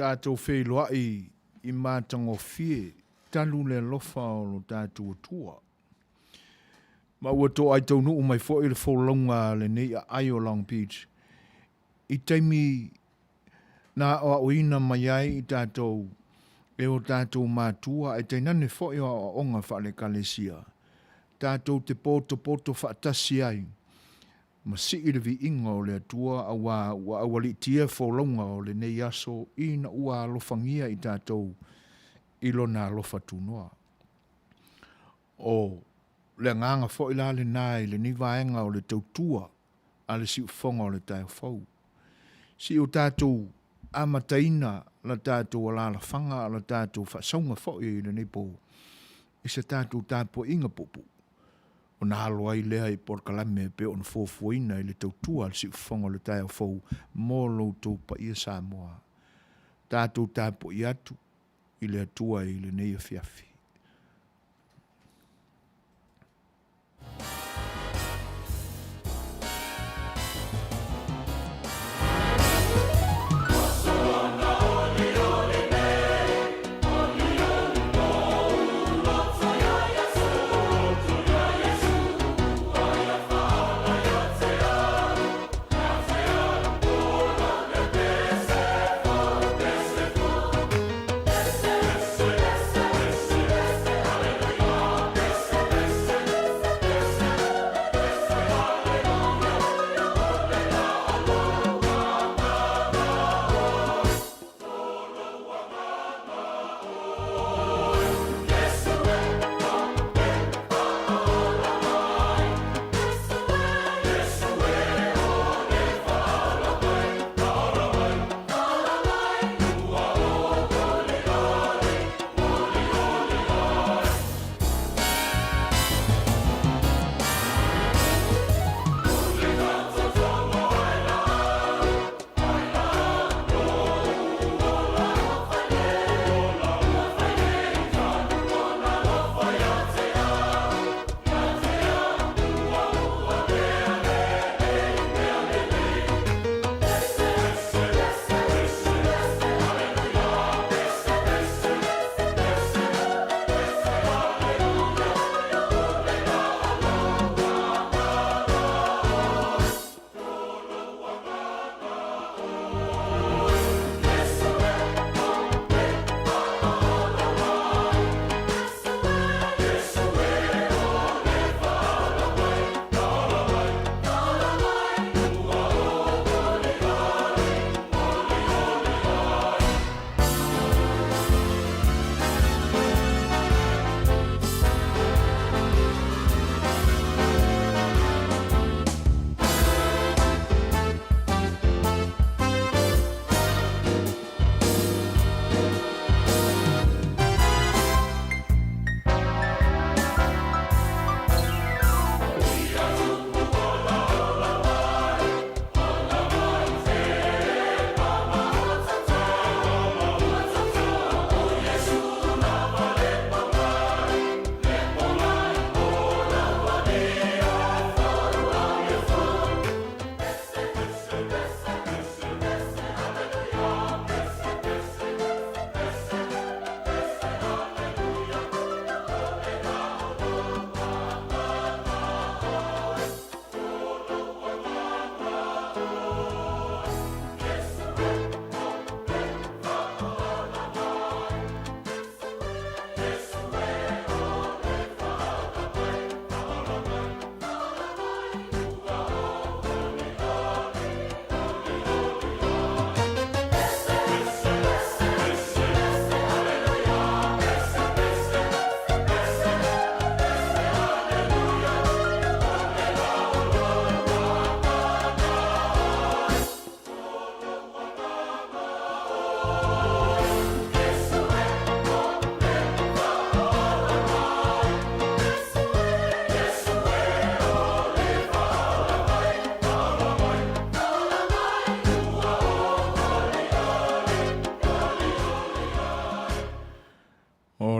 tātou whailoai I mātango fie, talu le lofa o lo tātou tua. Ma ua tō ai tau nuu mai fo I le whaulonga le nei a ai o Long Beach. I taimi nā o uina mai ai I tātou e o tātou mātua e te nane fo I o onga whale kalesia. Tātou te poto whaatasi ai. Ma si I le vi inga o le atua a wa awali tia whaulonga o le nei aso ina ua alofangia I tātou ilo nā lofa tūnoa. O le nganga fo I la le nai le ni vaenga o le tautua a le si ufonga o le tai fau. Si o tātou amataina la tātou ala la fanga la tātou whasaunga fo I le nei po. I se tātou tāpo inga popo. O nā aloa I lea I porkalame pe o na fōfuina I le tautua le si ufonga o le tai fau mō loutou pa ia Samoa. Tātou tāpo I atu I le atua I le nei fiafi.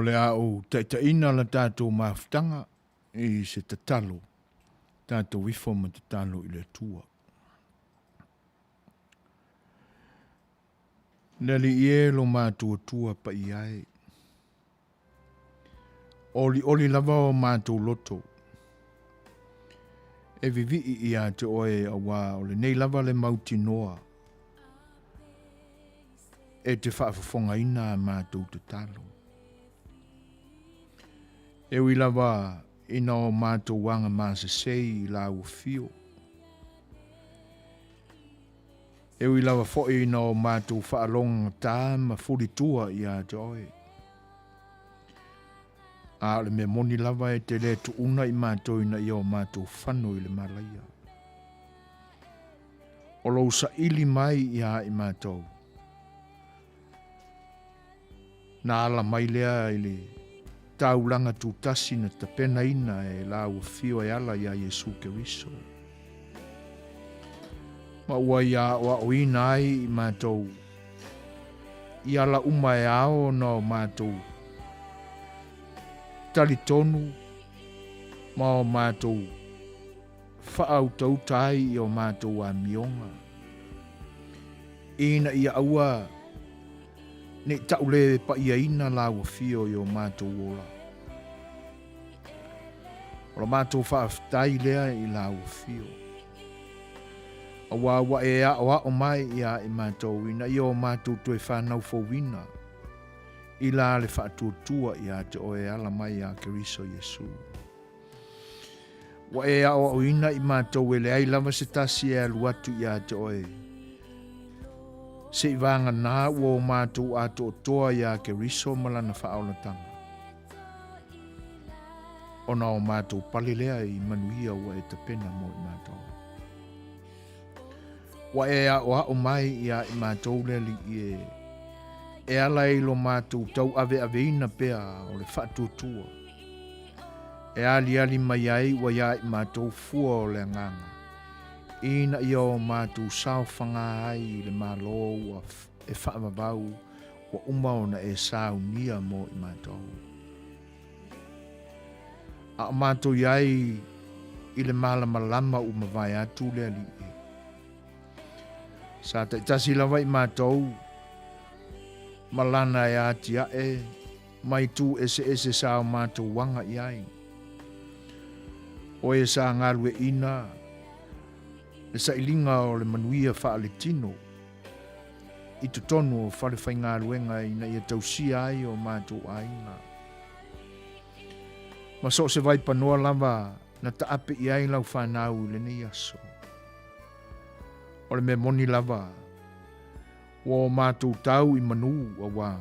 le au taitaina la tātou maafutanga I se tatalo, tātou wifo ma tatalo I le tua. Neli ie lo mātua tua pa iai. Oli lava o mātua loto. E vivi ia te oe a wā o le nei lava le mauti noa. E te whaafafonga ina a mātua te talo. E ui lava ina o mātua wanga māsa sei la ua fio. E ui lava fo'i ina o mātua whaalonga tā ma furitua ia te oe. A le me moni lava e te le tu una I mātou ina I o mātou whanu I le malaia. O lo sa ili mai ia I mātou. Na ala mai lea I le taulanga tu tasi na ta pena ina e la ua fio e ala ia Yesu Keriso. Ma ua ia wa o ina ai I mātou. I ala uma e ao no mātou. Tali tonu, ma o mātou whaau tautai I o mātou a mionga. Ina ia aua, ne taule pa ia ina la ua fio I o mātou ola. O la mātou whaaftai lea I la ua fio. Awa wa e a o mai ia I mātou ina I o mātou tue whanau fowina. I la le whaatutua ia te oe ala mai a Keriso Yesu. Wa e a o ina I mātou e le ai lava se tasi e aluatu ia te oe. Se I vanga nā ua o mātou a to toa ia Keriso malana whaaulatanga. Ona o mātou palilea I Manuia ua e te pena mo I mātou. Wa e a o mai ia I mātou le li I e ala I lo mātou tau ave aveina pea o le whaatutua. E ali mai ai wa ia I mātou fua o le nganga. Ina I o mātou sao whanga ai le mālo ua e whaamavau wa umaona e sao nia mo I mātou. A mātou iai I le malamalama umawai atu le ali e. Sa te tasi lawa I mātou malana e atia e, mai tu ese sa o mātou wanga iai. O e sa ngaru e ina, e sa ilinga o le manuia wha le tino. I tu tonu o whare whai ngaruenga ina I tausia ai o mātou aina. Ma so se vai panoa lava na taape iai lau whanau le nei aso. O le me moni lava, wa mātou tau I manu a wā.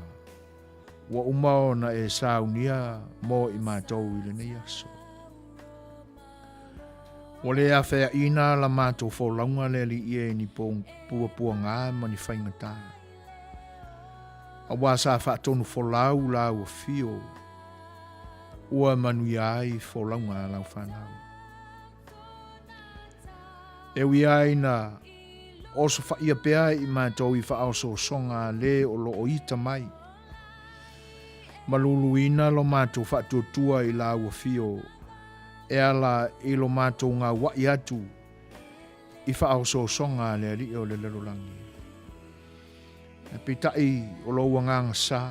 Wa umao na e saunia mo I mātou I le nei aso. Wa le a whea ina la mātou wholaunga le li ie ni pua ngā mani whaingata. A wā sa whaatonu wholau la ua fio. Ua Manuia ai wholaunga lau whanau. E wi ai na oso whaia pea I mātou I whaoso songa le o lo o ita mai. Maluluina lo mātou whaatutua I la ua fio. E ala I lo mātou ngā wai atu. I whaoso songa le ali o le lerolangi. E pitai o lo ua nganga sa.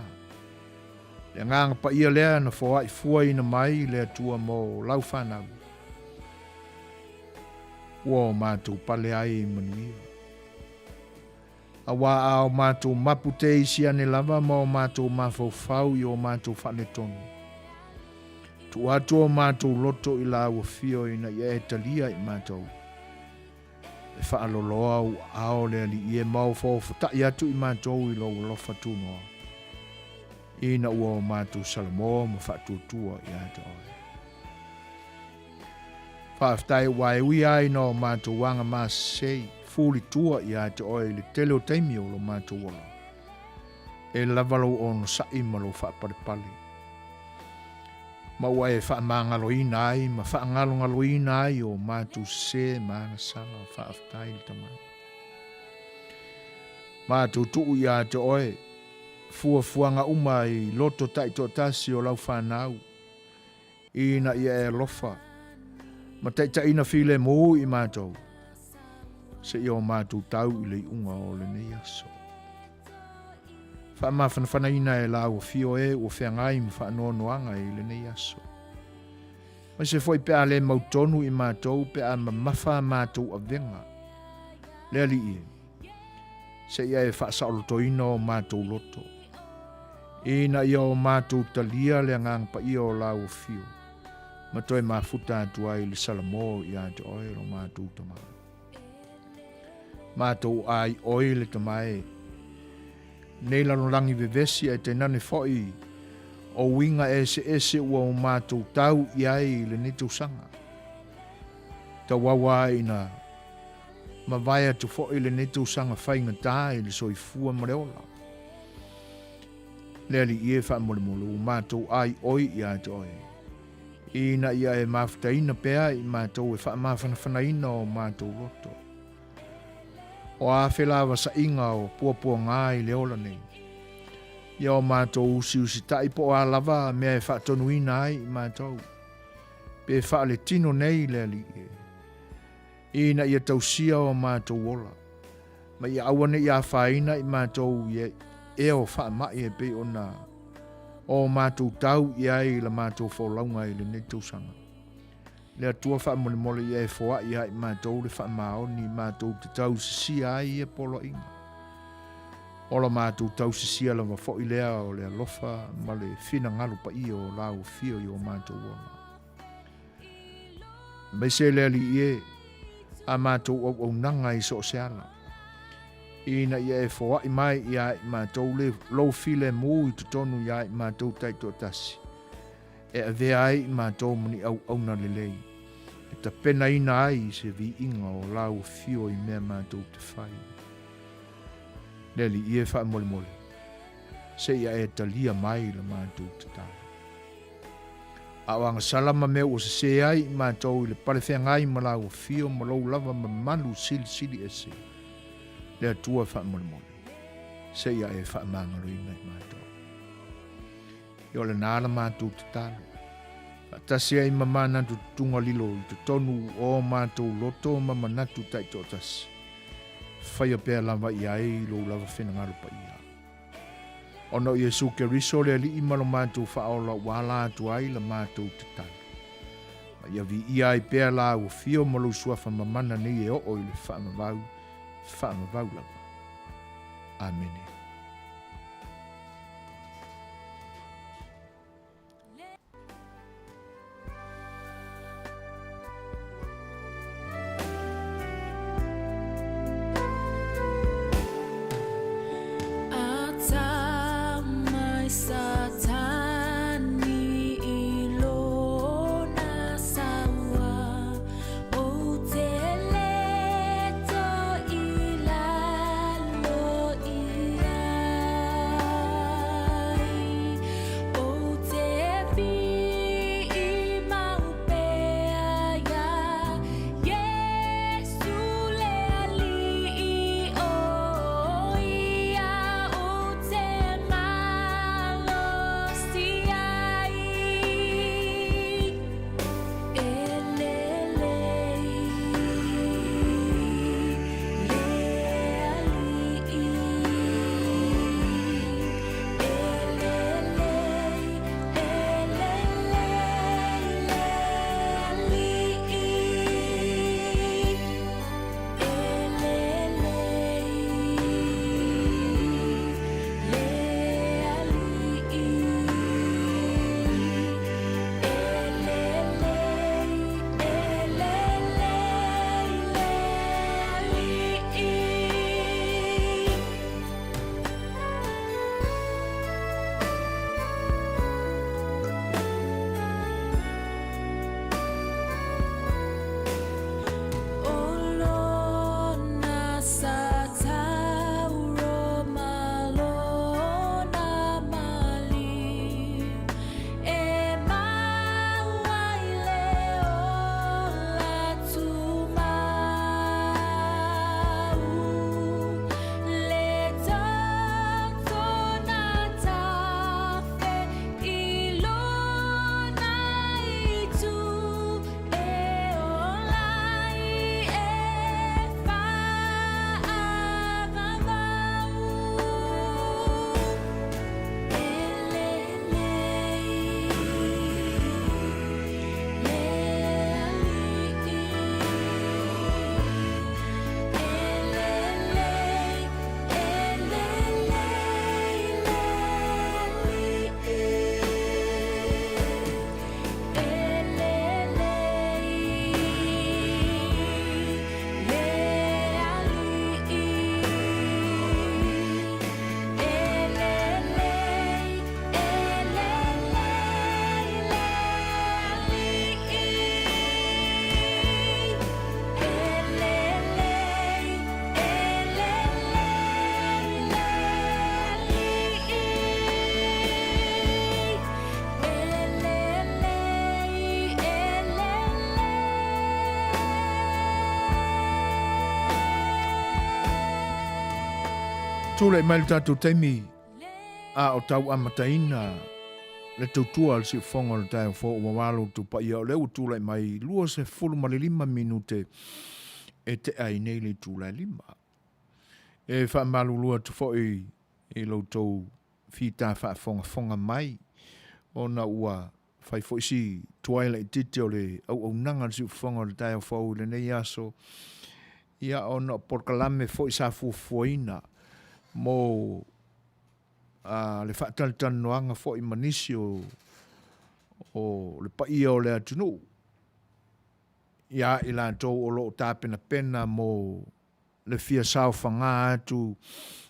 Le nganga pa ia lea na whaai fua ina mai le atua mo lau whanau. Ua mātou pale ai Manuia. Awa ao mātou mapute isi ane lava ma o mātou mawhauwhau I o mātou whanetonu. Tu atu o mātou loto I la ua fio ina I e talia I mātou. E whaaloloa u ao le ali I e mau whauwhatai atu I mātou I lo lofa tunoa. Ina ua o mātou salamoa ma whaatutua I ata oe. Whaaftai wa e ui ai no mātou wanga mas sei. Fuli tua I ate oe le tele o teimi o lo mātou ola. E lavalo ono sai ma lo whaaparepale. Ma ua e whaamangalo ina ai, ma whaangalo ina ai o mātou se maanga sanga whaaftai le tamai. Mātou tuu I ate oe, fuanga uma I loto taito tasi o lau whanau. Ina I e lofa, ma taita ina file mo I mātou. Se I o mātou tau I le unga o le nei aso. whaamawhanawhanaina e la ua fio e ua whengai ma whaanoanoanga i le nei aso. Mai se foi pe a le mautonu i mātou pe a mawha mātou a venga. Lea li i. Se ia e whaasaolotoina o mātou loto. Ina ia o mātou talia le ngang pa ia o la ua fio. Ma toi mafuta atua i le salamo i a te oe o mātou tamai. Mātou ai oe le tamai. Nei lanolangi vevesi e te nane foi o winga ese ua o mātou tau i ai le netu sanga. Ta wawa ina ma vai atu foi le netu sanga whainga tā i le soifua mareola. Lea li ie wha mole mātou ai oi i a te oe. Ina ia e mafutaina pea i mātou e wha mawhanawhanaina o mātou loto. O a whelawa sa inga o puapua ngā i leola nei. Ia o mātou usi tai po a lava mea e whaatonuina ai i mātou. Pe wha le tino nei lea li e. Ina ia tausia o mātou ola. Ma ia awane ia whaina i mātou e o wha mai e pe o nā. O mātou tau i ai la mātou whaulaunga i le netou sanga. Lea tua wha mole i e whoa i ai mātou le wha maoni mātou te tau sisia ai e polo inga. Ola mātou tau sisia la wafo i lea o lea lofa ma le whina ngalu pa i o lau fio i o mātou ona. Mai se lea li i e a mātou au nanga i so seala. Ina i e whoa i mai i ai mātou le lau file mō i tutonu i ai mātou taito tasi. E a vea ai mātou mani au na lelei. E ta pena ina ai se vi inga o lau fio i mea mātou te whai. Leli i e wha mole. Se ia e talia mai la mātou te tāna. Awanga salama mea o se ai mātou i le palewhea ngai ma lau fio ma lau lava ma manu sili e se. Lea tua wha mole. Se ia e wha mangaro i ngai mātou. Yo le nāla mātou te tālu. Tasi ai mamana tu tunga lilo i te tonu o mātou loto mamanatu taito tasi. Whaia pēr lava i ai lo lava whenangaro pa ia. Ono Iesu ke riso le li imalo mātou whaola wala atu ai la mātou te tālu. Ia vi i ai pēr la o fio malo suafa mamana nei e o i le whaamavau lava. Amen. Yeah. Tūle mai le tātou taimi a o tau amataina le tautua le si fonga le tai fo o walo tu pa ia o leu tūle mai lua se fulu ma le 5 minute e te ai nei le tūle 5. E wha malulua tu fo i lo tau fita wha fonga mai o na ua whai fo isi tuaila i tite o le au nanga le si fonga le tai fo le nei aso ia o na porkalame fo isa fuaina mo le whaatal tanoanga fo i manisi o le paia o le atunu. Ia i la tau o lo tāpena pena mo le fia sao whanga atu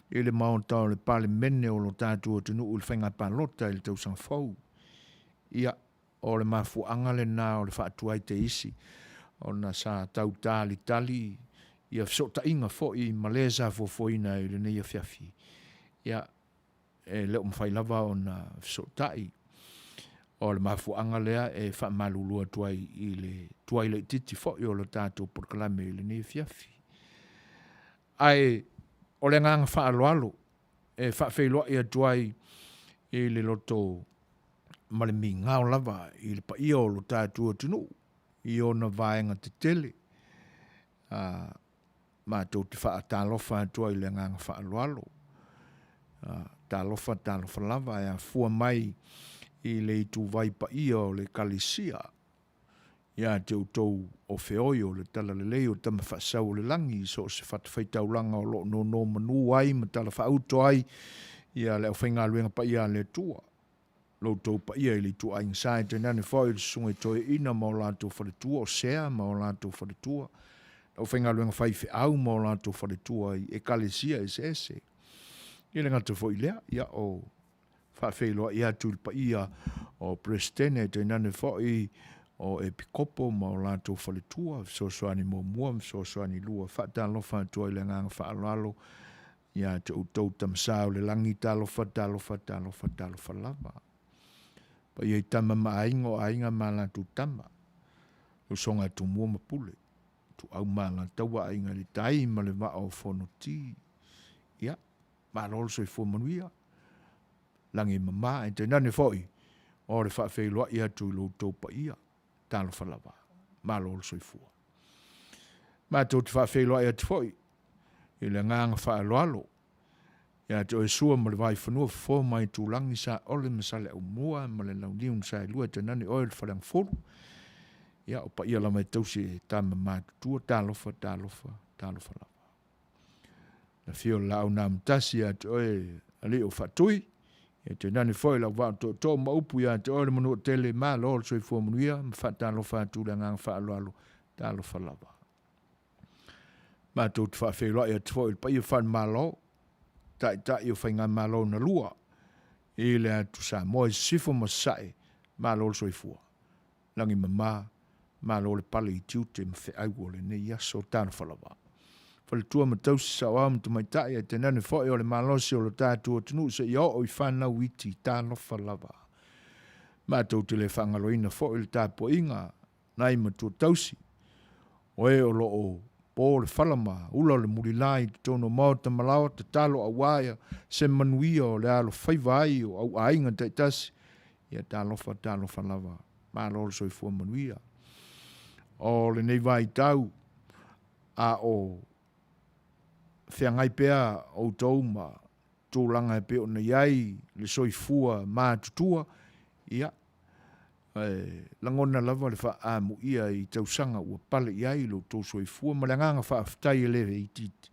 i le maontao le pale mene o lo tātu o tunu ul whainga palota i le tau sang fau. Ia o le mafu angale na o le whaatuai te isi o na sa tau tali ia fsota inga fo i maleza fo ina i le neia fiafi. Ia e leo mwhai lava o na fsotai o le mafuanga lea e wha malulua tuai le titi fo i o le tātou porkalame i le neia fiafi. Ai o le nganga wha aloalo e wha whailoa ia tuai i le loto male mi ngao lava i le pa ia o lo tātou tunu i o na vaenga te tele. Mātou te wha tālofa tuai le nganga wha aloalo. Tālofa lava e a fua mai i le itu vai pa ia o le kalisia. Ia te utou o feoio le tala le leo tama whaasau le langi so se whaitau o lo no manu ai ma tala whauto ai ia le o whainga luenga pa ia le tua. Lo tau pa ia i le tua ai nsai te nane whai le sunga toi ina ma o lato whare tua o sea ma o lato whare tua. O whainga luenga whai au ma o lato whare tua i e kalisia ese. Ia le ngata fo i lea, ia o whawheloa ia tulpa ia o prestene te nane fo o e pikopo ma o lato whaletua, Suasua ni mua, Suasua ni lua, whaatalofa tua i le nganga whaalalo, ia te utou tamsao le langi talofa lava. Pa ia i tama maaingo ainga ma lato tama, usonga tu mua mapule, tu au ma lataua ainga li tai ma le vao fono ti, ia. Ma lolo soi fua Manuia. Langi mama, e te nane foi. O le whaafeiloa ia tu lo tau pa ia. Talo whalava. Ma lolo soi fua. Ma tau te whaafeiloa ia te foi. I le nganga whaaloalo. Ia te oe sua ma le vai whanua fo mai tu langi sa ole masale au mua ma le lau liun sa lua te nane oe le whalang folu. Ia o pa ia la mai tau si tama mātutua talofa lava. Na fio lau na mtasi at oe ali o fatui e te nani foi la wa to ma upu ya te oe manu tele ma lo so i fo Manuia ma fata lo fatu la ngang fa lo ta lo falava ma to fa fe lo ya foi pa i fan malo ta i fa nga malo na lua e le tu sa mo sifo mo sai ma lo so i fo langi mama ma lo le pali tu te me fe ai wole ne ya so ta lo falava le tua matau sa o am tu mai tai e te nane fo o le malosi o le tātua tunu se i o i whana witi tāno whalava. Mātou te le whangaloina fo i le tāpo inga nai matua tausi. O e o lo o pō le whalama ula le murilai te tono mauta malawa te talo a waia se Manuia o le alo whaiwai o au ainga te tasi ia tālo whalava. Mālolo so i fua Manuia. O le nei vai tau a o whiangai pea o tau ma tūlanga e peo na iai le soifua mā tutua ia langona lava le wha āmu ia i tausanga ua pale iai lo tau soifua ma le nganga wha aftai e lewe i titi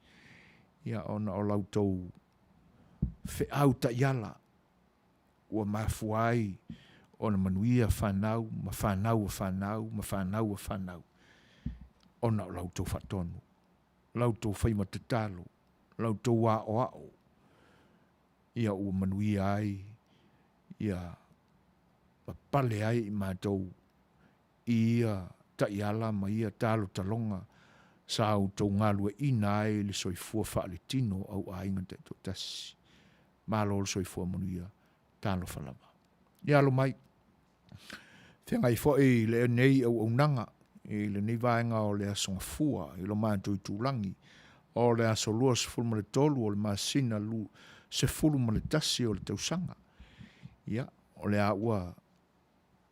ia ona o lau tau whiau ta iala ua mafuai ona Manuia whanau ma whanau ona o lau tau whatonu lau tau whaima te talo, lau tau wā o ao. Ia ua Manuia ai, ia pale ai i mātou, ia ta iala ma ia talo talonga, sa au tau ngalue ina ai le soifua whaale tino au ainga te to tasi. Mālo le soifua Manuia, talo whalava. Ia alo mai, whengai fwoi le nei au nanga, e le nei vaenga o le asonga fua, e lo mātou i tūlangi, o le aso lua se fulu ma le tolu o le masina lu se fulu ma le tasi o le tausanga. Ia, o le a ua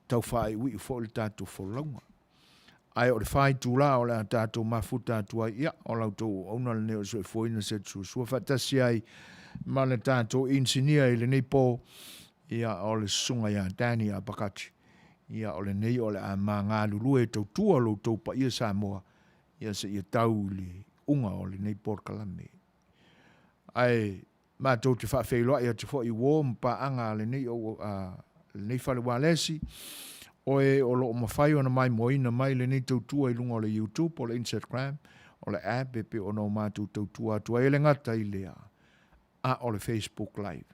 tau whae ui fo le tātou wholaunga. Ai o le whae tūla o le a tātou mafuta atua ia o lau tau auna le neo so e fōina Setu Suasua whatasi ai ma le tātou insinia i le nei pō ia o le sunga ia Dani a Bakati. Ia o le nei o le a mā ngā lulu e tau tua lo tau pa ia Samoa ia se ia tau li unga o le nei pōr kalame. Ai mātou te whawheiloa ia te fo i wō mpa anga le nei o le nei whale wālesi o e o lo mawhai ona mai moina mai le nei tau tua i lunga o le YouTube o le Instagram o le app e pe o no mātou tau tua atua e le ngata i lea a o le Facebook Live.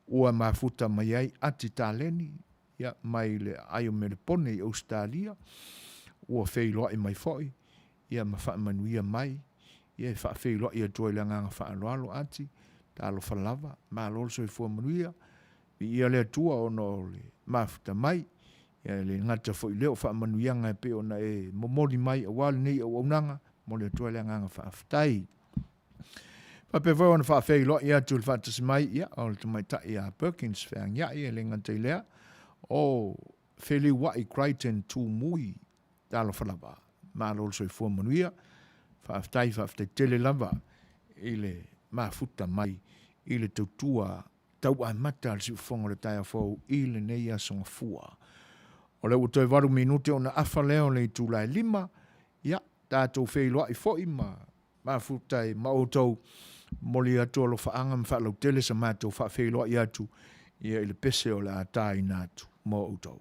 Ua mafuta mai ai ati tāleni ia mai le aio me le pone i Australia ua wheiloa i mai foi ia ma wha Manuia mai ia e wha wheiloa i atua i le nganga wha aloalo ati tālo whalava ma lolo so i fua Manuia ia le atua o no le mafuta mai ia le ngata foi leo wha Manuianga e pe ona e momori mai a wale nei au aunanga mo le atua i le nganga wha aftai. Pape voi ona wha wheiloa i atu le whatasi mai ia o le tumaita i a Perkins wheang ia i le ngata i lea o wheli wa i Crichton tū mui tālo whalava ma lolo so i fua Manuia wha aftai tele lava i le mafuta mai i le tautua tau a mata le si ufonga le taia fau i le nei a songa fua. O le utoi varu minute o na afa leo le i tūlai 5 ia tātou wheiloa i fo i mafuta i maotou moli atu alo whaanga mwha lau tele sa mātou wha wheiloa i atu ia i le pese o le atai nātu mo utau.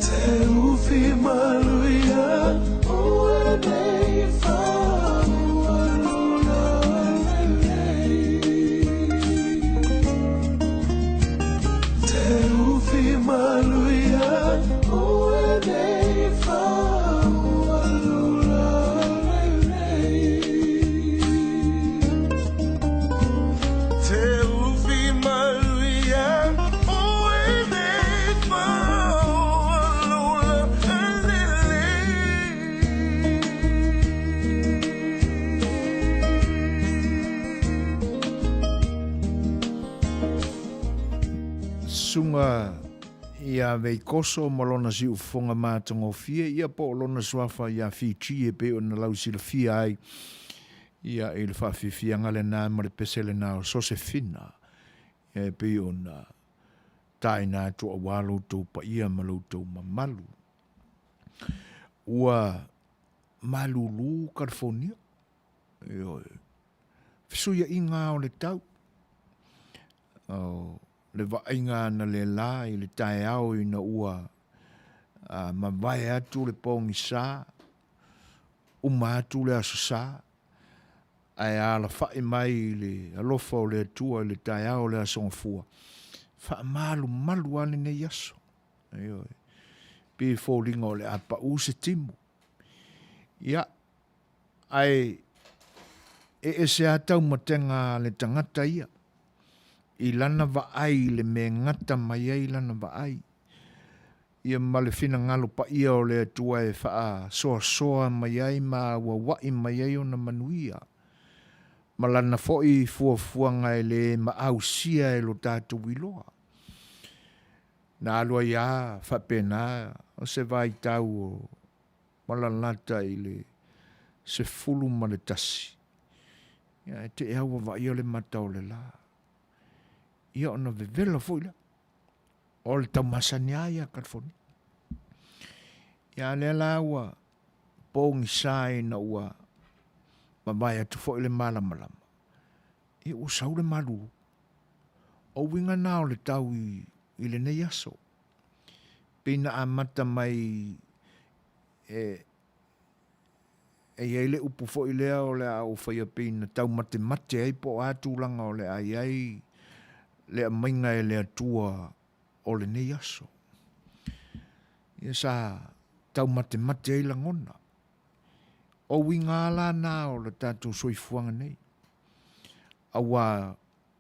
Te ufima sunga ia vei koso malona si ufonga mātango fia, ia po lona suafa ia fiti e pe o na lau sila fia ai, ia e le whawhiwhia ngale nā mare pesele nā o sose fina, ia e pe o na tai nā to a walo tau pa ia malu tau mamalu. Ua malulu California, fisuia inga o le tau, le vainga na le la i le tae au i na ua ma vai atu le pongi sa atu le aso sa ai ala fai mai le alofa o le atua i le tae au le aso ngafua fa malu ane ne yaso pi fōlinga o le apa use timu ia ai e se atau matenga le tangata ia i lana vaai le me ngata mai ai lana vaai. Ia male fina ngalo pa ia o le atua e faa soa mai ai ma wawai mai ai o na Manuia. Ma lana foi fuafuanga e le ma ausia e lo tātou iloa. Na alua ia whapena o se vai tau o malalata i le se fulu ma le tasi. Ia te e hawa vai o le matau le la. Ia ona vevela foi la. O le taumasani aia California. Ia le la ua pongi sai na ua mawai atu foi le malama. Ia ua sau le malu. O winga nao le tau i le nei aso. Pina amata mai e le upu foi lea o le au whaia pina tau mate ai po atu langa o le ai le mainga e le atua o le nei aso. Ia sa tau mate ai langona. O winga ala na o le tātou soifuanga nei. Awa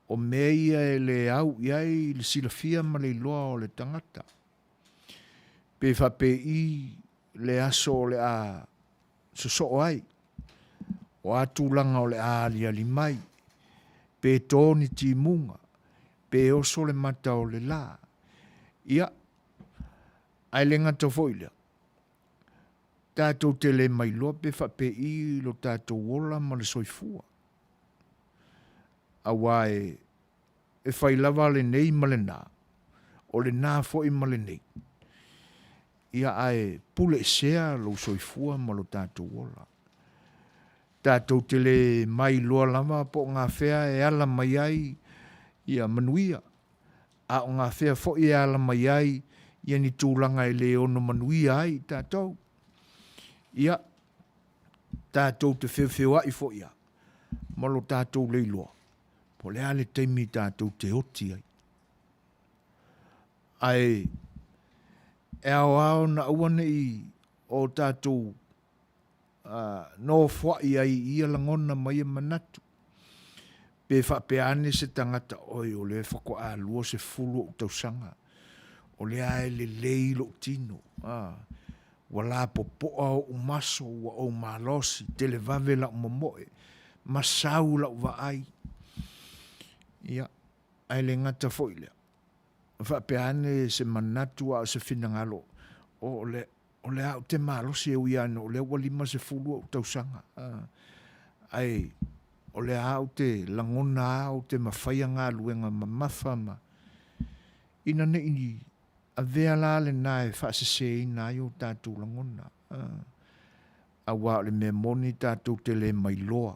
o meia e le au iai le silafia ma le iloa o le tangata. Pe whape i le aso o le a so ai. O atu langa o le a ali mai. Pe tōni ti munga. Pe oso le mata o le la. Ia, ai le ngata foilea. Tātou te le mai loa pe whape i lo tātou wola ma le soifua. Awa e whailawa le nei ma le nā. O le nā foi ma le nei. Ia ai pule sea lo soifua ma lo tātou wola. Tātou te le mai loa lama po ngā whea e ala mai ai ia Manuia. A o ngā whea fo i ala mai ai, ia ni tūlanga i le ono Manuia ai, tātou. Ia, tātou te whewhewai fo ia. Malo tātou leiloa. Po le ale teimi tātou te oti ai. Ai, e ao na uane i o tātou no fwai ai ia langona mai e manatu. Pe whapeane se tangata oi o le whako a lua se fulu o tausanga. O le ae le leilo tino. Wala popoa o umaso wa o malosi. Tele vave la umamoe. Masau la uvaai. Ia. Ai le ngata foilea. Whapeane se manatu a se finangalo. O le au te malosi e uiano. O le walima se fulu o tausanga. Ai. O le au te langona au te mawhaia ngā luenga ma mawhama. Ina ne ini a vea la le nae whaasese ina i o tātou langona. A wā le me moni tātou te le mai loa.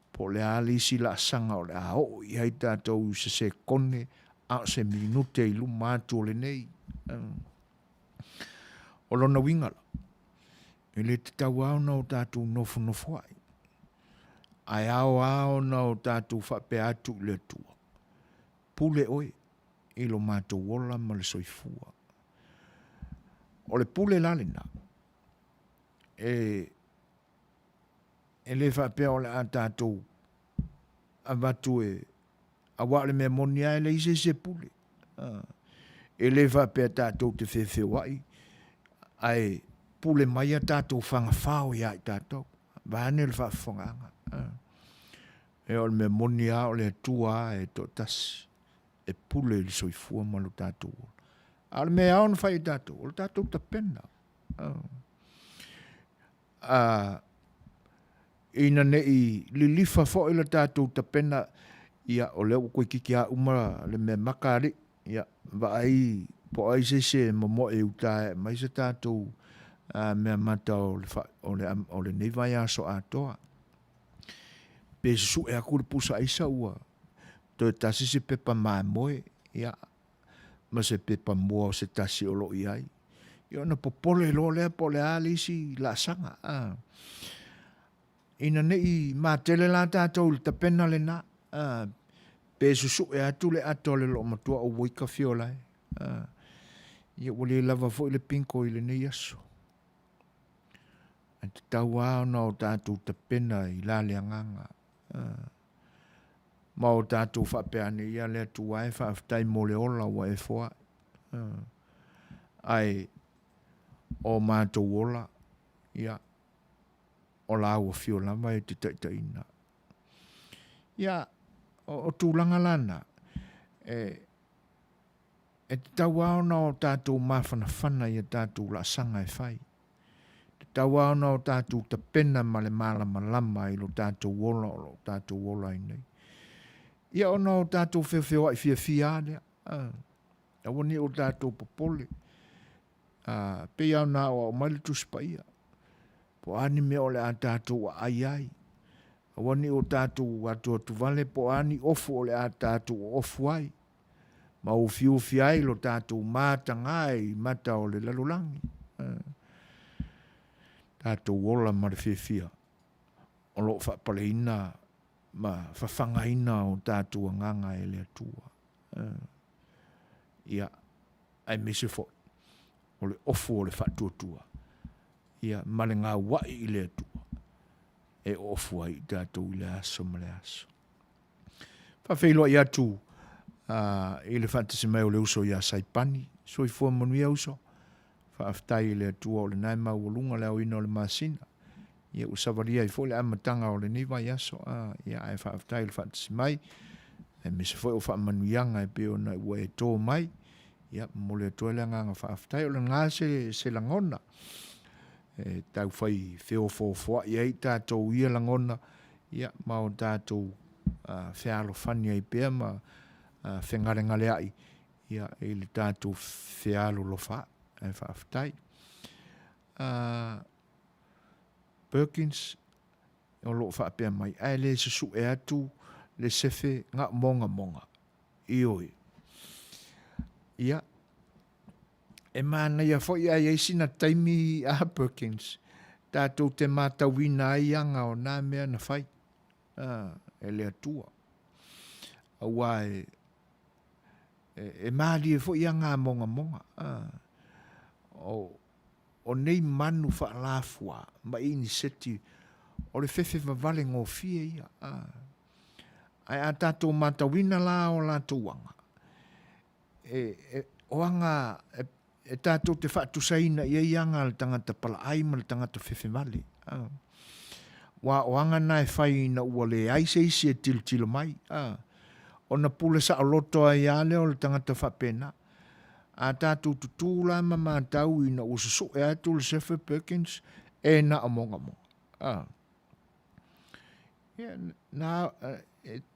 Po le ali si la sanga o le a o i hai tātou se kone a se minute i lu mātu o le nei. O lona wingala. I le te tau au na o tātou nofu ai. Ai ao na o tātou whape atu le tua. Pule oe, i lo mātou wola ma le soifua. O le pule lalena, e le whape o le a tātou, a watu e, a wale me monia e le ise se pule. E le whape a tātou te whewhewai, ai pule mai a tātou whangawhao ia i tātou. Vane le whawhonganga. E o me monia o le tua e to tasi. e pule le soifua ma lo tātou. Ale me aon fai tātou, o tātou ta pena. Ina ne i lilifa fo ila tātou ta pena, ia o leo koe kiki a umara le me makari, ia va ai po ai se mo e uta mai se tātou mea mata o le nei vai aso atoa. Pe su e aku le pusa isa ua. To e tasi se pepa maa moe, ia, ma se pepa mua o se tasi o lo iai. Ia na popole lo lea po le ali si la sanga. Ina nei maa tele la tātou le tapena le na. Pe su e atu le ato le lo matua o wika fiolai. Ia wale lava fo le pinko i le nei aso. Te tau ao na o tātou tapena i la le anganga. Ma o tātou whapeane ia lea tu wae whaaftai mo le ola wa e foa. Ai o mātou ola ia o la ua fio lama e te taitaina. Ia o tūlanga lana e te tau ao na o tātou mawhanawhana ia tātou la sanga e whai. Tau au na o tātou ta pena ma le malama lama i lo tātou wola o lo tātou wola i nei. Ia o na o tātou whiawhia i fia lea. Awani o tātou popole. Pe au na o maile tuspa ia. Po ani me o le a tātou ai ai. Awani o tātou atua tuvale po ani ofu o le a tātou ofu ai. Ma o fiu fiai lo tātou mātangai mata o le lalulangi. Tātou wola ma le whiawhia. O lo whapaleina ma whawhangaina o tātou anganga e le atua. Ia, ai mese fo. O le ofu o le whatuatua. Ia, ma le ngā wai i le atua. E ofu ai tātou i le aso ma le aso. Whawhailua i atu i le whantasi mai o le uso ia saipani. So i fua Manuia uso. Whaaftai le atua o le nai mau walunga leo ina o le masina. Ia usavaria i fo le amatanga o le niwa yaso. Ia ai whaaftai le whaatasi mai. E me se fo o whaamanuianga e peo na ua e tō mai. Ia mo le atua le nganga whaaftai o le ngā se langona. E tau whai whio fōfua. Ia i tātou ia langona. Ia mao tātou whialo whania i pēr ma whengare ngale ai. Ia e le tātou whialo lo wha. Ai whaaftai. Perkins, o lo whaapea mai, ai le se su e atu, le sefe ngā monga. Ioi. Ia. E mana ia fo ia sina taimi a Perkins. Tātou te mātawina ai anga o nā mea na whai. E le atua. Awa e maali e fo ia ngā monga. O nei manu whaalafua, ma ini seti, o le fefe vavale ngō fie ia. Ai a tātou matawina la o la tuanga. O anga, e tātou te whaatusaina ia ianga le tangata pala aima le tangata fefe vale. O anga nai whai na ua le aise isi e tilo mai. O na pule sa aloto ai ale o le tangata whapena. A tātou tutula ma mātau i na ususu e atu le Sefer Perkins e na amonga.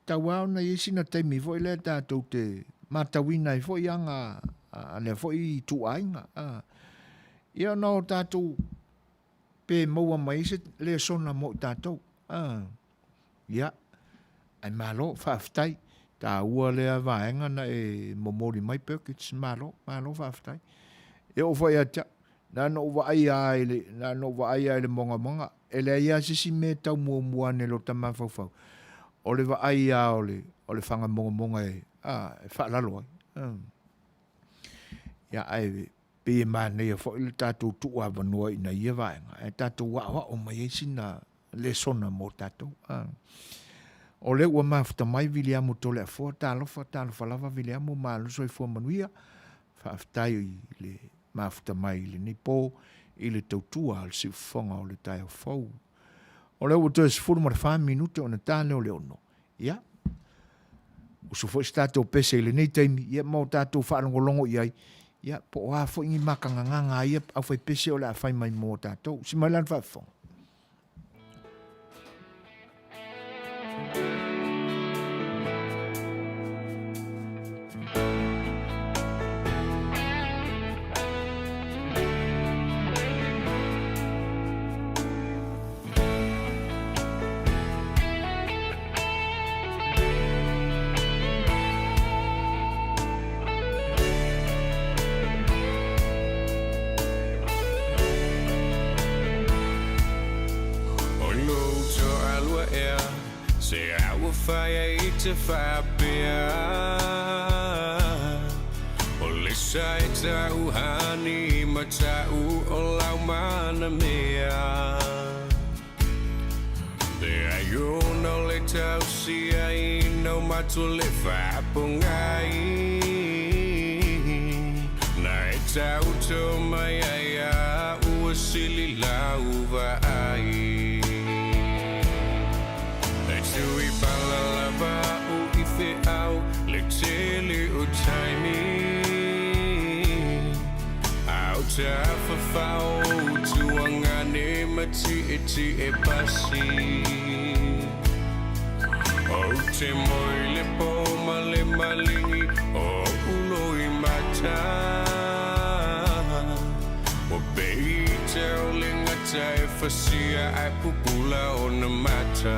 Tau au na isi na taimi fo i le tātou te mātau i nai fo i anga le fo i tu ainga. Ia na o tātou pe maua mai se le sona mo tātou. Ia, ai malo whaaftai. Tā ua lea vaenga na e momori mai Perkins, malo whaaftai. E o whai atia, nā no waai ai le monga. E lea ia sisi me tau mua ne lo tama whau. O le waai a o le whanga monga e whaalalo ai. Ia ai, pe maa nei a whai le tātou tua vanua ina ia vaenga. E tātou wa o mai eisi na le sona mo tātou. O le ua mafuta mai Viliamu tole a fua, talofa lava Viliamu maaluso i fua Manuia, whaaftai i le mafuta mai i le nipo, i le tautua al si ufonga o le tai o fau. O le ua toi sifuru mara 5 minute o na tāne o le ono. Ia, so fo stato pese le nei taimi ia mo tato whaanongolongo iai ia po a fo ingi makanganga ia au fai pese o la fai mai mo tato si mai lan whafong. To Fabia Olisa Tau Hani Matau Olau Mana Mea There you know let out see I know Matule Fapungai Night out to my aya Uasili Lauva ai Tui palalava o ife au le tele o taimi au ta fafao tuangane mati eti e pasi o te moile po male malingi o ulo i mata o beite o linga tae fasia ai pupula o na mata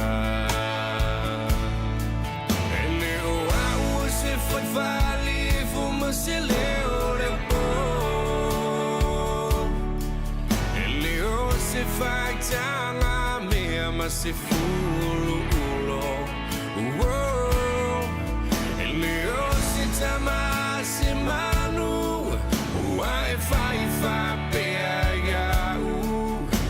Fai vale fuma se leo le po ele o se fai tanga me ama se fulu ulo ele o se tama se manu wai fai fa pe ya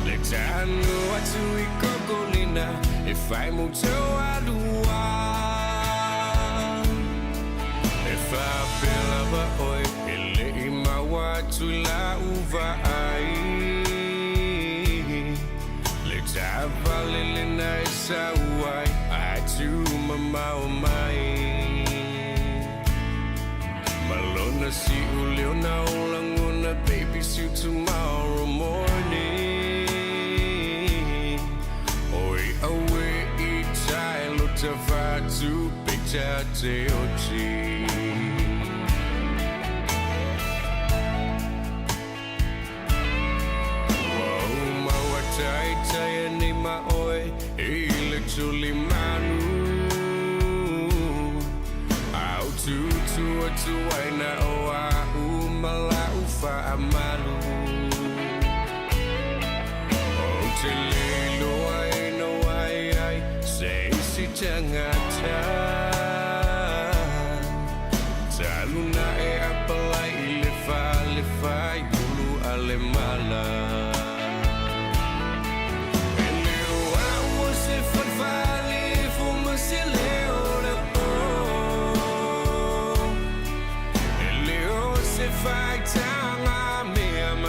le tanu atu I kokolina e fai mucho alua Fapelava oi ele imawa tu la uva ai le tava le nai sawai atu mama o mai malona si ulio na ulangona baby see tomorrow morning oi awe I tailo tavatu picture te ochi Taia ni maoi ile tuli manu au tu atu aina o au mala ufa amalu o te lelo aina ai sei si tangata taluna e apalai le fa yulu ale mala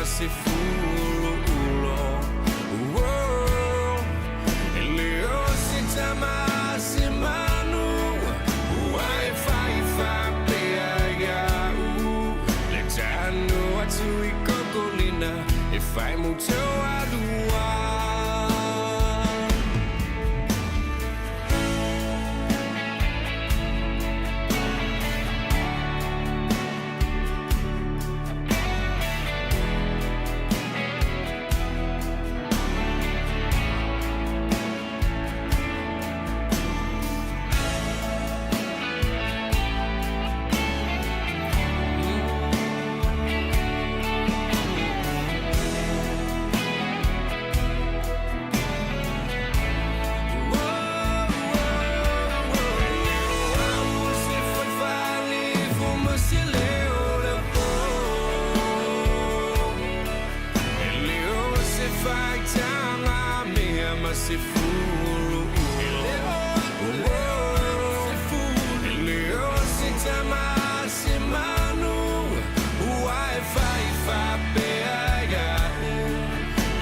Se fulu ulo ele o se tama se manu wai fai fa pe ya le tanu atu I kokolina e fai mucho alua se fulu ele o se tama se manu wai fai fa pe ya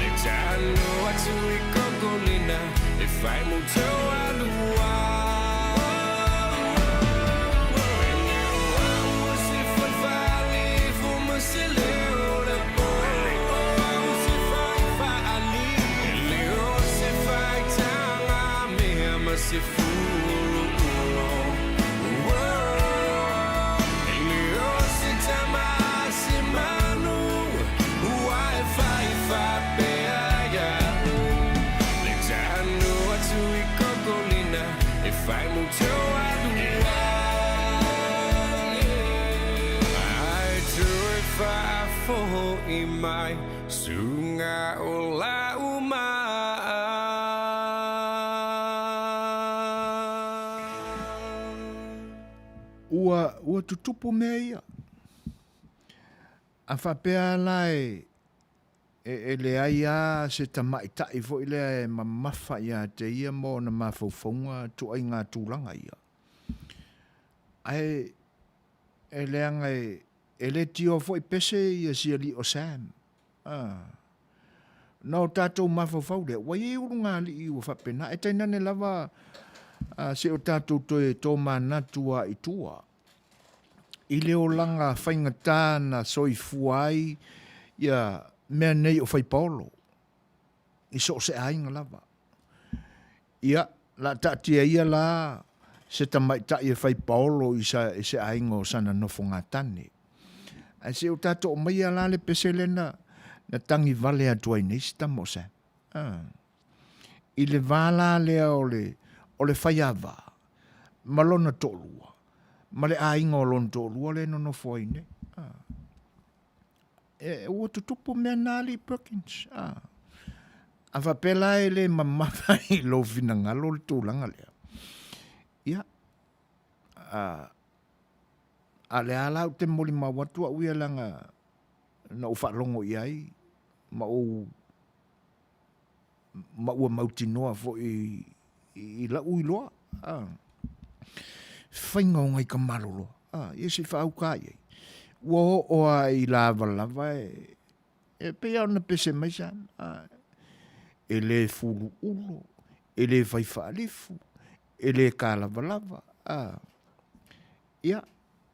le tanu atu I kokolina e fai mucho alua mai sunga o la uma ua tutupu mea ia. A whapea lai e le aia se tamaitai fo i le mamafa ia te ia mo na mawhauwhaunga tu ai ngā tūlanga ia. Ai e leanga e le tio fo i pese ia sia li o Sam. Nau tātou mawhauwhau le, wai e urunga li i ua whapena, e tainane lava se o tātou toe tō mānatua i tua. I leo langa whaingatā na soifuai ia mea nei o whaipolo. I so se ainga lava. Ia, la tatia ia la se tamaita ia whaipolo i se ainga o sana nofo ngā tane. Ai se o tātou o mai ala le pesele na tangi vale atua i neista mo se. I le vala lea o le whaiava. Malona tolua. Ma le ainga o lon tolua le no nofo i ne. E ua tutupu mea nāli Perkins. A whapela e le mamata i lo vina ngalo le tūlanga lea. Ia. A le ala o te moli mawatua uia langa na o whalongo i ai. Ma ua mautinoa fo i la uiloa. Whainga o ngai ka malolo. Ia se whaauka iei. Ua oa i lava e pea ona pese mai san. E le fulu ulo, e le whaiwhaalifu, e le ka lava. Ia,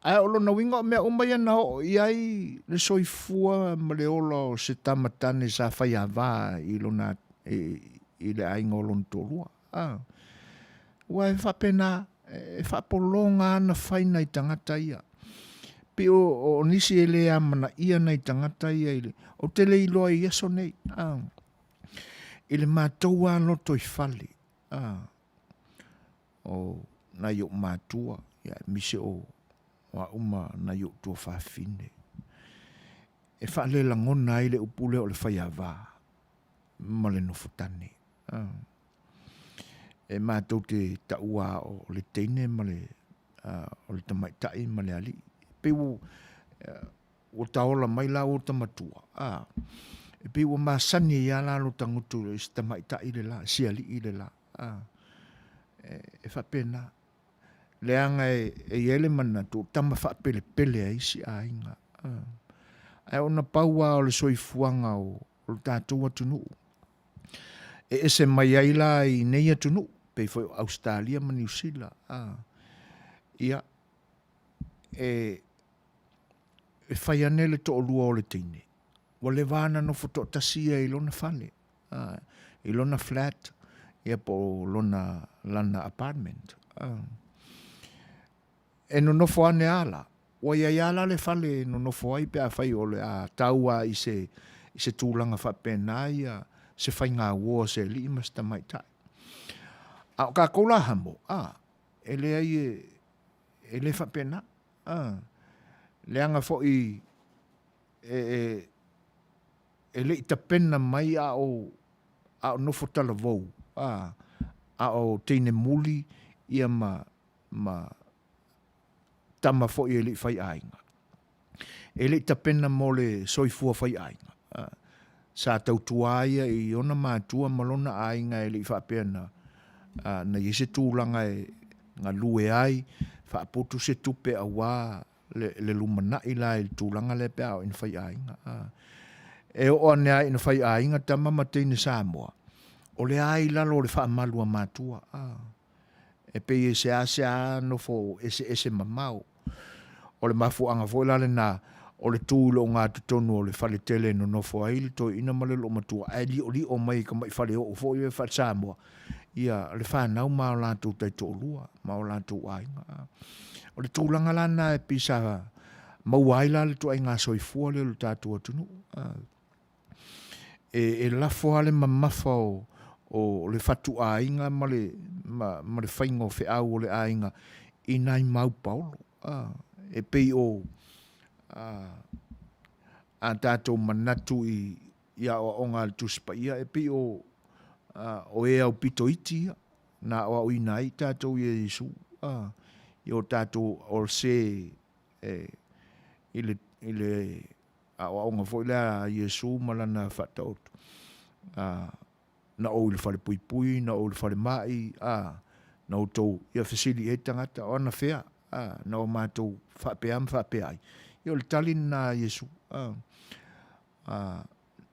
ai olo na winga o mea umai ana o iai le soifua ma le olo se tamatane sa whaiava i lona i le ainga o lona tolua. Ua e whapena, e whapolonga ana whaina i tangata ia. Pe o nisi e le amana ia nei tangata ia ile. O te le iloa i aso nei. Ile mātua loto i whale. O na yo mātua. Ia mise o wa uma na yo tua whawhine. E whale langona ile upule o le whaiava. Ma le nofutane. E mātou te taua o le teine ma le o le tamaitai ma le ali. Pe o taola mai la o tamatua. E pe o masani ia la lo tangutu le tamaitai le la, siali i le la. E whapena. Leanga e ele mana tu tama whapele pele a isi a inga. E ona paua o le soifuanga o le tātua tunu. E ese mai aila i neia tunu. Pe foi Australia ma New Zealand. Ia. E whai anele to o lua o le teine. Wa le vana no foto tasia i lona fale. I lona flat. Ia po lona lana apartment. E no nofo ane ala. Wa ia ala le fale no nofo ai pe a whai o le a taua i se tūlanga whapena ia se whai ngā ua se li imas tamaitai. A ka koula hamo. E le ai e le whapena. Leanga fo i e le ita pena mai a o nofo tala vou. A o teine muli ia ma tama fo i e le whai ainga. E le ita pena mo le soifua whai ainga. Sa tautuaia i ona mātua malona ainga e le whapena na yese tūlanga e ngā lue ai whaapotu se tupe a wā le lumana i la i tūlanga le pe au in whai ainga. E o anea ina whai ainga tama mateine Samoa. O le ai lalo le whaamalua mātua. E pe e se a no fo ese mamau. O le mafuanga fo lale na o le tūlo ngā tutonu o le whale tele no nofo ai le toi ina male lo matua. Ai li o mai ka mai whale o fo i wha Samoa. Ia le whanau mao lātou tai tō lua. Mao lātou ainga. O le tūlanga lana e pisa mauaila le tu ai ngā soifua le tātua tunu. E lafo ale mamafa o le fatu ainga ma le whainga o whiau o le ainga i nai mau paolo. E pei o a tātou manatu ia o ngā tuspa ia e pi o e au pito iti ia. Na o au ina i tātou ia Yesu. I o tātou o se ile o au ngā fo ila Yesu malana whataotu. Na o ile whare pui pui, na o ile whare mai, na o tau ia whesili e tangata o ana whea, na o mātou whapea ai. I o le tali na Yesu.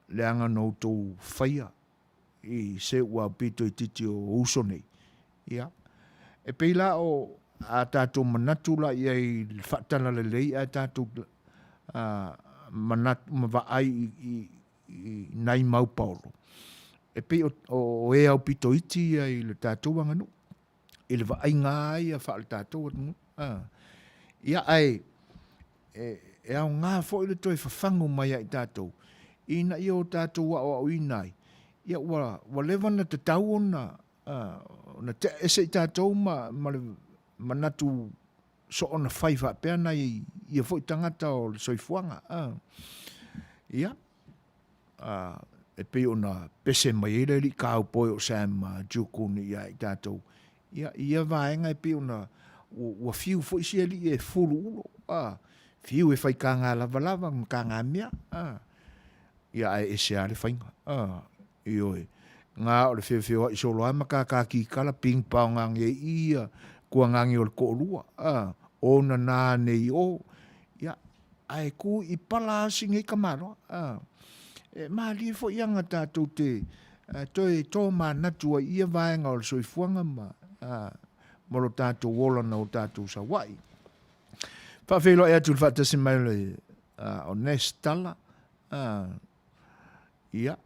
Leanga na o tau whaia i se ua pito i titi o uso nei. Ia. E peila o a tātou manatu la ia i whatana le lei a tātou manatu mawai i nai mau Paulo. E pe o e au pito iti ia i le tātou anganu. I le vai ngā ia wha le tātou anu. Ia ai e au ngā fo i le toi whawhangu mai i tātou. Ina i o tātou wa o inai. Ia wa levana te tau ona na te ese i tātou ma le manatu so ona whaifa pēr nei i a fo i tangata o le soifuanga. Ia. E pe ona pese mai ere li kāu poi o Sam Jukuni ia i tātou. Ia vaenga e pe ona ua fiu fo isi ali e fulu ulo. Fiu e whai kā ngā lava kā ngā mea. Ia e ese ale whainga. Ioi. Ngā o le whiwhiwa i solo ai maka ki kala ping pao ngangi e ia kua ngangi o le koolua. Ona nā nei o. Ia. Ai ku i pala singe kamaro. Maali fo ianga tātou te toi tō mānatua ia vaenga o le soifuanga moro tātou wolana o tātou sa wai. Whawhelo e atu le whatasi mai le o Nestala. Ia.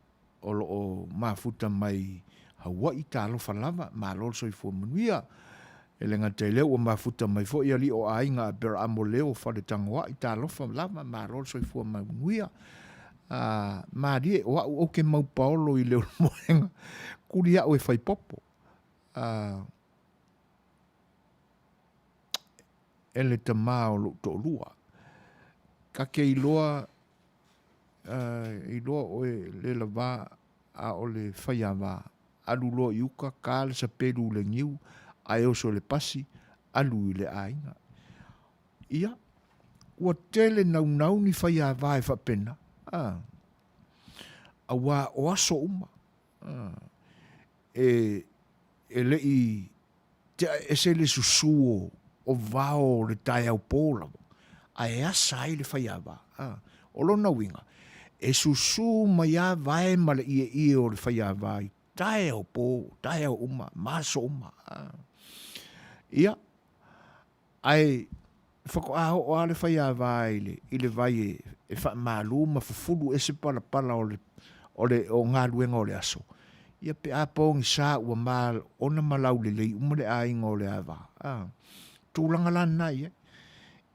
O mafuta mai Hawaii tālo whalava mālol soifua Manuia. E lenga te leo o mafuta mai fo ia li o ainga bera amo leo whare tangoa i tālo whalava mālol soifua Manuia. Maari e o ke mau Paulo i leo moenga kuri au e whai popo. E le tamā o lo to lua. Ka ke iloa o le lava a o le whaiawa alu loa iuka ka le sa peru le ngiu ai oso le pasi alu i le ainga. Ia, ua tele nau ni whaiawa e whapena. A wā o aso uma. E le i te ese le susuo o vao le tai au pōla. A e asa i le whaiawa. O lo na winga. E susu mai a vai ma le ie o le whaia vai. Tae au pō, tae au uma, maso uma. Ia. Ai, whako aho o ale whaia vai i le vai e wha malu ma fufulu e se pala o ngā luenga o le aso. Ia pe a pōngi sā ua mal ona malau le lei umare a inga o le awa. Tūlanga lan nai,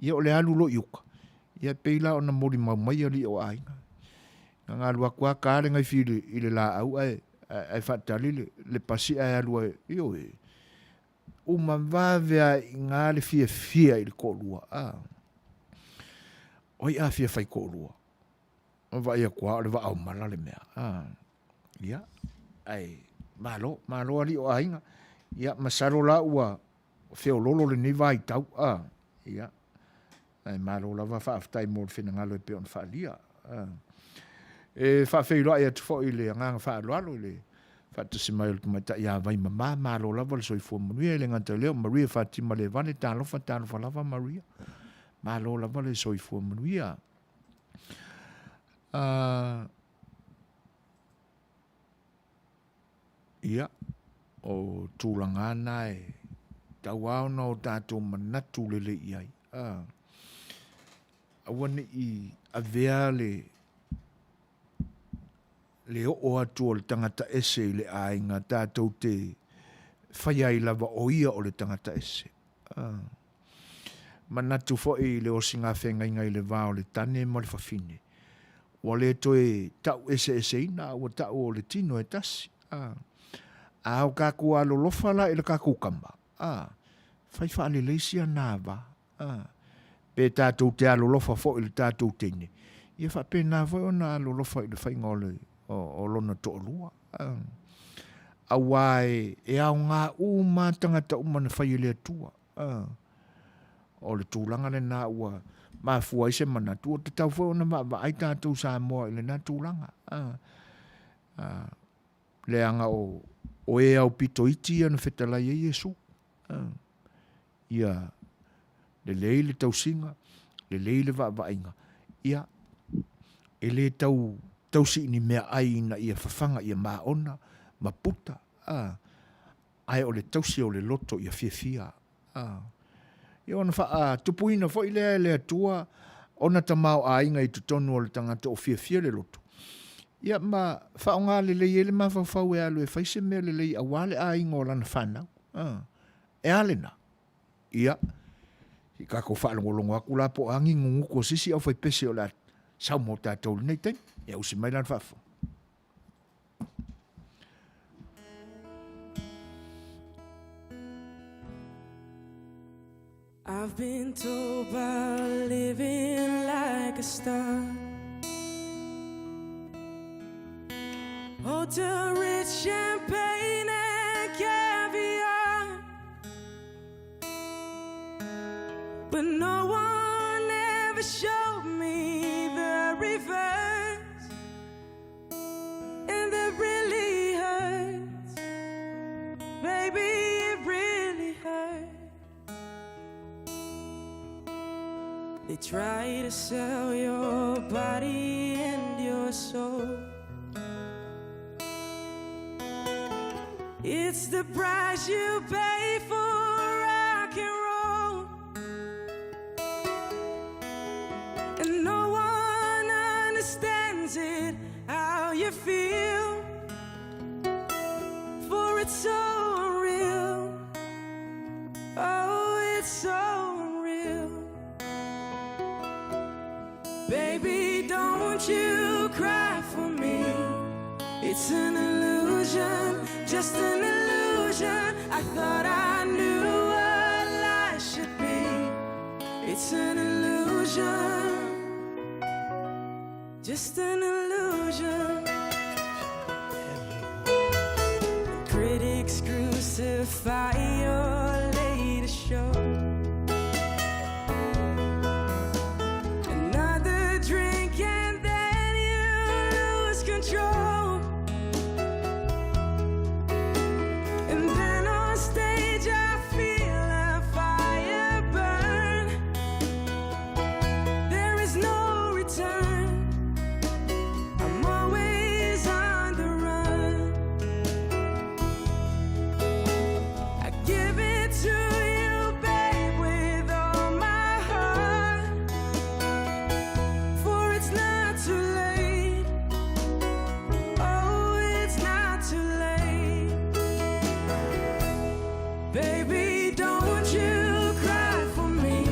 ia o le alu lo iuka. Ia pe ila ona mori mau mai ali o a inga. Ngā lua kua kāre ngai whiri i le la au ai whatali le pasi ai alua io e. Uma vāvea i ngā le fia i le kōlua. Oi a fia whai kōlua. O vai a kua o le wa au mala le mea. Ia. Ai, malo ali o ainga. Ia, masaro la ua whio lolo le ni vai tau. Ia. Ai, malo la wa whaaftai mō le whina ngalo e peon whaalia. E whawhewhiroa e atu fo i le nganga whaaloalo i le whatasi mai o kumata ia vai mama malo lava le soifua Manuia i le nganta leo Maria Fatima le vane tālofa lava Maria malo lava le soifua Manuia ia o tūlangana e tauaona o tātou manatu le le iai awane i avea le o atu o le tangata ese i le ainga tātou te whaiai lava o ia o le tangata ese. Manatu fo i le o singa whenga inga i le vāo le tane mo le whawhine. Wa le toe tau ese ina o tau o le tino e tasi. Au kaku alo lofala i le kaku kamba. Whai wha le leisia nā wa. Pe tātou te alo lofa fo i le tātou tene. Ia whapena foi ona lolofa i le whainga o lona to'olua. A wai e au ngā uma tangata uma na whai le atua. O le tūlanga le nā ua mafua i se mana tua te tau foi ona ma ai tātou sa moa i le nā tūlanga. Le anga o e au pito iti anu whetala i Yesu. Ia le le tausinga, le vainga. Ia e le tau si ni mea ai na ia whawhanga ia maona, maputa. Ai o le tausi o le loto ia fia. Ia ona wha tupuina fo i le atua, ona tamau a inga i tutonu o le tangata o fia le loto. Ia ma whaonga le ele ma whawhau e alu e whaise mea le awale a inga o lana whanau. E alena. Ia. I kako whaalongolongo aku la po angi ngungu ko sisi au whai pese o la sau mo tātou nei ten. Ia usi mai lan whafo. I've been told about living like a star. Hotel rich champagne and caviar. But no one ever showed me the reverse. And that really hurts. Baby, it really hurts. They try to sell your body and your soul. It's the price you pay for rock and roll. And no one understands it, how you feel. For it's so unreal. Oh, it's so unreal. Baby, don't you cry for me. It's an illusion, just an illusion. I thought I knew what life should be. It's an illusion, just an illusion. Critics crucify your latest show. Another drink and then you lose control. And then on stage I feel a fire burn. There is no return. I'm always on the run. I give it to you, babe, with all my heart. For it's not too late. Oh, it's not too late. Baby, don't you cry for me.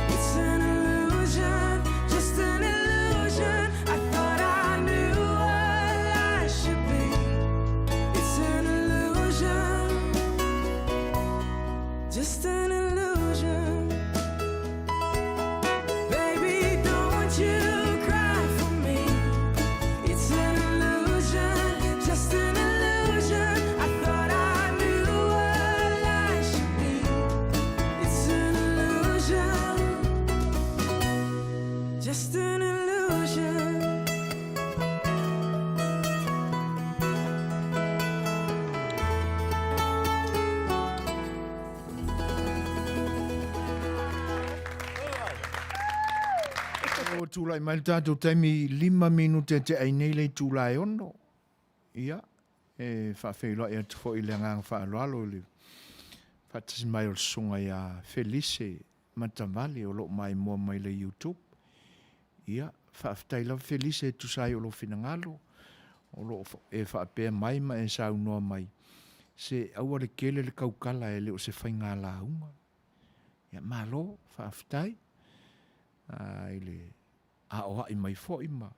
It's an illusion, just an illusion. I thought I knew what life should be. It's an illusion, just an illusion. Baby, don't you cry for me. It's an illusion, just an illusion. I thought I knew what life should be. It's an illusion, just an illusion. O tūlai mai le tātou taimi 5 minute te ai nei lei tūlai ono. Ia, e whawhewila e atu fo i le ngang whaaloalo le whatasi mai o le songa ia Felice Matavale o lo mai mua mai le YouTube. Ia, whawhtai lau Felice e tusai o lo finangalo. O lo e whapea mai ma e sau noa mai. Se aua le kele le kaukala e le o se whainga la unga. Ia, malo, whawhtai. Ile a o ai mai fo ima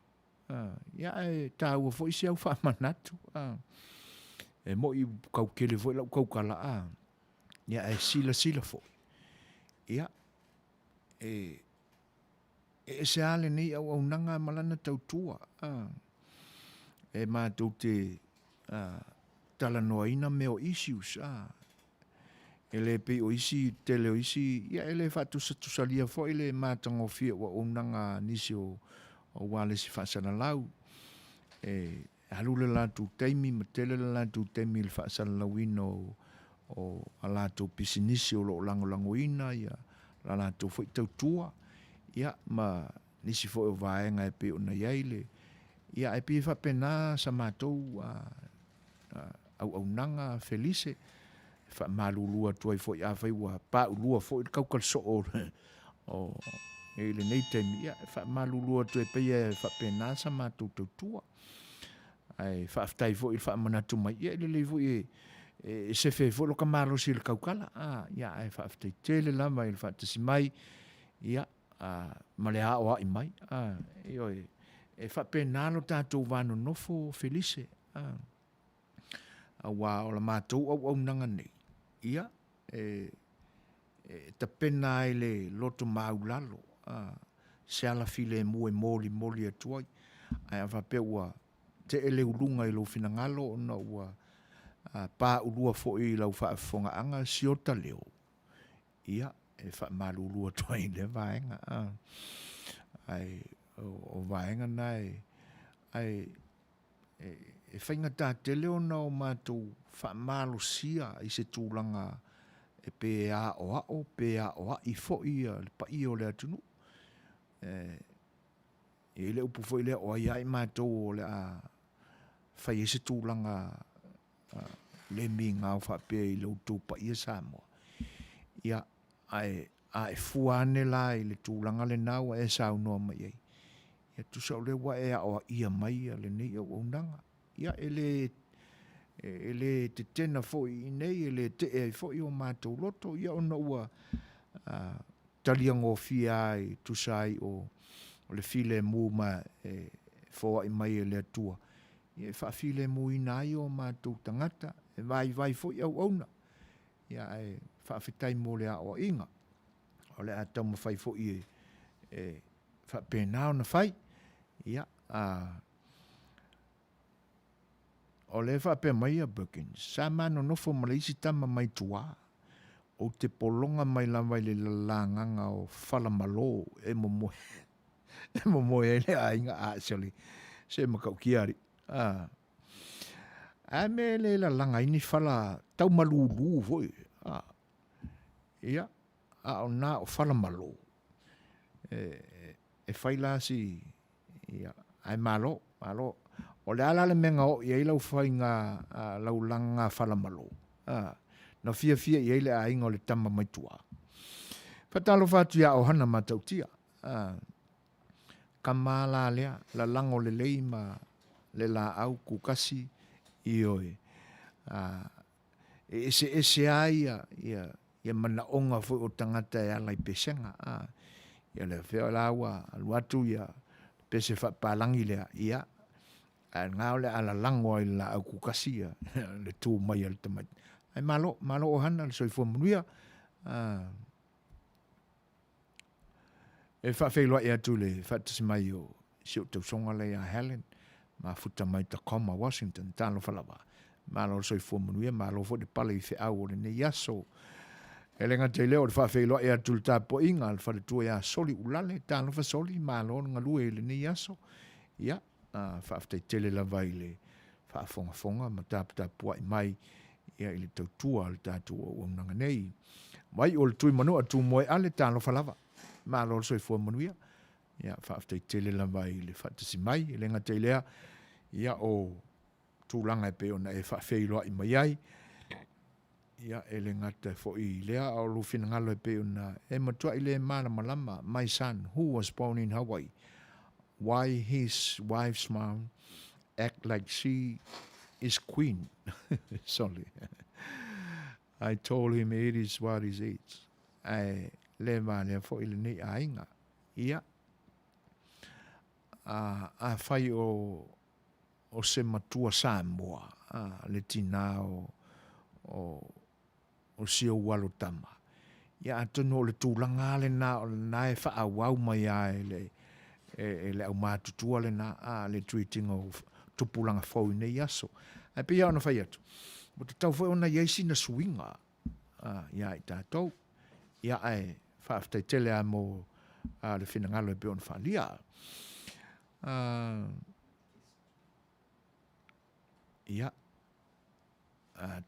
ia e ta o fo isi au fa manatu e mo i kau kele fo la kau kala ia e sila fo ia e e se ale nei au nanga malana tautua. E mātou te talanoaina me o issues. E le pe o isi, tele o isi, ia e le whatusalia fo i le mātango fia wa o nanga nisi o wale si whaasana lau. E halule lātou teimi, ma tele lātou teimi le whaasana lauina o a lātou pisinisi o lo langolangoina, ia la lātou fo i tautua. Ia ma nisi fo o vaenga e pe o na iaile. Ia e pe whapena sa mātou au nanga Felice. Fa malulua tuai fo ia fai wa pa ulua fo i kaukal so o ele nei temi ia fa malulua tuai pe ia fa pena sa mātou tautua. Ai fa aftai fo i fa manatu mai ia le fo i se fe fo lo kamalo si le kaukala. Ia ai fa aftai tele la mai fa tasi mai ia male a o ai mai. Io e fa pena lo tātou vano nofo Felice. Wa o la mātou au nanga nei. Ia, ta pena e le loto maulalo. Se ala file mue moli atuai. Ai awa pe ua te ele ulunga i lo finangalo na ua pa ulua fo i lau whaafonga anga siota leo. Ia, e wha malulua tuai le vaenga. Ai, o vaenga nai, ai, e whainga tā te leo na o mātou whaamalo sia i se tūlanga e pe a o i fo i le pa i o le atunu. E le upu fo i le o ai mātou o le a whai e se tūlanga le mi ngā o whape i le utu pa i a Samoa. Ia e fuane la i le tūlanga le nau e sau noa mai ei. Ia tu sau le wa e a o ia mai le nei au nanga. Ia ele te tena fo i nei, ele te e fo i o mātou loto, ia ona ua taliango fia i tusai o le file mu ma fo i mai e le atua. Ia fa file mu i nai o mātou tangata, e vai fo i au auna. Ia e fa fitai mo le a o inga. O le a tau ma fai fo i fa penao na fai. Ia o le wha pe mai a Birkins. Sa mano nofo malaisi tama mai tua. O te polonga mai lawai le langanga o whalamalo e momoe. E momoe e le ainga actually. Se makau kiari. A me le la langa ini whala tau malulu voi. Ia. A o na o whalamalo. E whaila si. Ia. Ai malo. O le ala le menga o i lau whainga lau langa whalamalo. Na fia i eile a inga o le tama maitua. Whatalo whatu ia o hana matautia. Ka mala lea, la lango le leima, le la au kukasi i oe. Ese ai ia mana onga fo o tangata e alai pesenga. Ia le whea laua, aluatu ia pese whapalangi lea, ia. Ngā ole ala lango i la au kukasia, le tū mai al tamai. Ai malo o hana, le soifua Manuia. E whawhailoa e atu le whatasi mai o siu tau songa le a Helen, ma futa mai Tacoma, Washington, tālo whalawa. Malo le soifua Manuia, malo fo de pale i whiau o le ne yaso. E lenga te leo le whawhailoa e atu le tāpo inga, le whaletua e a soli ulale, tālo whasoli, malo ngalue le ne yaso. Ia. Whaaftai tele la vai le whaafonga, ma tāpua i mai ia i le tautua le tātua o nanga nei. Mai o le tui manu a tū moe ale tālo whalawa. Ma lo soi fua Manuia. Ia whaaftai tele la vai le whaatasi mai, e lenga te lea, ia o tūlanga e pe ona e whaafeiloa i mai ai. Ia e lenga te fo i lea o lufina ngalo e pe ona e matua i le malama, my son, who was born in Hawaii. Why his wife's mom act like she is queen. Sorry. I told him it is what it is. Ai le vale fo ile ni ainga. Ia. A fai o se matua Samoa. Le tina o sio walotama. ia atonu o le tūlanga le na o le na e whaawau mai a e le au mātutua le na a le tuitinga o tupulanga fau nei aso. Ai pe ia ona whai atu. Mo te tau whai ona iaisi na suinga ia i tātou. Ia ai whaaftai tele a mo le whinangalo e pe ona whalia. Ia.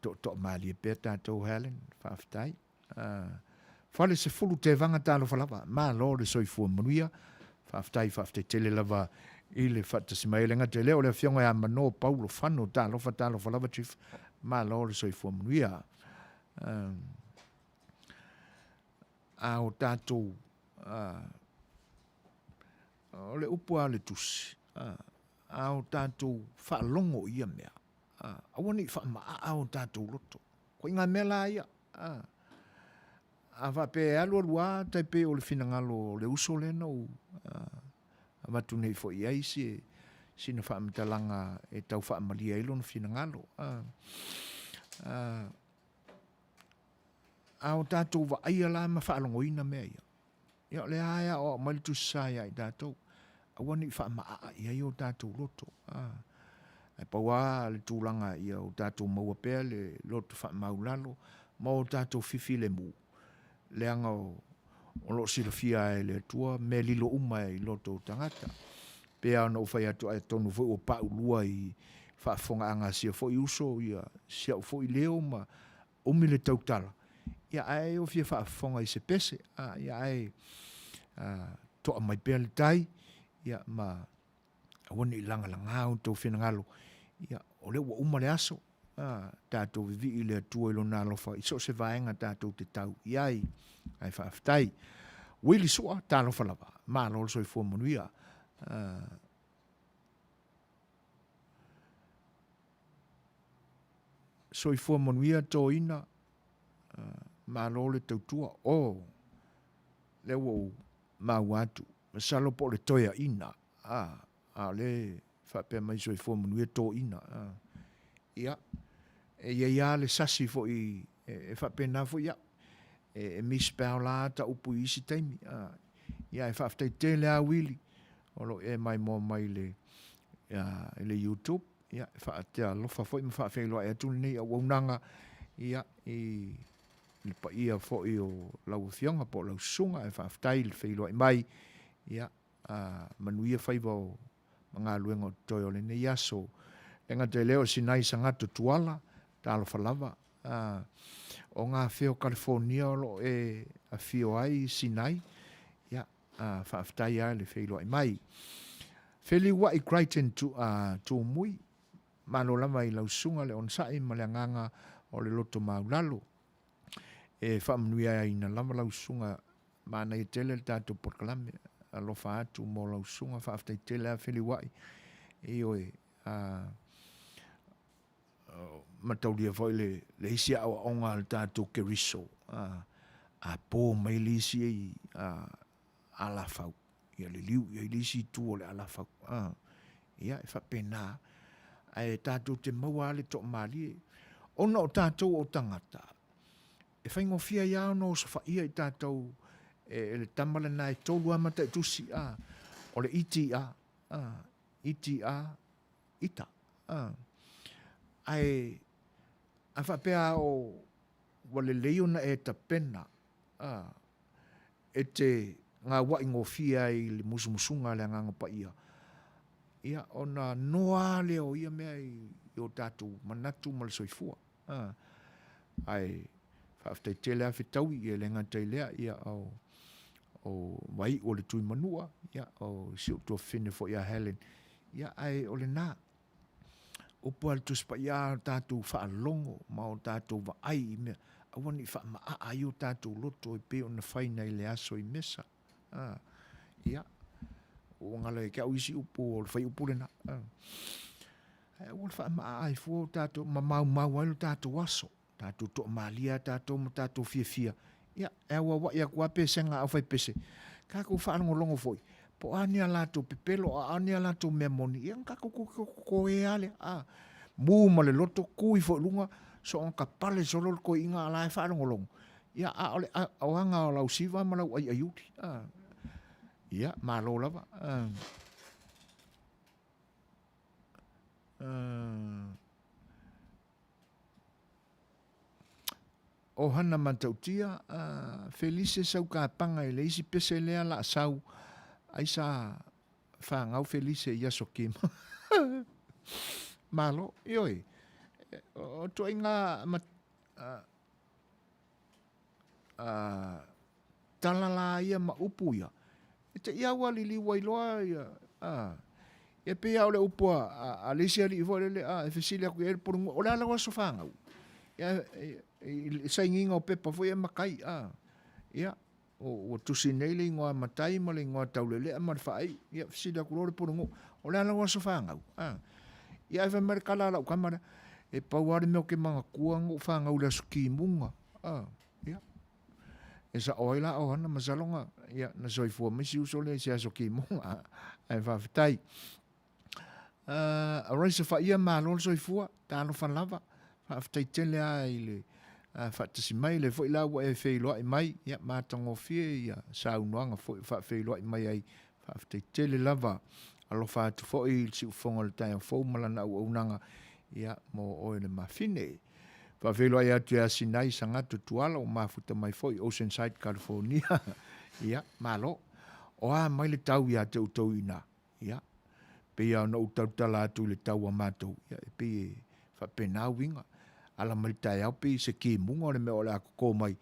To mali e pe tātou Helen, whaaftai. Whale se fulu te vanga tālo whalava. Mā lo le soifua Manuia. Whaaftai tele lava i le whatasimaelenga te leo le whionga e a mano paulo whano tālo whalava chif. Mā lo le soifua Manuia. A o tātou o le upua le tusi. A o tātou whaalongo ia mea. Awani whaama a o tātou loto. Ko inga mela ia. A wape alua lua taipe o le whinangalo le uso le no. A watu nei fo iai sina whaamitalanga e tau whaamalia ilo na whinangalo. A o tātou wa aia la ma whaalongo ina mea ia. Ia le aia o malitu saia i tātou. Awani whaama a ia o tātou loto. Ai paua le tūlanga ia o tātou maua pea le loto whaamaulalo. Ma o tātou fifi le mu. Le anga o lo silafia e le tua me lilo uma i loto tangata. Pea ona ufai atu ai tonu fo o paulua i whaafonga anga sia fo i uso ia sia fo i leo ma umile tautala. Ia ai o fia whaafonga i se pese. Ia ai toa mai pea le tai. Ia ma awani langa o tau whenangalo. Ia o le ua uma le aso. Tātou vivi i le atua ilo nā lofa. Iso se vaenga tātou te tau. Iai, ai whaaftai. Wili sua, tā lofa lava. Mā lolo soi fua Manuia. Soi fua Manuia tō ina. Mā lolo le tautua. Le wau mā watu. Masalo po le toia ina. Le whapea mai soi fua Manuia tō ina. Ia. Ia le sasi fo i whapena fo ia. E mispeo la ta upu isi taimi. Ia e whaftai te le a wili. Olo e mai mo mai le YouTube. Ia e whaatea lofa fo i ma whawhailoa e atuni nei a waunanga. Ia le pa ia fo i o lau fionga po lau sunga e whaftai le whailoa i mai. Ia Manuia whaiva o mga luenga o toi o le nei aso. Enga te leo sinai sangato tuala. Talo falava. O ngā whio California lo e a whio ai sinai. Ia, whaaftai ai le whilo ai mai. Whili wa i Crichton tu mui. Mano lama i lausunga le onsai ma le nganga o le loto maulalo. E whaamanuia ai na lama lausunga mana i tele le tātou porkalame. Alofa atu mo lausunga whaaftai tele a whili wa i. E oe, mataulia foi le isi au onga al tātou ke riso. A pō mai lisi ei a la fau. Ia le liu, ia lisi tu o le a la fau. Ia e whapena. Ai tātou te maua le to mali. Ona o tātou o tangata. E whaingo fia iau no sa whaia i tātou e le tamale na e tolu amata e tusi o le iti ita. Ai a whapea o wale leo na e ta pena e te ngā waingo fia i le musumusunga le nganga pa ia. Ia ona noa leo ia mea i o tātou manatu ma le soifua. Ai whaaftai tele a whitaui i e le ngatai lea ia o wai o le tui manua. Ia o siu tua whine fo ia Helen. Ia ai o le nā. Opo al tuspa ia tātou whaalongo, ma o tātou wa ai i mea. Awani wha maa ai o tātou loto e pe o na whaina i le aso i mesa. Ia. O ngala e kia uisi upo o le whai upo le na. O le wha maa ai fua o tātou, ma mau ai o tātou aso. Tātou to malia, tātou ma tātou fia. Ia, e awa wa ia kua pese ngā au whai pese. Kako whaanongo longo foi. Po ania lato pepelo, ania lato memoni. Ia ngako ko e ale. Mu ma le loto kui fo lunga. So on ka pale solo ko inga ala e whaanongo longo. ia ole awanga o lau siva ma lau ai uti ia malo lava o hana matautia Felice sau ka panga i leisi pese lea la sau ai sa whangau Felice ia sokim malo ioi o to inga talala ia ma upu ia te ia wali li wailoa ia e pe ia ole upu a leisi ali i vole le e fesile aku e porungu o la lawa so whangau ia sai nginga o pepa foi e makai ia o tusi nei le ingoa matai ma le ingoa taulele a marwhai ia fesile aku lore porungu o la lawa so whangau ia e whamerkala lau kamara e pauare meo ke mga kuangu whangau le suki munga ia e sa oila o hana masalonga ia na soifua misi usole se aso ki munga ai whawhitai a reisa wha ia mālol soifua tāno whanlava whawhitai tele a i le whatasi mai le fo ila wa e whailoa i mai ia mātango fie ia saunoanga fo whailoa i mai ai whawhitai tele lava alo whātu fo i si ufonga le tai o fo malana au aunanga ia mo oe le mawhine whawhiloa i atu a sinai sangatu tuala o mafuta mai fo i Oceanside, California ia malo o mai le tau ia te utau ina ia pe ia no utau tala atu le tau a mātou ia e pe whapena winga ala mai tai au pe se ki munga le mea o le ako ko mai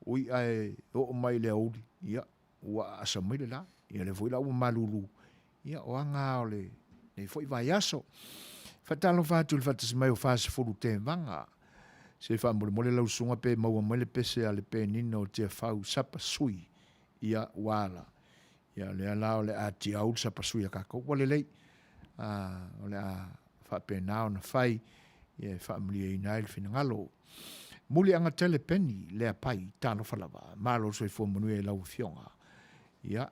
ui ai o mai le auri ia ua asa mai le la ia le fuila ua malulu ia o anga o le foi vai aso fatalo fatu le fatas mai o fase fulu te vanga se fa mole lau sunga pe mau mai le pese ale pe nino te fau sapa sui ia wala ia le ala o le ati au sapa sui ka ko wale le o le fa pe na na fai ia family e nail finangalo muli anga tele penny le pai tano falava malo so fo Manuia lau fionga ia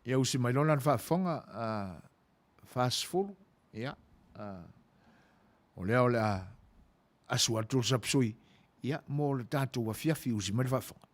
ia usi mai lona fa fonga fast food ia o le asua tu sapsui ia mo le tatu wa fiafi usi mai fa fonga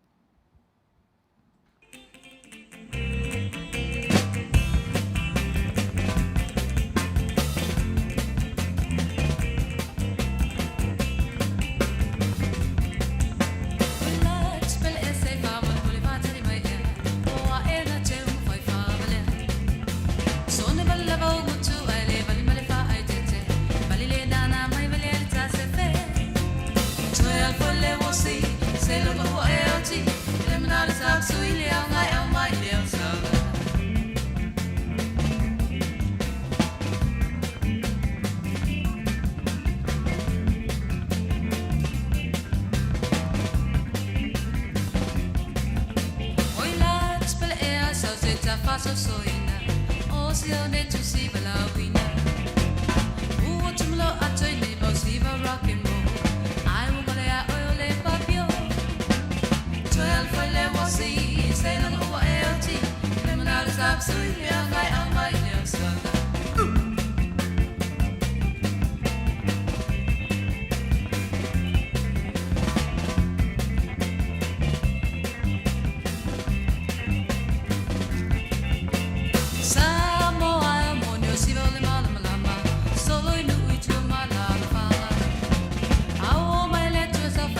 Say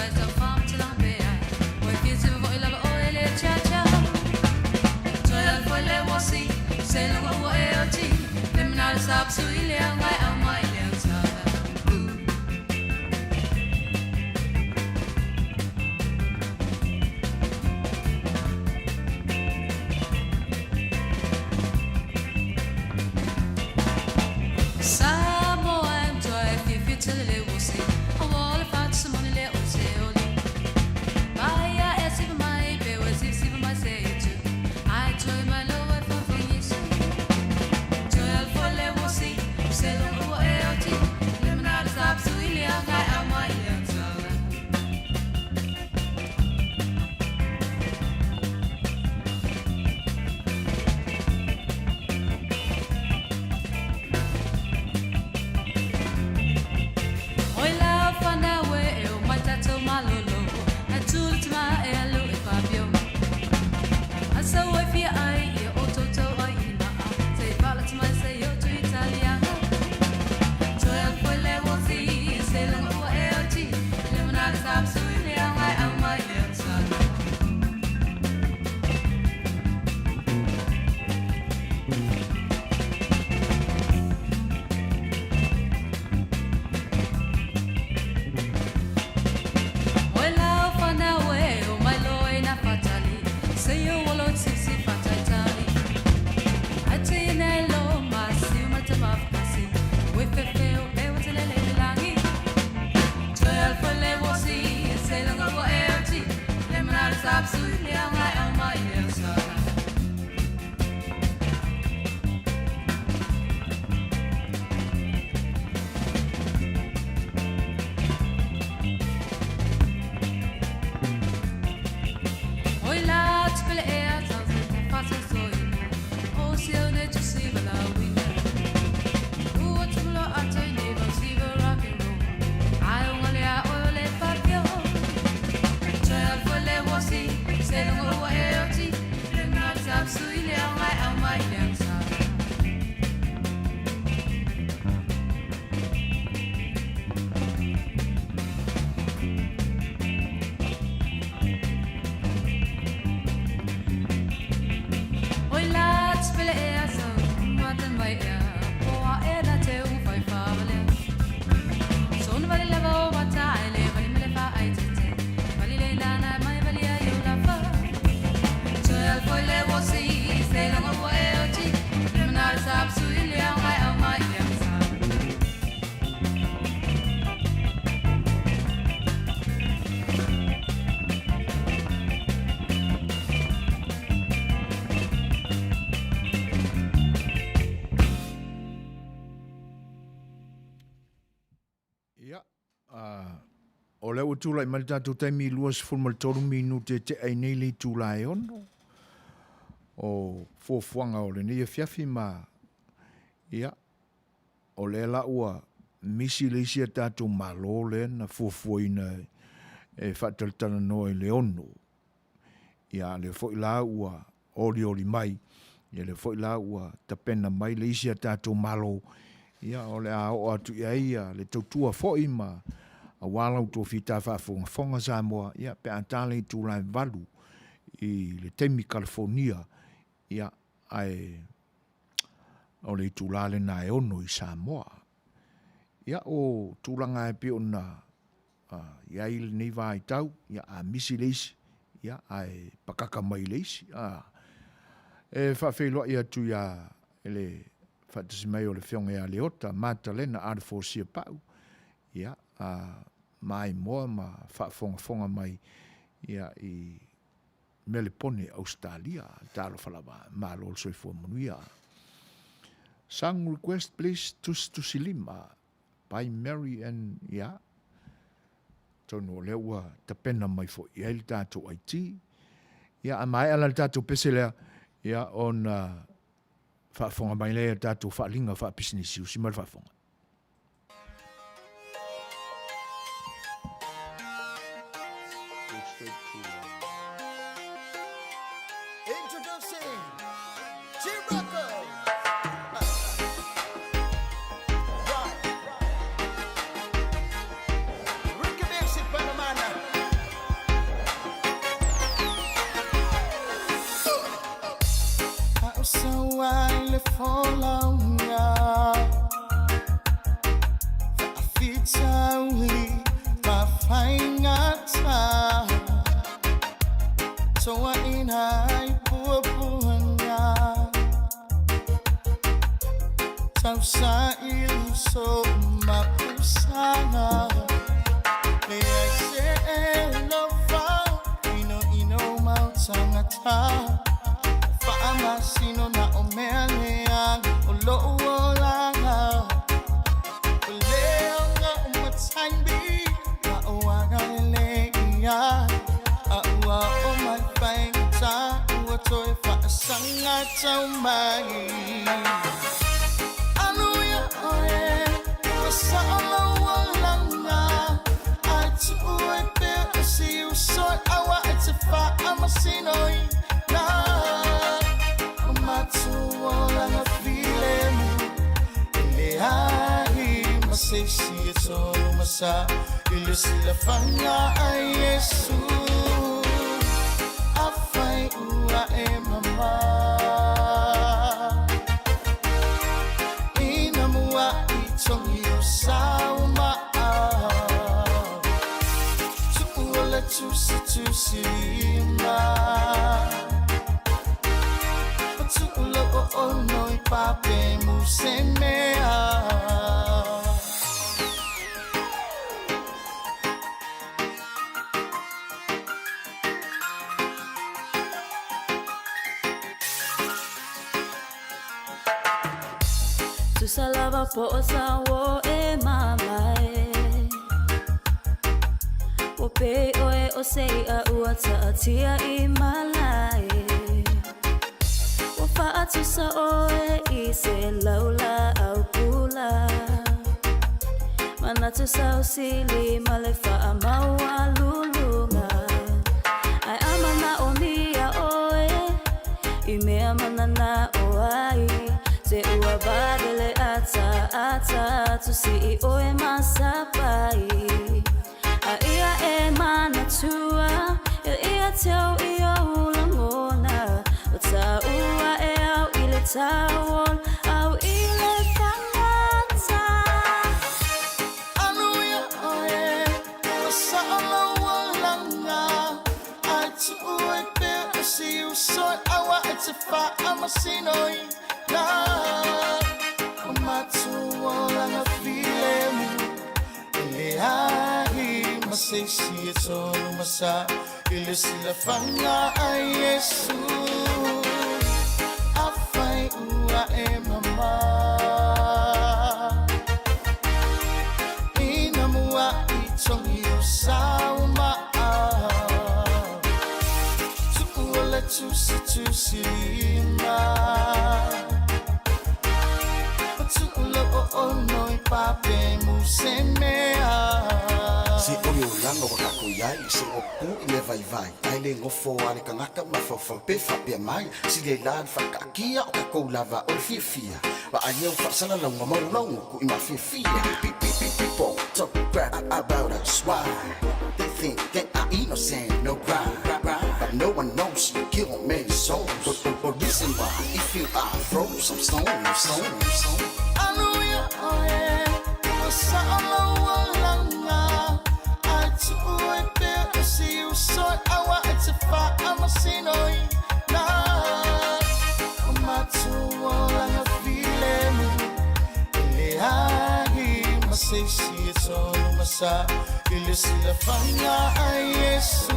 o le utula i malitato taimi luas fulmal tolu minute te ai nei le tula e ono. O fuafuanga o le nei fiafi ma ia o le la ua misi le isia tato malo le na fuafuina e whataltana no e le ono. Ia le foi la ua oli mai. Ia le foi la ua tapena mai le isia tato malo. Ia o le a o atu ia le tautua foi ma a walau to fita fonga Samoa. Ia pe antale tu la valu i le temi California. Ia ai o le tulale na e ono i Samoa. Ia o tulanga e pe ona ia il nei vai tau, ia a misi leisi, ia ai pakaka mai leisi. E whawhelo ia tu ia ele whatasi mai o le whionga ia leota, Matalena Arfosia pau. Ia mai moa ma whafonga mai ia i Melipone, Australia, talo whalawa, malo soi fua Manuia. Song request please to Silima by Mary and ia tono le ua tapena mai fo ia il tato Haiti. Ia a mai ala tato peselea ia on whaafonga mai lea tato whaalinga whaapisnisi usi mai whaafonga. Introducing G-Rocco. So I le fai'oa-Nov Whaafitauli mawhaingata So I inai puapuanga Tausa ilu so mapusana Le ai se e lova Ino mautangata Amasino na omealeang o loo langa o leanga o matangbi na oaga leia a ua o mai whaingata ua toi whaasanga tau mai Manuia oe ua saala ua langa ai tu ue pe o si usoi awa e te wha amasino i na Matsuola na filemu Ele ai Masesi e tolu masa Ile sila fanga a Yesu A fai'oa e mama Ina mua I tongi o sauma Tu'uola tusi lima Tu'ulo o noi pape musemea Tu salava po o sawo e mamae O pe oe o sei a ua ta'atia I malai Fa'atu sa oe I se laula au pula Manatu sa usili male fa'a maua lulunga Ai amana o mia oe I mea manana o ai Se ua badele ata Tu si I oe masapai A ia e manatua Ia teo I o langona O ta ua e au I le tawon Au I le whangata Manuia oe Ua saala ua langa Ai tu ue pe o si usoi awa e te wha amasino I na O matsuola na filemu Ele ai Masesi e tolu masa Ile sila fanga a Yesu A fai'oa e mama Ina mua I tongi o sa tu silima. Patulo o noi pape musemea. Se oyo langa wakako yai, se opu ile vai vai. Aile ngofo ale kangaka mafofo pe fapia mai. Si le lan fakakia o kako lava o fia. Ba anya fasala la ngomau ku ima fia. People talk crap about us. Why? They think that I innocent, no crime. But no one knows you kill many souls. But reason why if you are froze, I'm stone. Manuia, oh yeah, Suasua. See you so I want to fight. I'm a sinner. Nah, I'm not too old. I'm feeling it. My say see it's all my side. You see the fire. I yes,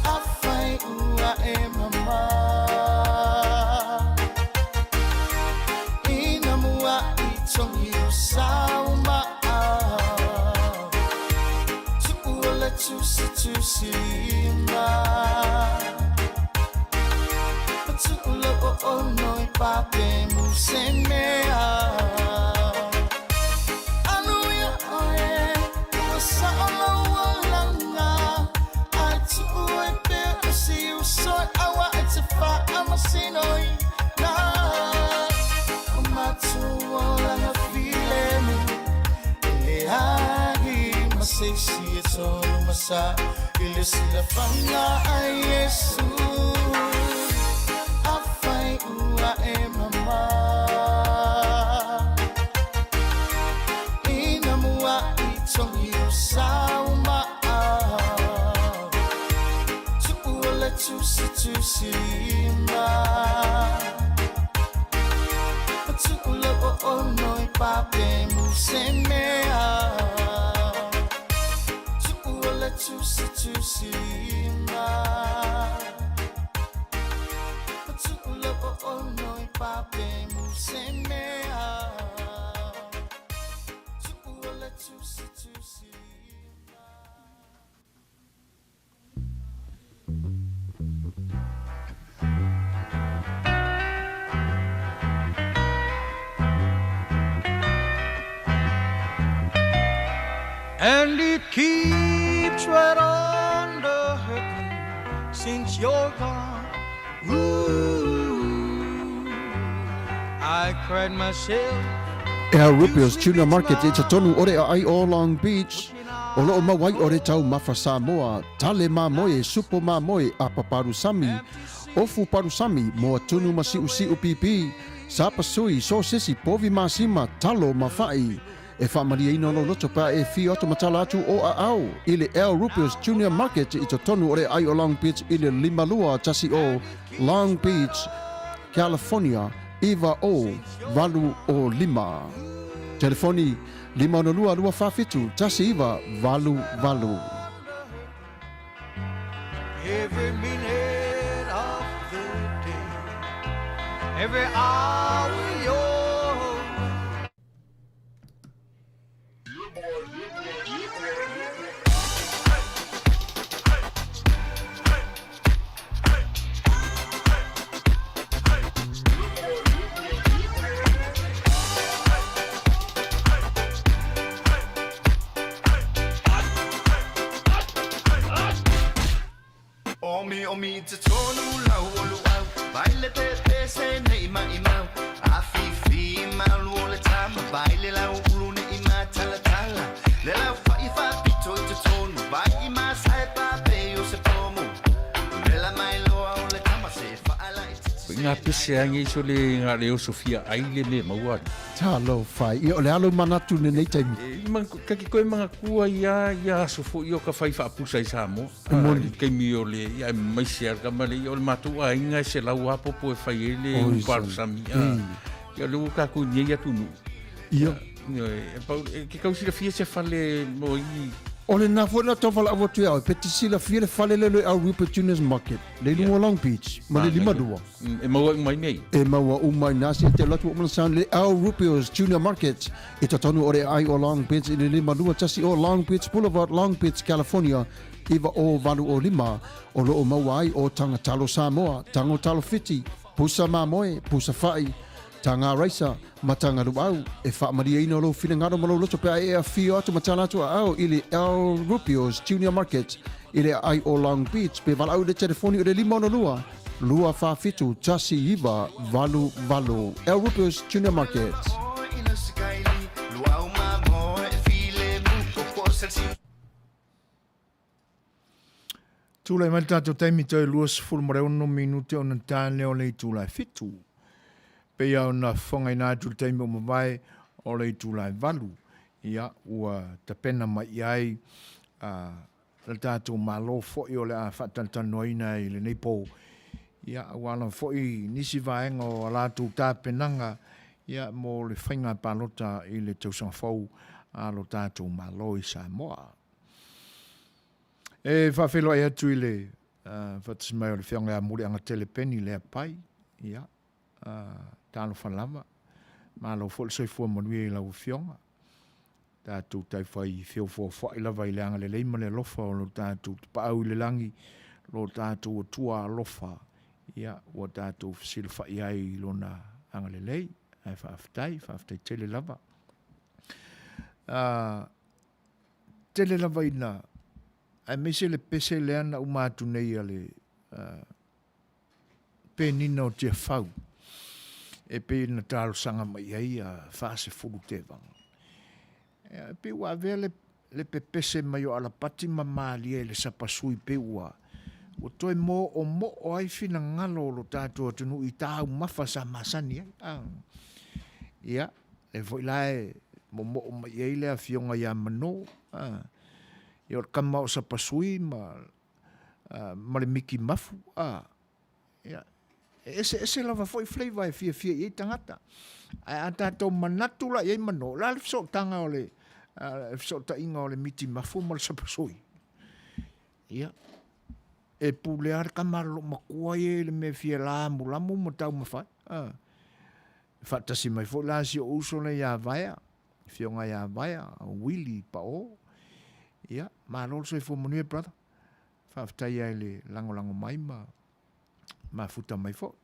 I find who I am, mama. Inamua itong you sauma. Tu silima. Patulo o noi pape musemea. Manuia, oh yeah, Suasua langa. I too I bear see you so I want to fight. I'm a sinner. Nah, I'm not too old. I'm feeling it. My say see it's all masa ile sila fanya ay Yesu afai ua e mama inamua itong iyo sauma tuula tu silima tuula o noi pape musemea tu silima. Patulo o noi pape musemea. Tuula tu silima. And it keeps right on the hurting since you're gone. Ooh, I cried myself. Ea Rupios Tuna Market e tatonu ore a ai o Long Beach. O loo mawai ore tau mafa Samoa, tale mamoe, supo mamoe a paparusami, ofu parusami, moa tunu masiu siu pipi, sapasui, so sisi, povi masima, talo mafai. E whaamaria ino lo loto pa e fi oto matala atu o a au. Ile El Rupios Junior Market i tonu ore ai o Long Beach ile limalua tasi o Long Beach, California, iwa o valu o lima. Telefoni 502-252 tasi iwa valu. Every minute of the day, every hour you're Omi te tonu lau olu au baile te se ne ima afifi malu ole tama baile lau ulu ne ima tala le lau fa pito te tonu bai ima sai pa pe yo se pomo le la mai lo ole tama se fa ala Ngā pese angi so le ngā leo Sofia aile me maua. Talo fai, i o le alo manatu ne nei taimi. Kaki koe mga kua ia sofo i o ka whai whaapusa i Samoa. Kei mi o le ia maisi arka male i o le matua inga se lau apopo e whai ele uparu sami. Ia leo kaku niei atunu. Ia. Ke kausira fia se whale mo i O le nā fwena tawhala awa tui au, peti sila fia le whale lelo au Rupert Juniors Market, le lunga Long Beach, ma le lima dua. E maua umai nei. E maua umai nasi te latu o manasan le au Rupert Junior Market, e tatonu ore ai o Long Beach, i le lima dua tasi o Long Beach Boulevard, Long Beach, California, iwa o valu o lima, o loo mawai o tanga talo Samoa, tango talo fiti, pusa mamoe, pusa fai, tanga raisa, matanga luau, e wha maria ino lo whina ngaro malo loto pea e a whio atu matana atu au ili El Rupios Junior Market, ili ai o Long Beach, pe walau de telefoni o de lima ono lua, lua wha fitu, tasi iwa, valu valu, El Rupios Junior Market. Tūlai mai tātou taimi tau luas fulmare ono minute o na tāne o lei tūlai fitu. Pea o na whangai nā tūlai taimi o mawai o lei tūlai valu. Ia, ua tapena mai ai la tātou malo fōi o le a whatatanoina i le neipo. Ia, wala fōi nisi vaenga o lātou tāpenanga. Ia, mō le whainga pālota i le tausanga fōu a lo tātou malo i Samoa. E whawhelo e atu i le whatasmai o le whianga a muri anga telepeni le pai. Ia, tālo whalama. Mālo fōle soifua Manuia i lau whionga. Tātou tai whai whio fō i lava i le anga le leima le lofa o lo tātou pāu i le langi lo tātou o tua lofa. Ia, o tātou whasila whai ai i lona anga le lei. Ai whaftai tele lava. Tele lava i na ai mese le pese le ana umatu nei ale pe nina o tia whau. E pe na tālo sanga mai ai a whase furu te wanga. E pe ua vea le pe pese mai o ala pati mamali e le sapasui pe ua. O toi mo o ai fina ngalo lo tātua tunu i tāu mafa sa masani ai. Ia, e voi lae mo mai ai lea fionga ia mano. I o kama o sa pasui ma le miki mafu. Ia, ese lava foi flavor e fia i tangata. A tātou manatu la i mano. La le fisok tanga o le fisok ta inga o le miti mafu ma le sa pasui. Ia, e pule ar kamaro makua i le me fia la mulamu mo tau mawhai. Whatasi mai fo la si o uso le ia vaia. Fionga ia vaia, wili pa o. Ia, ma lolo so i fo Manuia brother. Whaftai ai le lango mai ma futa mai fo.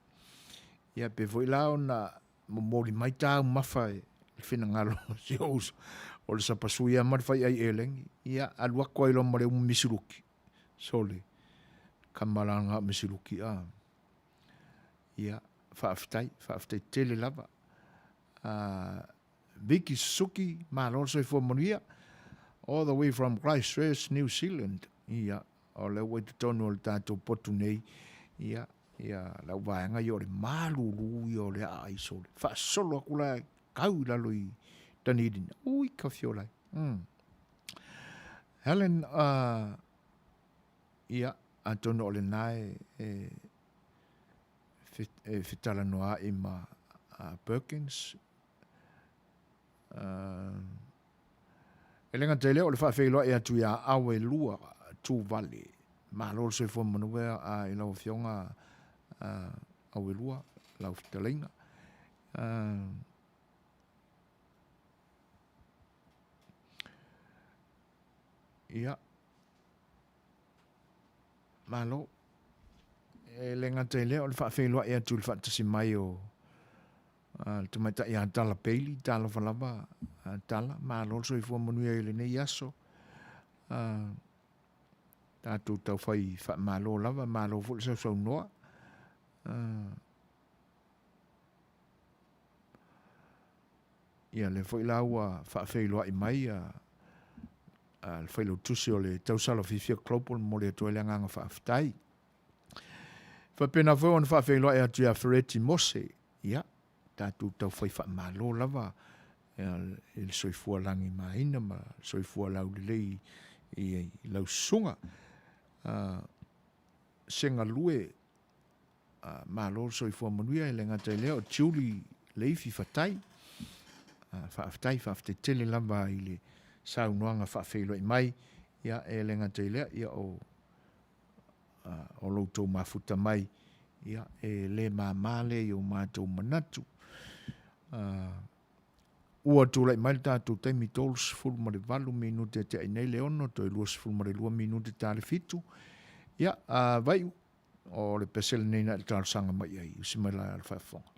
Ia, pe fo i lao na mori mai tau mawhai le whina ngalo si o uso. O le sapasu ia marwhai ai elengi. Ia, alua koe lo mare misiruki. Sole. Kamaranga misiruki a. Ia, whaftai tele lava. Vicky Suki, ma also for Manuia, all the way from Christchurch, New Zealand. Ia, o le wai tonu o le tātou potu nei. Ia, lau vaenga i o le malulu i o le aisole. Whaasolo aku lai kau lalo i Dunedin. Ui, ka fiolai. Helen, ia, atonu o le nae fitala noa i ma Perkins. E lenga te leo le whawheiloa e atu ia awe lua tū vale. Ma lolo se fo Manuia i lau fionga awe lua, lau fitalinga. Ia. Ma lo. E lenga te leo le whawheiloa e atu le whatasi mai o te mai ta ia tala peili, tala whalaba, tala, ma lolo so i fua Manuia i le nei aso. Tātou tau whai ma lo lava, ma lo fulu sau noa. Ia le whai laua whawheiloa i mai, le whailo tusi o le tausala fifia klopol mo le atoe leanganga whawhtai. Whapena whau an whawheiloa e atu ia Ferretti Mose, ia. Tātou tau whai wha malo lava il soifua langi maina ma soifua lau lelei i lau sunga senga lue malo soifua Manuia i le ngata i leo tiuli leifi whatai whaftai tele lava i le saunoanga whawhelo i mai ia e le ngata i leo ia o loutou mafuta mai ia e le mamale i o mātou manatu ua tūlai mai tātou taimi tolu sifuru ma le valu minute te ai nei le ono, toi lua sifuru ma le lua minute tā le fitu. Ia, vai o le pesele nei na le tālu sanga mai ai, usi mai lai al whaifonga.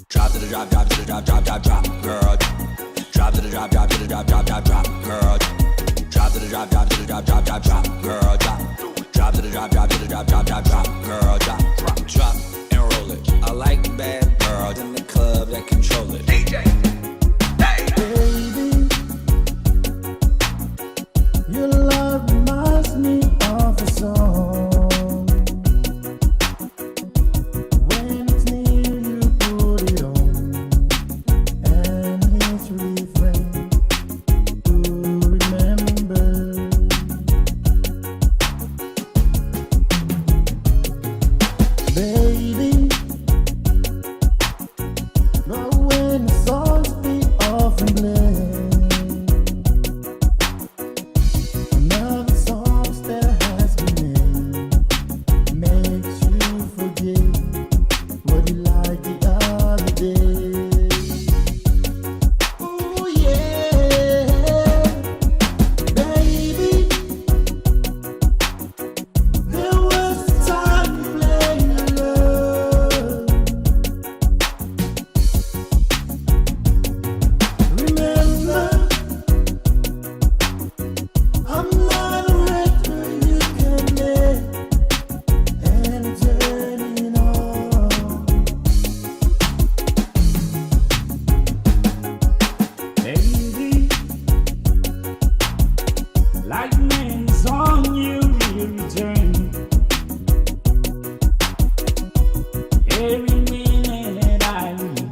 Drop to the drop, drop to the drop, drop, drop, drop, girl. Drop to the drop, drop to the drop, drop, drop, drop, girl. Drop to the drop, drop to the drop, drop, drop, drop, girl. Drop. Drop to the drop, drop to the drop, drop, drop, drop, girl. Drop, drop, drop, and roll it. I like bad girls in the club that control it. DJ, Baby, your love reminds me of a song. When it's near, you put it on, and it's refrain to remember. Baby, know when the songs be off and play. Another song that has been made makes you forget what you liked the other day. Ooh yeah, baby, there was a time you played love. Remember, I'm not a record you can play and turn it on. Baby, lightning's on you, you return. Every minute I leave,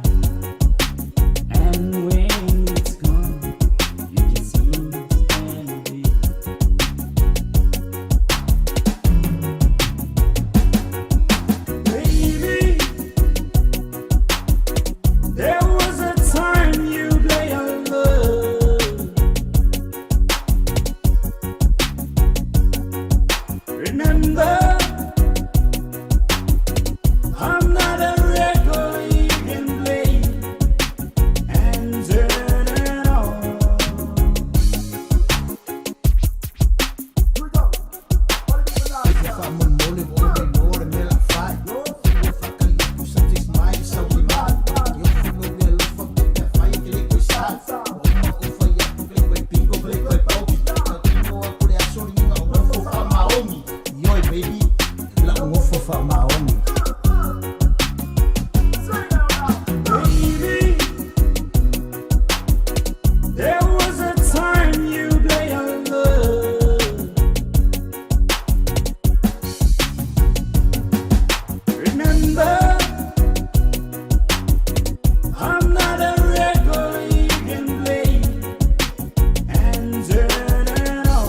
and when it's gone, you just seem to stand there. Baby, there was a time you play on love. Remember, I'm not a record you can play and turn it on. Baby, there was a time you play on love. Remember, I'm not a record you can play and turn it on.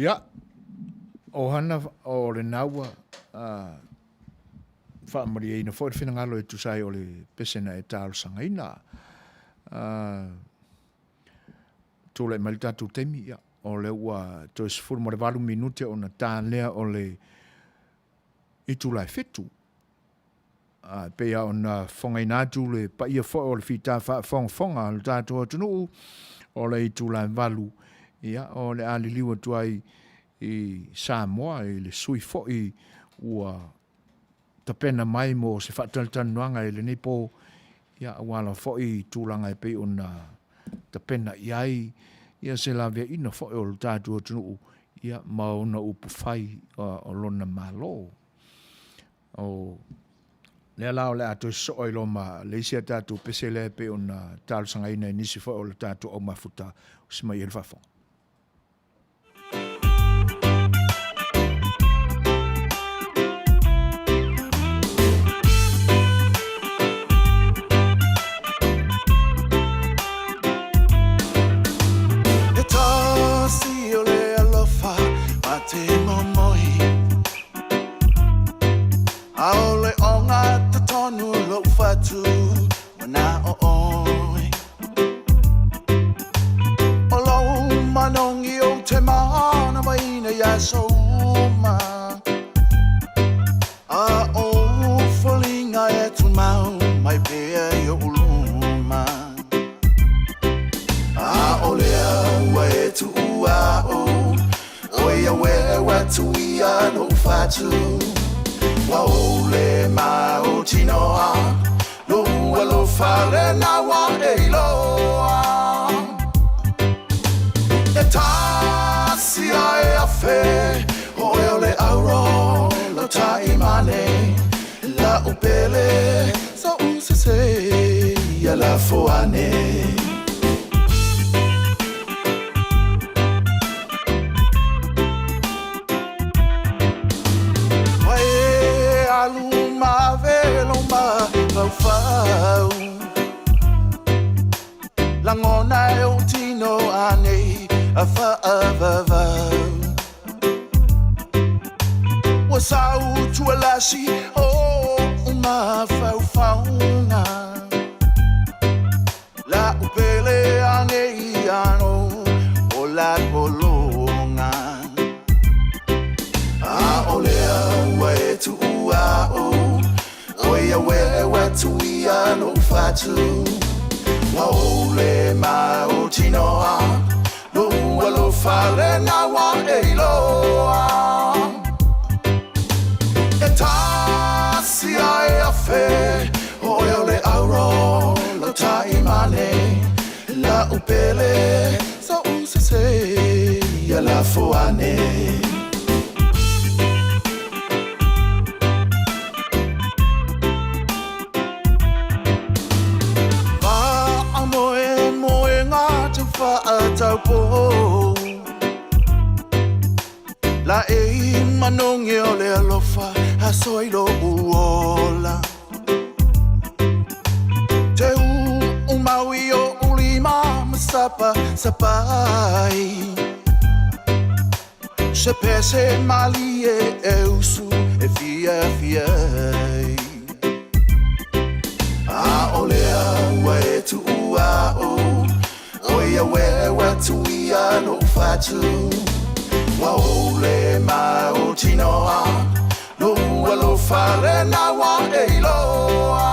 Ia, o hana o le naua, whaamari eina, fo e whinangalo e tusai o le pesena e tālu sangaina. Tūlai mai tātou temi, ia, o le ua to e sifuru mo le walu minute o na tālea o le i tūlai whetu. Pea o na whongai nātu le pa ia fo o le whita whonga le tātou atunu o le i tūlai walu. Ia, o le aliliwa tuai i Samoa, i le sui fo'i ua tapena mai mo se whataltanuanga e le nipo, ia, wala fo'i tūlanga e pei o na tapena iai, ia se la vea ina fo'i o le tātua tunu, ia, mauna upu whai o lona malo. O le lao le ato so o ilo ma le isia tātua pese le pe o na tālu sangaina e nisi fo'i o le tātua o mafuta, sima i elfafong. so ma a o folinga e tu mau mai pe yo uluma a o le wa e tu a o ia we tu ia no fatu wa o le ma o tinoa lo fare na wa e loa e tasi ai a fe o le auro lo tai mane la upele so se ya la foane wae aluma veloma fau la ngona e o tino ane a fa va wa sau tu lasi o ma fauna la upele ane ano o la polonga a ole wa tu a o oia we tu ia no fatu wa ole ma o tinoa no lo fare na wa e loa e tasi ai a fe oia le auro lo tai mane la upele so se ia la foane tau po la e manonge o le alofa a soilo uola te u maui o ulima masapa sapai se pese mali e usu e fia a olea wa e tu a o oia we tu ia no fatu wa ole ma o tinoa no lo fare na wa e loa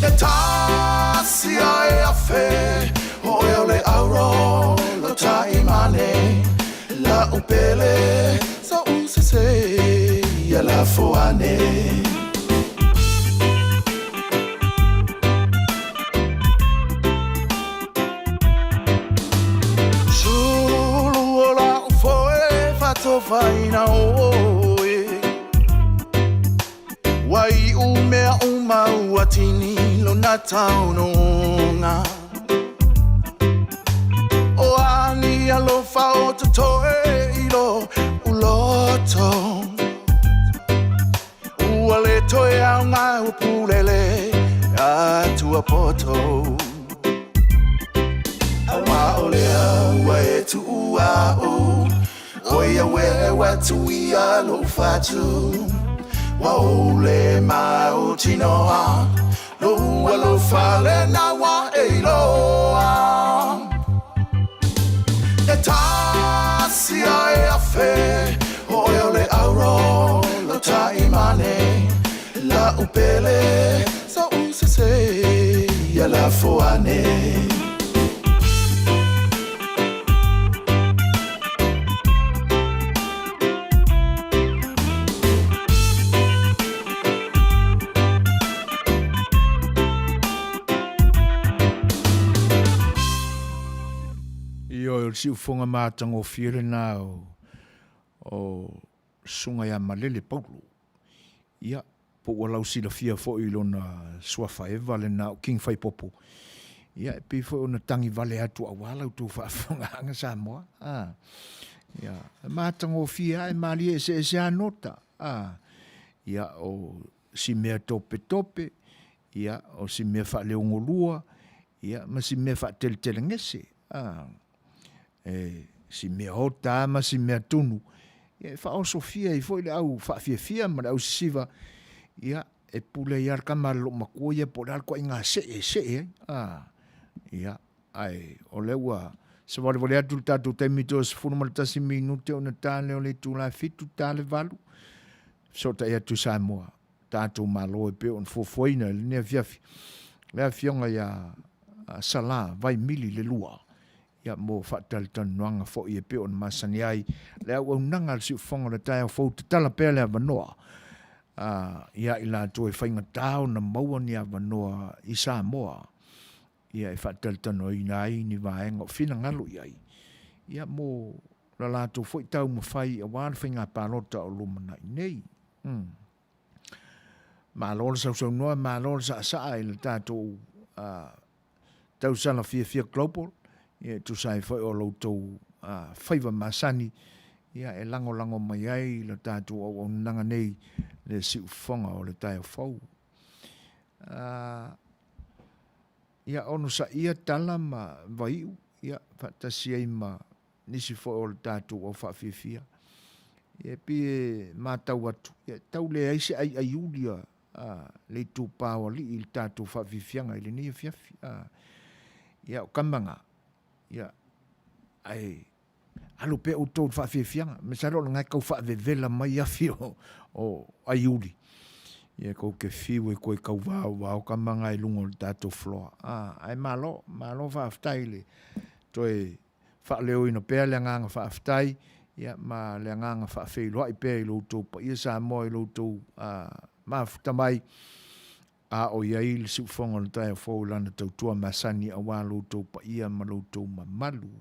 e tasi ai a fe ole auro lo tai mane la upele so se ia la foane faina oe wai umea watini lo na taunonga o ani alo fa o toe ilo uloto uale toe au nga upulele atua poto awa olea wa etu ua o oia we tu ia lo fatu wa ole ma o tinoa lo lo fale na wa e loa e tasi ai a fe ole auro lo tai mane la upele so se ia la foane si ufonga mātango whiere nā o sunga ia malele paulo. Ia, po walau sila fia fo i lona suafa e vale nā o king fai popo. Ia, e pi fo ona tangi vale atu a walau tu whaafonga anga Samoa. Ia, mātango whia e mali e se anota. Ia, o si mea tope tope. Ia, o si mea wha leongolua. Ia, ma si mea wha tele ngese. Si mea hota, ma si mea tunu. Ia, e wha o sofia i foi le au wha fia ma le au siva. Ia, e pule iar kamalo makoia po le alko inga se. Ia, ai, o leua Sa wale atu tātou taimito sa funu malatasi minute o na tāle o le tūla fitu tāle valu. So ta ia tu Samoa. Tātou malo e pe on fofoina le nea fiafi. Lea fionga ia sala vai mili le lua. Ia mo whaatali tanuanga fo i e pe on masani ai. Lea au nanga le siu fonga le tai au fau te tala pea lea vanoa. Ia i la tu e whainga tau na maua ni a vanoa i Samoa. Ia e whaatali tanu i nai ni vaenga o whina ngalu i ai. Ia mo la la tu fo i tau mawhai a wāna whainga pālota o lumana i nei. Ma lor sa so no ma lor sa il tato tau sala fia global e tu sai foi o lo to faiva masani ia e lango mai ai le tato o nanga nei le si fonga o le tai fo ia ono sa ia tala ma vai ia fatasia ma nisi foi o le tato o fa fia e pi ma tau atu tau le ai se ai ulia le tu pawa li il tatu fa vifianga ile ni fiafi ia o kamanga ia ai alu pe o to fa vifianga me sa ro nga ko fa vela mai afi o aiuli ia ko ke fiu e ko ka wa o kamanga i lungo tatu flo ai malo fa aftaile to e fa leo ino pe le nga fa aftai ia ma le nga fa fe lo ai pe lo to pa ia sa mo lo to ma tamai o iai le si fonga le tai fo lana tau tua masani a walo to pa ia malo to malu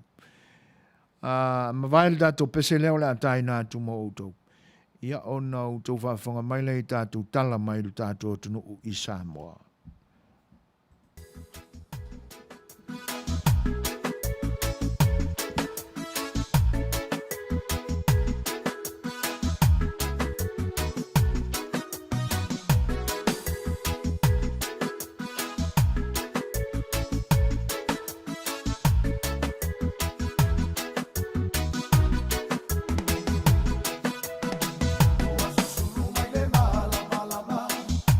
ma vai da to pese leo la tai na tu mo to ia ona to va fonga mai le tatu tala mai le tatu tu no i Samoa.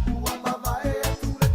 Ua mavae atu le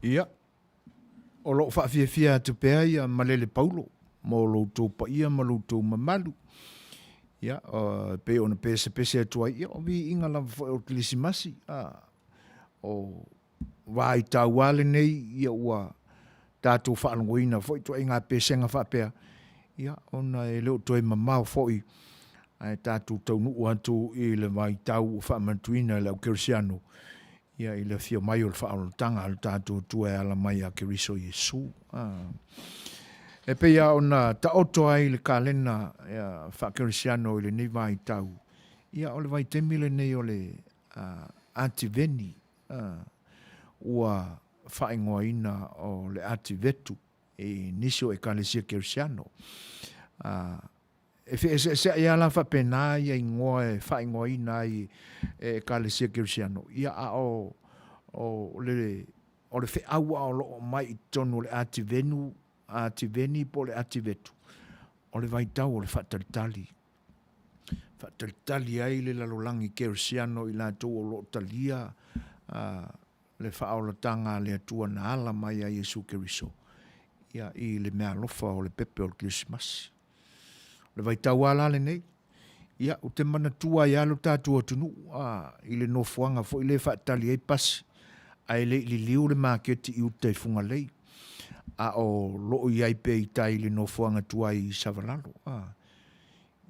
Ia. O lo whaafia te pēa ia malele paulo. Mo lo tō pa ia ma lo tō mamalu. Ia, pe ona pese atua ia, o vi inga la o kilisimasi. O wai tau wale nei, ia ua tātou whaalongoina, foi tua inga pesenga whapea. Ia, ona e leo toi mamau foi, ai tātou taunu atu i le vai tau whaamantuina le au kerisiano. Ia, i le fia mai o le whaalotanga, al tātou tua e ala mai a keriso Yesu. E pe ia ona ta oto ai le kalena whakerisiano i le nei vai tau. Ia o le vai temile nei o le ativeni ua whaingoina o le ativetu e niso e kalesia kerisiano. E se ia la whapena ia ingoa e whaingoina i e kalesia kerisiano. Ia o le wheaua o loo mai i tonu le ativeni po le ativetu. O le vaitau o le whatalitali. Whatalitali ai le lalolangi kerisiano i la tau o lo talia le whaolatanga le atua na ala mai a Yesu Keriso. Ia i le mea lofa o le pepe o le Christmas. Le vaitau ala le nei. Ia o te mana tua i alo tātua tunu. I le nofuanga fo i le whatali ai pasi. Ai le li liu le maketi i utai funga lei. A o loo iai pe i tai le nofuanga tua i Savalalo.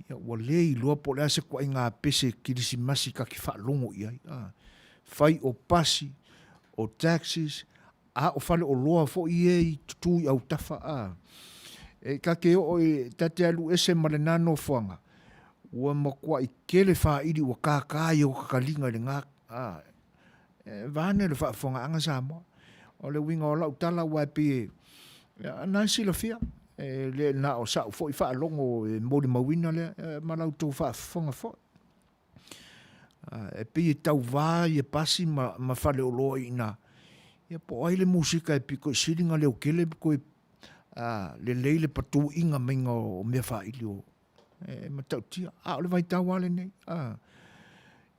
Ia ua lei lua po le ase kwa inga pese kirisimasi ka ki whaalongo iai. Fai o pasi, o taxes, o whale o loa fo i e tutu i au tafa. E ka ke o e tate alu ese male nā nofuanga. Ua makua i kele whaidi ua kākai o kakalinga le ngā. Vane le whaafonga anga Samoa. O le winga o lau tala wai pe nai sila fia. Le na o sa fo i whaalongo e mori mawina le malau tō whaafonga fo. E pe i tau vā i e pasi ma whale o loa i nā. Ia po ai le musika e piko i siringa leo kele ko le leile patu inga mainga o mea whaili o. Ma tau tia. O le vai tau wale nei.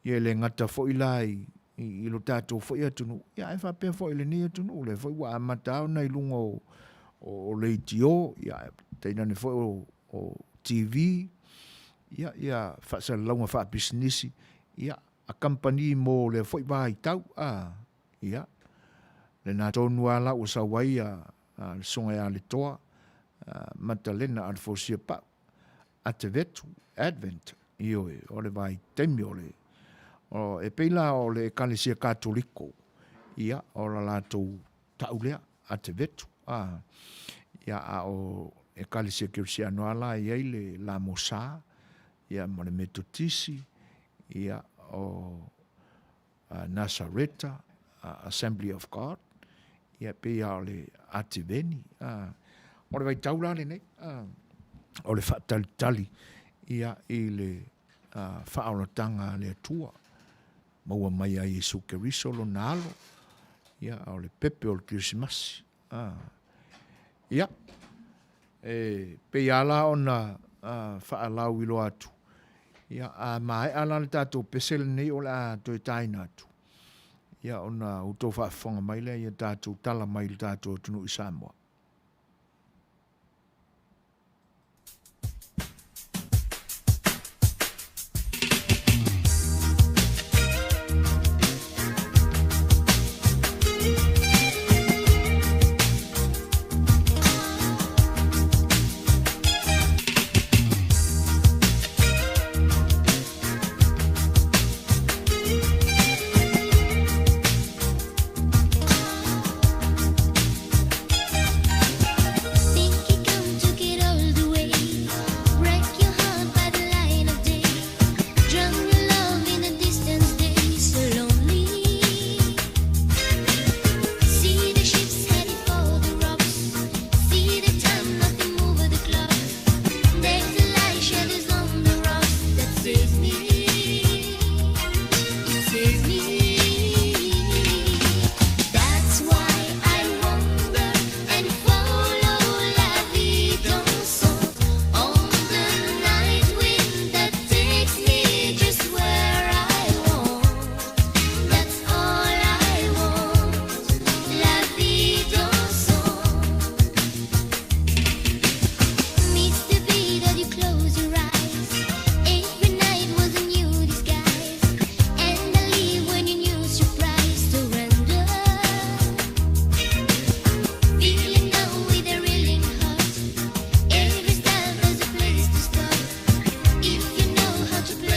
Ia le ngata fo i lai i lo tātou fo i atunu. Ia e whapea fo i le nei atunu. Le fo i wa amatao na i lunga o le itio. Ia teina ne fo o TV. Ia whasa launga wha businessi. Ia a company mo le fo i wa i tau. Ia. Le nā tonu ala o sa wai le songa ia le toa. Matalena al fo sia pau. Ativetu, Advent. Io o le vai temi o le. O e peila o le kalesia katoliko. Ia o la lātou taulea Ativetu. Ia o e kalesia kerisiano ala ia le la mosa. Ia mo le metotisi. Ia o Nazareta, Assembly of God. Ia pe ia o le Ativeni. O le vai taula le nei. O le whaatalitali. Ia i le whaolatanga le atua. Maua mai a Yesu Keriso lo nalo. Ia o le pepe o le Christmas. Ia. Pe ala o na whaalau ilo atu. Ia mai ala le tātou pesele nei o le a toi taina atu. Ia o na uto whaafonga mai le ia tātou tala mai le tātou tunu i Samoa.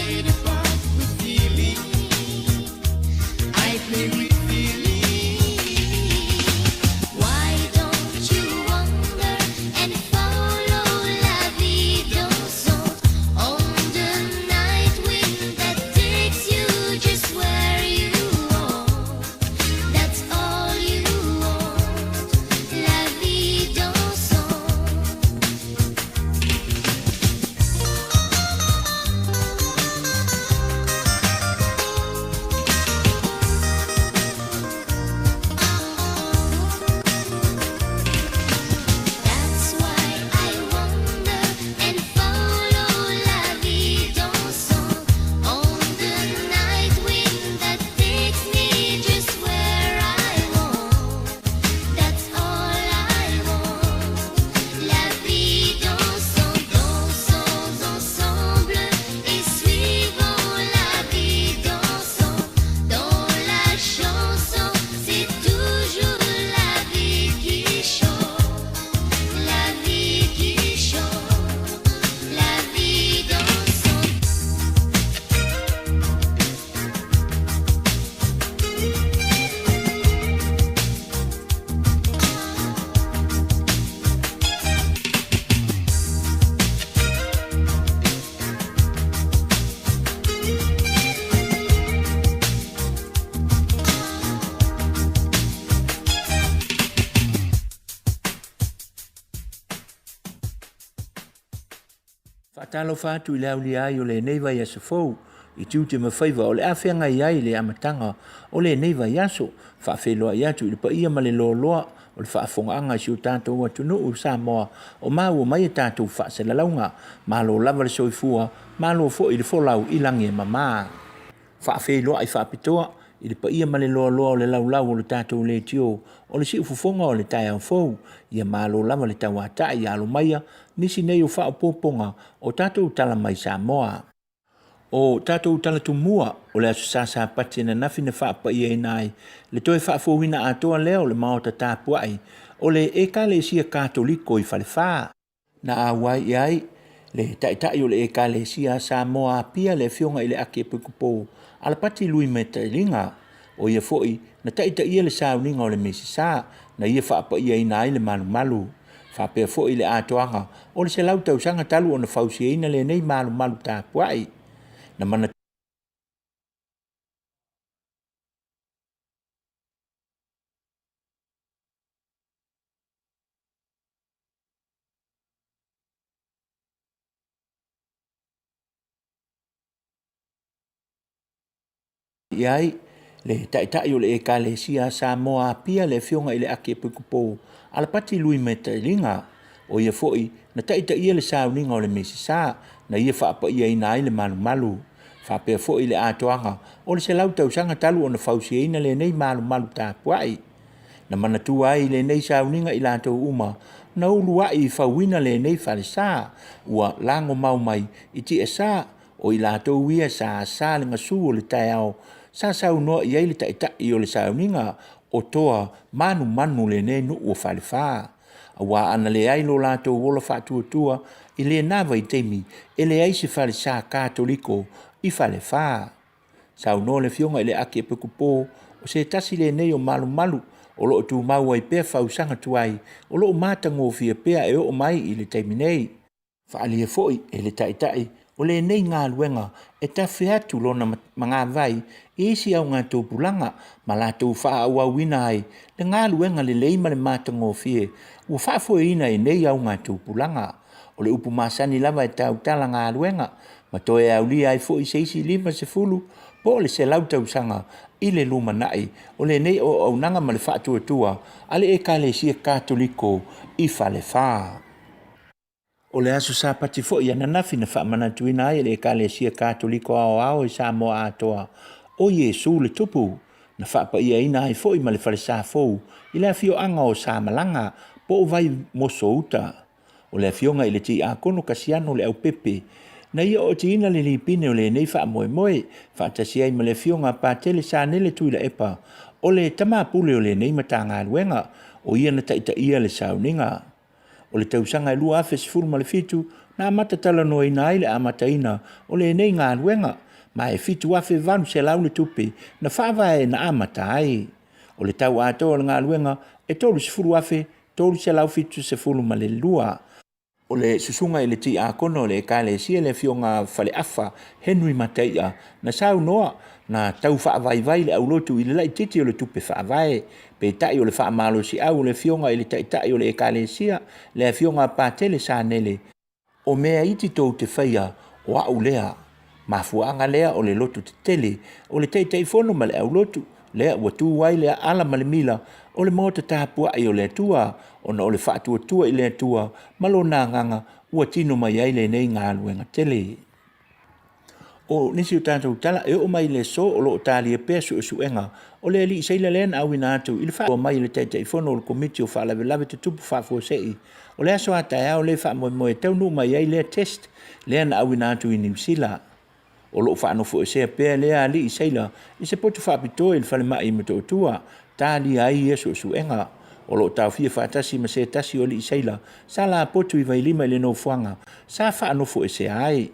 play the part with feeling. I play with feeling. Why don't you wander and follow la vie dansante on the night wind that takes you just where you want? That's all you want, la vie dansante. That's why I wander and follow la vie dansante on the night wind that takes me just where I want. That's all I want, la vie dansante. Dansons ensemble et suivons la vie dansante. Dans la chanson, c'est toujours la vie qui chante. La vie qui chante, la vie dansante. Whaatalo whātu I le auli ai o le neiva i aso fau, I tiu te mawhaiva o le awhenga I ai le amatanga o le neiva i aso, whaafeloa I atu I le paia ma le loa o le whaafongaanga si o tātou atunu o Samoa o mau o mai tātou whaaselaunga, malo lava le soifua, malo fo I le folau I langi e mama. Whaafeloa I whaapitoa, I le paia ma le loa o le laulau o le tātou le tio, o le si ufufonga o le tai au fau, ia malo lava le tawata I alo maia, nisi nei o whaapoponga o tātou tala mai Samoa. O tātou tala tumua o le aso sasa pati na nawhina whaapaia I nai, le toi whaafohina atoa leo le maota tāpuai, o le ekalesia katoliko I whalewha. Na awai I ai, le taitai o le ekalesia Samoa pia le fionga I le ake pukupo, ala pati lui me tailinga, o ia foi na taitai le sauninga o le mesisa, na ia whaapaia I nai le malu. Whapea foi le atoanga, o le se lau tausanga talu o na whausiaina le nei malu tāpuai. Na mana Iai, le taitai o le ekalesia Samoa pia le fionga I le ake pukupo, ala pati lui me tailinga, o ia foi na taitai le sauninga o le mesisa, na ia whaapaia I nai le malu. Whapea foi le atoanga, o le se lau tausanga talu o na whausiaina le nei malu tāpuai. Na manatua ai le nei sauninga I lātou uma, na ulua I whauina le nei whalesa, ua lango mau mai I ti e sa, o I lātou ia sa le ngasu o le tai au, sa sau noa I ai le taitai o le sauninga, o toa manu le nei nu o whalewha. Awa ana le ai lo lātou wola whātua I le nawa I teimi, e le ai se whalesa katoliko I whalewha. Sau no le fionga I le ake pukupo, o se tasi le nei o malu, o lo tu mau ai pea whausanga tuai, o lo mātango fia pea e o mai I le teimi nei. Whaalia foi e le taitai, o le nei ngā luenga, e ta whiatu lona mga vai, e isi au ngā tōpulanga, ma lātou wha au wina ai, le ngā luenga le leima le mātango fie, ua whaafoi ina e nei au ngā tōpulanga, o le upu masani lava e tau tala ngā luenga, ma toe au lia ai foi se isi lima se fulu, po le se lau tausanga, I le luma nai, o le nei o au nanga ma le whaatua, ale e ka le sia katoliko, I whalewha. O le aso sa pati fo I ana nafi na whaamana tuina ai le ekalesia katoliko ao I Samoa atoa. O Yesu le tupu, na whaapaia ina ai fo I ma le whalesa fou, I le afio anga o Samalanga, po o vai moso uta. O le afionga I le ti a kono kasiano le au pepe, na ia o ti ina le lipine o le nei wha moe, whaatasi ai ma le afionga pa tele sa nele tuila epa, o le tamapule o le nei matanga luenga, o ia na taita ia le sauninga. O le tausanga e lua afe sifuru ma le fitu, na amata talanoina ai le amataina o lenei galuega ma e fitu afe valu se lau le tupe na faavae na amata ai o le tau atoa o le galuega e tolu sefulu afe tolu se lau fitu sefulu ma le lua o le susunga i le ti akono o le ekalesia le fionga faleafa Henry Mataia na saunoa na tau faavaivai le aulotu i le laʻitiiti o le tupe faavae pe taʻi o le faamalosi-au o le fionga i le taʻitaʻi o le ekalesia le fionga patele sanele o mea iti tou te faia o aʻu lea mafuaaga lea o le lotu tetele o le taʻitaʻifono ma le aulotu lea ua tu ai le ala ma le mila o le mo tatapuaʻi o le atua ona o le faatuatua i le atua ma lona agaga ua tino mai ai lenei galuega tele o nisi o tatou tala e o mai le so o loo talia pea suʻesuʻega o le alii saila lea na auina atu i le faa mai le taʻitaʻifono o le komiti o faalavelave tutupu faafuaseʻi o le aso ataeao le faamoemoe taunuu mai ai lea test lea na auina atu i niusila o loo faanofo e sea pea lea alii saila i se potu faapitoa i le falemaʻi ma toʻatua talia ai ia suʻesuʻega o loo taofia faatasi ma se tasi o alii saila sa lapotu i vailima i le nofoaga sa faanofo e sea ai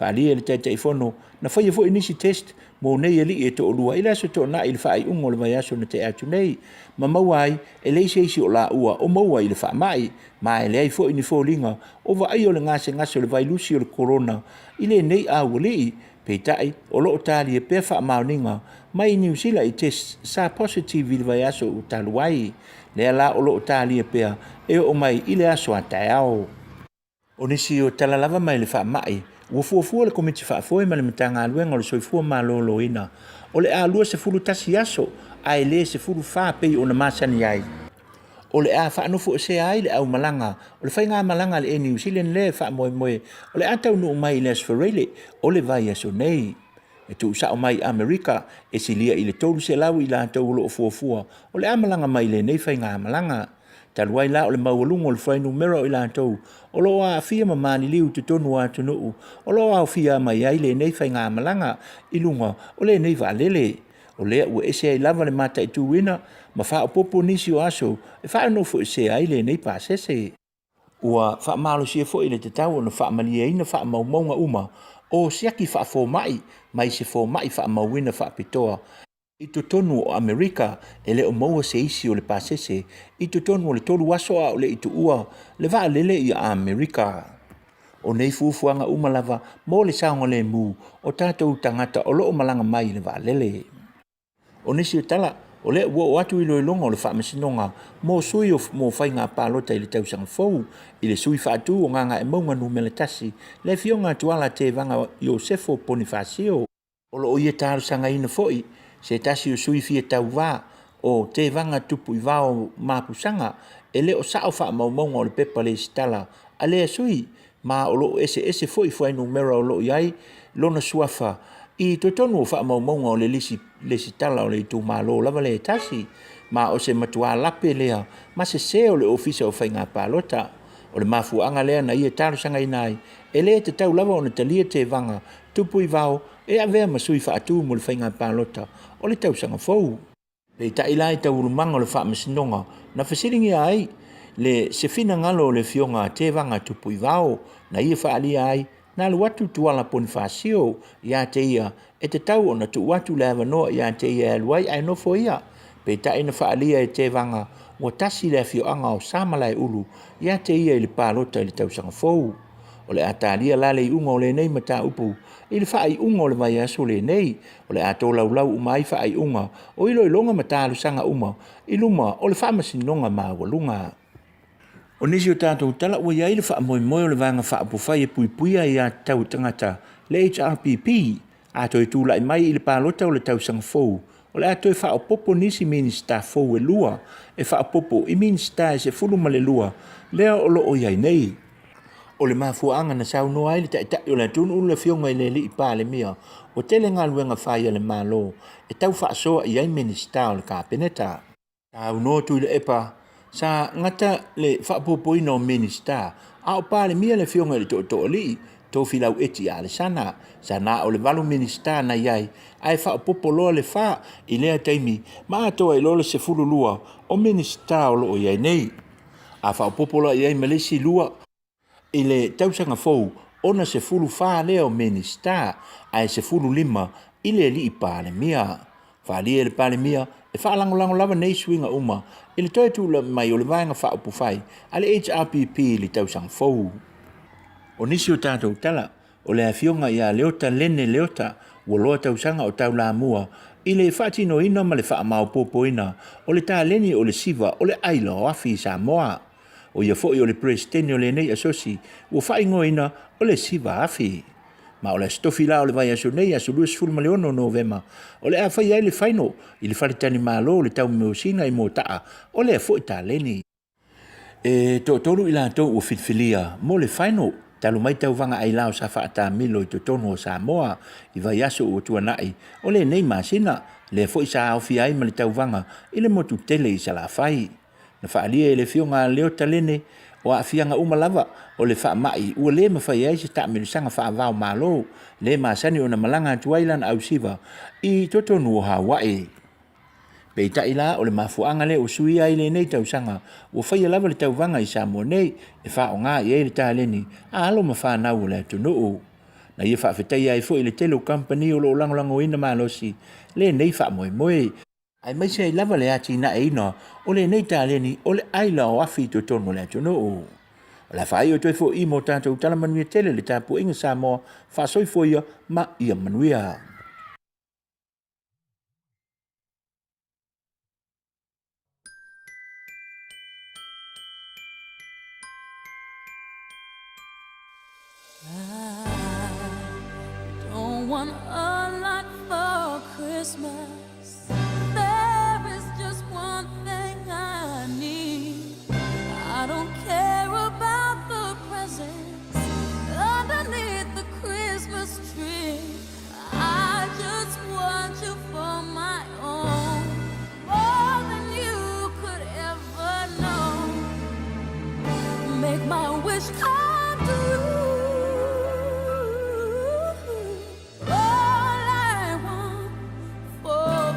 faalia le taʻitaʻifono na faia foʻi nisi test mo nei alii e toʻalua i le aso toʻanaʻi i le faaiʻuga o le vaiaso na te atu nei ma maua ai e le isi o laʻua o maua i le faamaʻi ma e leai foʻi ni foliga o vaai o le gasegase o le vailusi o le korona i lenei aualii peitaʻi o loo talia pea faamaoniga mai niusila i test sa positive i le vaiaso o talu ai lea la o loo talia pea e o mai i le aso ataeao o nisi o talalava mai le faamaʻi ua fuafua le komiti faafoe ma le matagaluega o le soifua malōlōina o le ālua sefulu tasi aso ae lē sefulu fā pei ona masani ai o le a faanofo e sea ai le aumalaga o le faigamalaga le New Zealand le faamoemoe o le a taunuu mai i le asfarele o le vaiaso nei e tuusaʻo mai Amerika e silia i le tolu selau i latou o loo fuafua o le amalaga mai lenei faigamalaga talu ai la o le maualuga o le fainumera o i latou o loo aafia ma maniliu totonu atunuu o loo aofia mai ai lenei faigamalaga i luga o lenei vaalele o lea ua ese ai lava le mataʻituina ma faaopoopo nisi o aso e faaonofo e sea ai lenei pasese ua faamalosia foʻi le tatau ona faamaliaina faamaumauga uma o siaki faafomaʻi mai se fomaʻi faamauina faapitoa i totonu o Amerika e le o maua se isi o le pasese i totonu o le tolu aso a o le ituua le vaalele i Amerika o nei fuafuaga uma lava mo le saoga lemu o tatou tagata o loo malaga mai i le vaalele o nisi o tala o lea ua o atu i loiloga o le faamasinoga mo sui mo faiga palota i le tausaga fou i le sui faatū o gaga e mauga numele tasi le fioga atuala tevaga Iosefo Ponifasio o loo ia talosagaina foʻi se tasi o sui fia tauvā o tevaga tupu i vao mapusaga e le o saʻo faamaumauga o le pepa le sitala a lea sui ma o loo ese foʻi fainumera o loo i ai lona suafa i totonu o faamaumauga o le sitala o le itumālō lava le tasi ma o se matuā lape lea ma sesē o le ofisa o faiga palota o le mafuaaga lea na ia talosagaina ai e lē tatau lava ona talia tevaga tupu i vao e avea ma sui faatū mo le faiga palota o le tausaga fou peitaʻi la i tauulumaga o le faamasinoga na fesiligia ai le se finagalo o le fioga tevaga tupu i vao na ia faalia ai na alu atu tuala Ponifasio iā te ia e te tau o na tuu atu le avanoa iā te ia e aluai ai nofo ia peitaʻi na faalia e tevaga ua tasi le afioaga o samalae ulu iā te ia i le palota i le tausaga fou o le a talia la le iʻuga o lenei mataupu i le faaiʻuga o le vaiaso lenei o le a tolaulau uma ai faaiʻuga o iloiloga ma talosaga uma i luma o le faamasinoga maualuga o nisi o tatou tala ua iai le faamoemoe o le vaga faapofai e puipuia iā tau tagata le HRPP a toe tulaʻi mai i le palota o le tausaga fou o le a toe faaopoopo nisi minista fou e lua e faaopoopo i minista e sefulu ma le lua lea o loo iai nei o le mafuaaga na saunoa ai le taʻitaʻi o le atunuu le fioga i le alii palemia o tele galuega faia le mālō e tau faasoa i ai minista o le kapeneta taunoa tui le epa sa ngata le whaapopoina o minista a o palemia le fionga le toʻalii tofilau eti a le sana sa na o le valu minista na iai ai whaapopoloa le wha i lea taimi ma atoa i lole se fululua o minista o loo iai nei a whaapopoloa iai malesi lua I le tausanga fou, ona se fulu wha leo menista, ai se fulu lima, i le li i pāle mia. Whalia le pāle mia, e whaalangolango lava nei swinga uma, i le toi tūla mai o le vaenga wha upu whai, a le HRPP li tausanga fou. O nisi o tātou tala, o le awhionga i a leota lene leota, ua loa tausanga o tau la mua, i le whaatino ina ma le wha mau popoina, o le tā leni o le siva, o le aila o afi Samoa. O ia fo'i o le presidente o le nei asosi, ua whaingo ina o le siva afi. Ma o le stofi la o le vai aso nei aso luas fulmaleono novema, o le a whai ai le whaino, i le wharitani malo o le tau meosina i mō taa, o le a fo'i tā leni. E tolu i la tau o filfilia, mo le whaino, talu mai tau vanga ai lao sa whaata milo i totono o Samoa, i vai aso o tuanai, o le nei masina, le fo'i sa awhi ai ma le tau vanga, i le motu tele i sa la whai. Na whaalia e le fionga leo talene, o a fianga umalava, o le wha mai, ua le mawhai ai se ta mirisanga wha vau malo, le masani o na malanga tuailan au siva, i totono o Hawaii. Pei taila o le mafuanga le o sui ai le nei tau sanga, o whaia lava le tau vanga i Samoa nei, e wha o ngā i e le tāleni, a alo ma wha nau le tunu o. Na ia wha whetai ai fo i le telo company o lo langolango ina malosi, le nei wha moe moe. Ai mai se lava le ati na e ina, o le nei tāleni, o le aila o afi to tono le tunu o. La whai o toi fo i mo tātou tala Manuia tele le tāpu inga Samoa, wha soi fo ia ma ia Manuia. Don't want a lot for Christmas. There is just one thing I need. I don't care about the presents underneath the Christmas tree. I just want you for my own, more than you could ever know. Make my wish come true. All I want for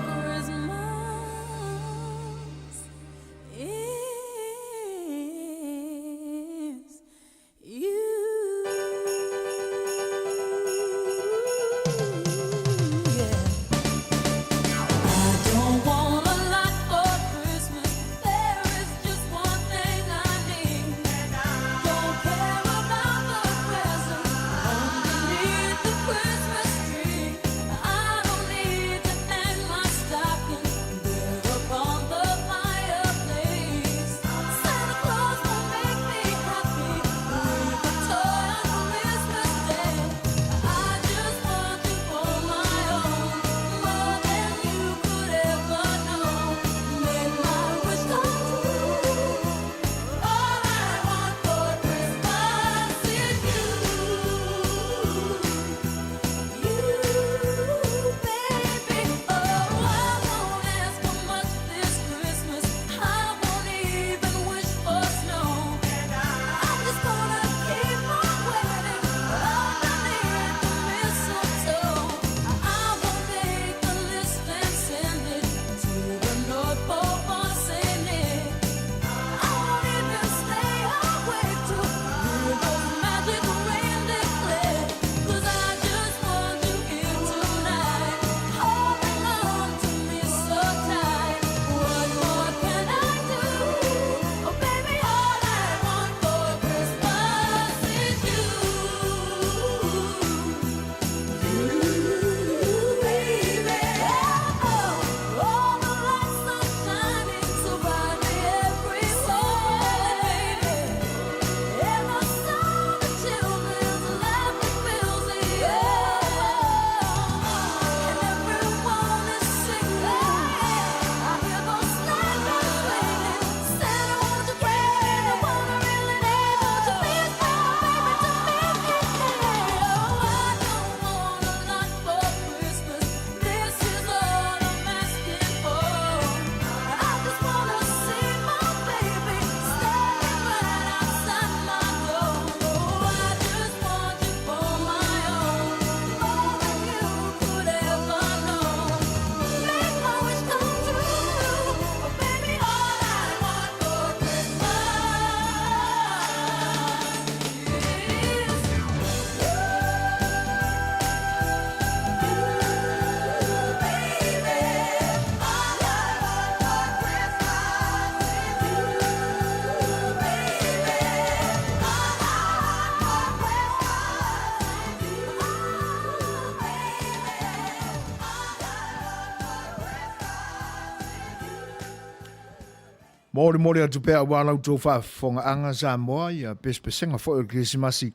Mōre atu pēa wālau tō whaafonga anga Samoa ia pespesenga fo o Krismasi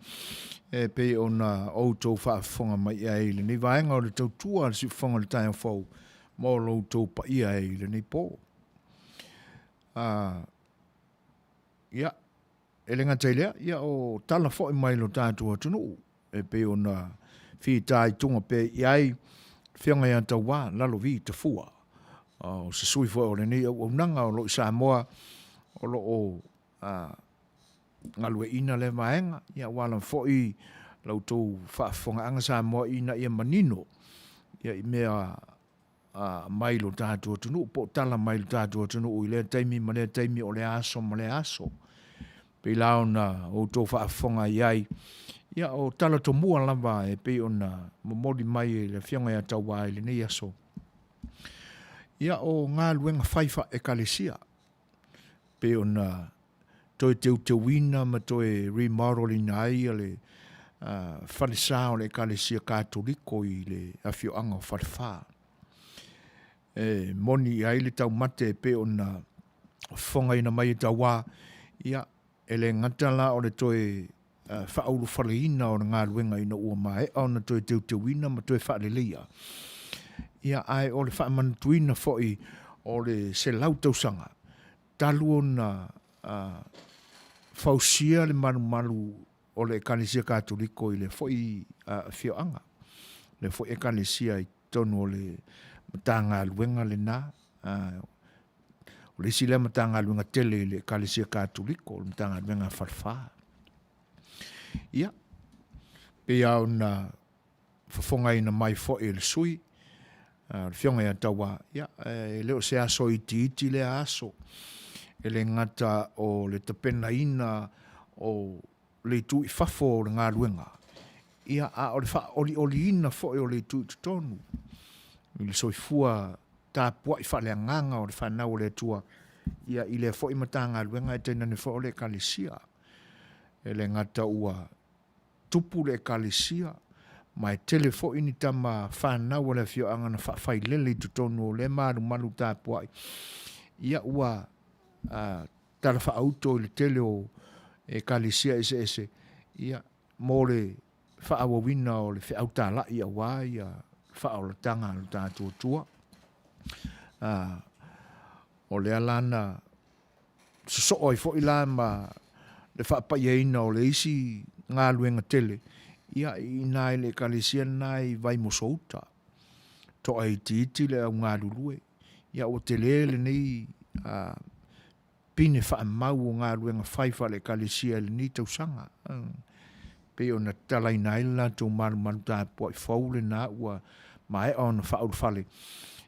pe ona o tō whaafonga mai ia ele ni vaenga o le tau tua si whonga le taia whau mō lo tō pa ia ele ni pō. Ia, ele ngatailea, ia o tala fo i mai lo tātua tunu pe ona whi tai tunga pe iai whianga ia tau wā lalo vi te fua. O se sui fo o le nei au nanga o lo Samoa o lo o ngalue ina le maenga ia wala fo i lau tau whaafonga anga Samoa ina ia manino ia i mea mai lo tātua tunu po tala mai lo tātua tunu i le taimi ma le taimi o le aso pe lao na o tau whaafonga iai ia o tala to mua lava e pe ona momoli mai le whianga ia tau wā le nei aso. Ia o ngā luenga whaifa e kalesia. Pe ona toi te wina ma toi remodeling ai le whalesa o le kalesia katoliko i le awhioanga o whalewha. Moni ai le tau mate pe ona whonga ina mai tau wā. Ia ele ngatala o le toi whaulu whaleina o ngā luenga ina ua mai. Ona toi te wina ma toi whaleleia. Ia ai o le whaamantuina foi o le se lautausanga. Talu o na fausia le malu o le Ekalesia Katoliko i le foi whioanga. Le foi Ekalesia i tonu o le matanga luenga le nā. O le sile matanga luenga tele le Ekalesia Katoliko, le matanga luenga wharwha. Ia, pe au na whafonga ina mai foi le sui. Whionga ia taua, ia, leo se aso iti le aso. Ele ngata o le tapena ina o le tui fafo o le ngā ruenga. Ia a o le wha oli ina fo o le tui tutonu. I le soifua tā pua i whale nganga o le whanau le tua. Ia i le fo i mata ngā ruenga e tēnane fo o le Ekalesia. Ele ngata ua tupu le Ekalesia. Mai tele fo ini tama whanau o le whioanga na whawhai lele tutonu o le malu tā puai. Ia ua tala whaauto i le tele o Ekalesia ese. Ia mō le whaawawina o le whiau tā lai a wā ia whaau la tanga o tā tua. O le alana so oi fo i la ma le whaapai eina o le isi ngā luenga tele. Ia i nai le Ekalesia nai vai mosouta. To ai titi le au ngā lulue. Ia o te lele nei pine wha mau o ngā luenga whaifa le Ekalesia le ni tausanga. Pe o na talai nai la tō maru tā pua i whaule nā ua mai on whaul whale.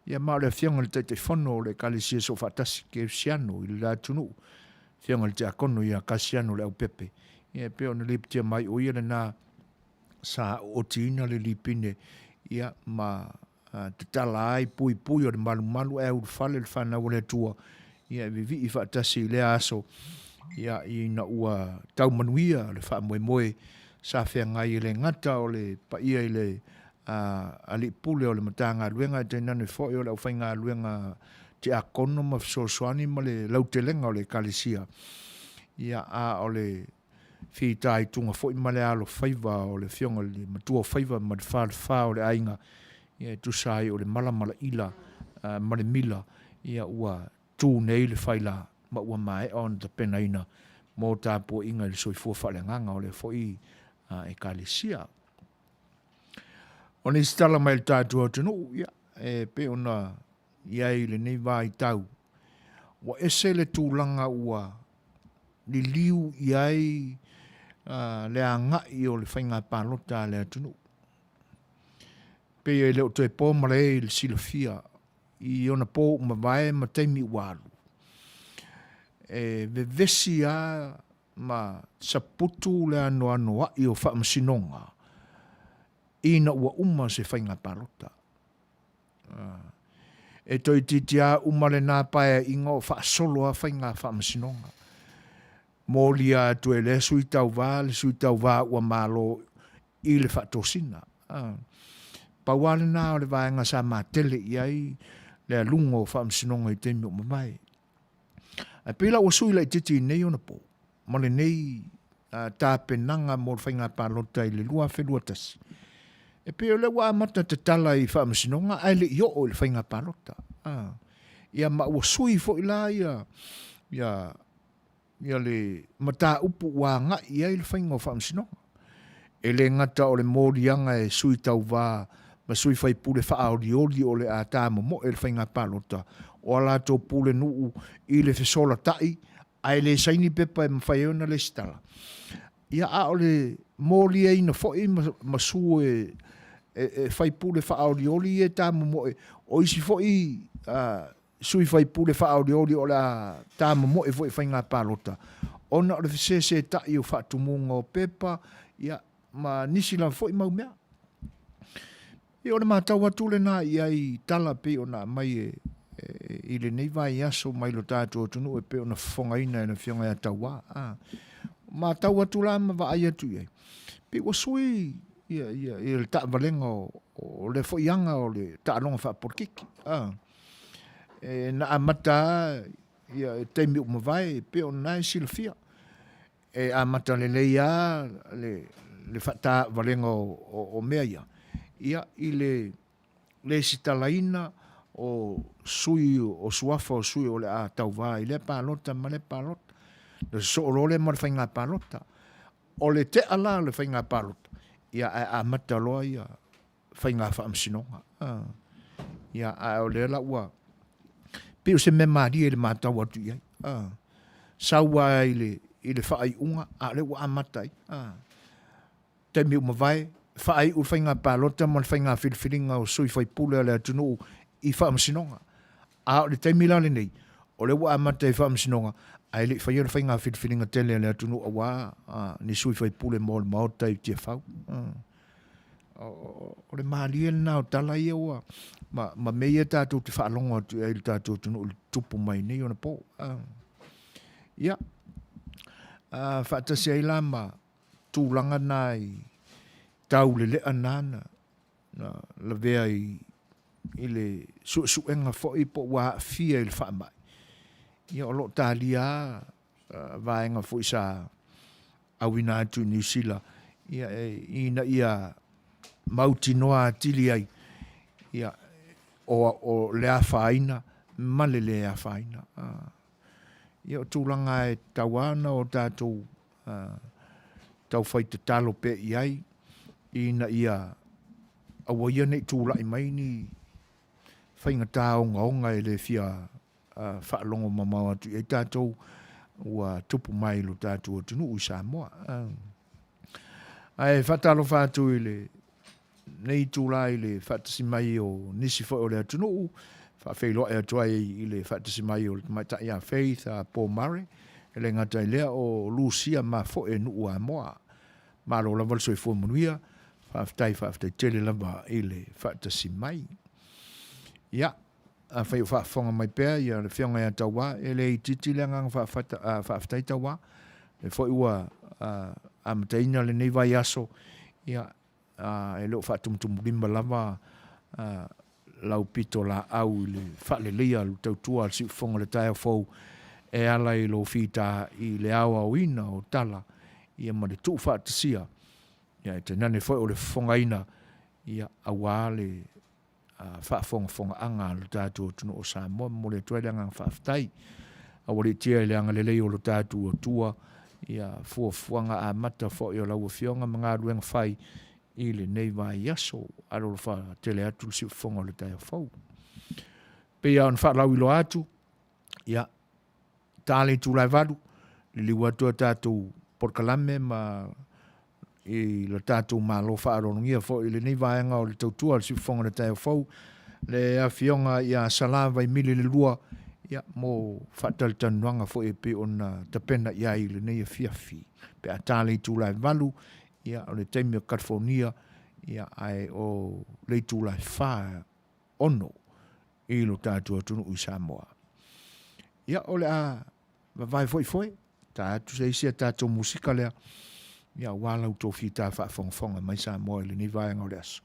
Ia mao le whianga le te whono le Ekalesia so whatasi ke siano i le la tunu. Whianga le te akono ia kasiano le au pepe. Ia pe o na liptia mai o ia le nā sa o tina le lipine ia ma te tala ai pui o le malu e ur fale le whanau le tua ia vivi i whaatasi le aso ia i na ua tau manuia le whaamoe sa whea ngai le ngata o le paia i le ali pule o le matanga luenga te nane foi o le au whainga luenga te akono ma Suasua ma le lautelenga o le Ekalesia ia o le fi tai tunga foi male alo faiva o le fionga le matua faiva ma le wha o le ainga ia tu sai o le mala ila ma le mila ia ua tu nei le whaila ma ua mai on te penaina mō tāpua inga le soifua whalenganga o le foi Ekalesia. O ni stala mai le tātua tunu ia pe ona iai le nei vai tau wa ese le tūlanga ua li liu iai le angai o le whainga pālota le atunu. Pe e leo toi pō mare le silafia i ona pō mawae ma teimi walu. Ve vesi a ma saputu le anoa i o whaamasinonga i na ua se whainga pālota. E toi titia le nā pae inga o whaasolo a whainga whaamasinonga. Molia tu le sui tau vā ua malo i le whaatosina. Pauale nā o le vāenga sa mā tele i ai le alungo whaamsinonga i temi o mamai. A pila o sui lai titi nei ona po. Ma le nei tā penanga mo whainga pālota i le lua whenua tasi. E pia le wa mata te tala i whaamasinonga, ai le i o le whainga pālota. Ia ma o sui fo i la ia le mata upu wa ngai ia i le whainga o whaamasinonga. E le ngata o le mōrianga e sui tau wā, ma sui whai pule whaaoriori o le a tā mo e le whainga pālota. O ala tō pule nuu i le whesola tai, ai le saini pepa e mawhaiona le stala. Ia a o le mōri e ina fo i ma su e whai pule whaaoriori e tā mo e, o isi fo i sui whai pule whaaoriori o la tā mo e fo i whainga pālota. Ona o le whesese tai o whaatumunga o pepa, ia ma nisi la fo i mau mea. Ia o le mātau atu le nā ia i tala pe o nā mai i le nei vai aso mai lo tātou tunu e pe o na whongaina e na whionga e taua. Mātau atu la ma wa ai atu iei. Pe o sui ia le ta valenga o le fo ianga o le ta alonga wha porkiki. Na amata ia teimi o mawai pe o nai silafia. E amata le leia le whata valenga o mea ia. Ia i le sitalaina o sui o suafa o sui o le a tau wā i le pālota ma le pālota. Le so o le ma le whainga pālota. O le te ala le whainga pālota. Ia a mata loa ia whainga whaamsinonga. Ia a o le la ua. Pio se me maari e le mātau atu iai. Saua i le whaai unga a le ua a matai. Te miu mawai. Whaai u whainga pālota ma le whainga whiriwhiringa o sui whai pule le atunu i whaamsinonga. A o le taimila le nei. O le ua a matai whaamsinonga. Ai le whai whainga whiriwhiringa tele le atunu a wā. Ni sui whai pule mo le maota i tia whau. O le maali e nā o tala ia ua. Ma meia tātou te whaalonga tu e le tātou tunu le tupu mai nei o na pō. Ia. Whaatasi ai lama tūlanga nai tau le lea nana. La vea i le suenga fo i po wā fia i le whaamai. Ia o lo tālia vaenga fo i sa awina atu New Zealand. Ia ia mauti noa tili ai. Ia o lea whaina, male lea whaina. Ia o tūlanga e tawana o tātou tau whai te talo pe iai. Ina ia awaia nei tūlai mai ni whainga tāonga e le fia whaalongo mamau atu. E tātou ua tupu mai lo tātou atunu ui Samoa. Ai whatalo whātou i le nei tūlai le whatasi mai o nisi whai o le atunu u. Whawhelo e atu ai i le whatasi mai o le maita ia Faith a Paul Murray. E le ngata i lea o Lucia ma fo e nuu a moa. Malo la valso i fo Manuia. Whaftai tele lava i le whatasi mai. Ia, a whai o whafonga mai pēr, ia le whionga ia taua, e le i titi le ngang whaftai taua, le whai ua a mataina le nei vai aso, ia, e leo whatumtumu limba lava lau pito la au le whale lea lu tautua al si whonga le taia whau, e ala i lo whita i le awa o ina o tala, ia ma le tuu whatasia, ia te nane foi o le fongaina ia awa le whaafonga anga lo tātou tunu o Samoa mo le tuaileanga whaaftai a wale tia le anga le leo lo tātou o tua ia fuafuanga a mata foi o lau whionga mga ruenga whai i le nei vai aso alo lo wha tele atu si fonga le taia whau pe ia on wha lau ilo atu ia tāle tūlai valu li liwatua tātou porkalame ma i le tātou mālo whaarongia fo i le nei vaenga o le tautua le sifonga le taio fau le a fionga i a salava i mili le lua ia mo whatal tanuanga fo e pe ona tapena ia i le nei a fiafi pe a tāle i tūlai valu ia o le teimi o California ia ai o le tūlai whaa ono i lo tātou atunu i Samoa ia o le a vai foi tātou se isia tātou musika lea ia wala u tofi ta fa fonga mai sa mo le ni vai ngau leso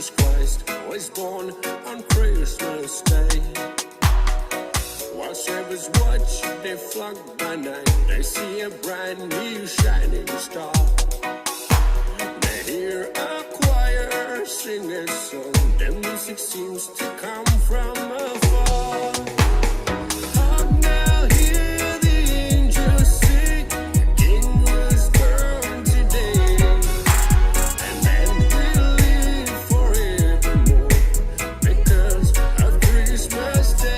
Jesus Christ was born on Christmas Day. While shepherds watch, they flock by night. They see a bright new shining star. They hear a choir sing a song. The music seems to come from afar. Hark now, hear the angels sing. The King was born today, and then we'll live forevermore because of Christmas Day.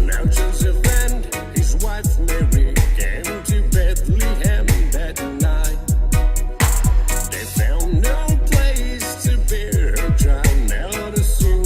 Now Joseph and his wife Mary came to Bethlehem that night. They found no place to bear her child. Now the song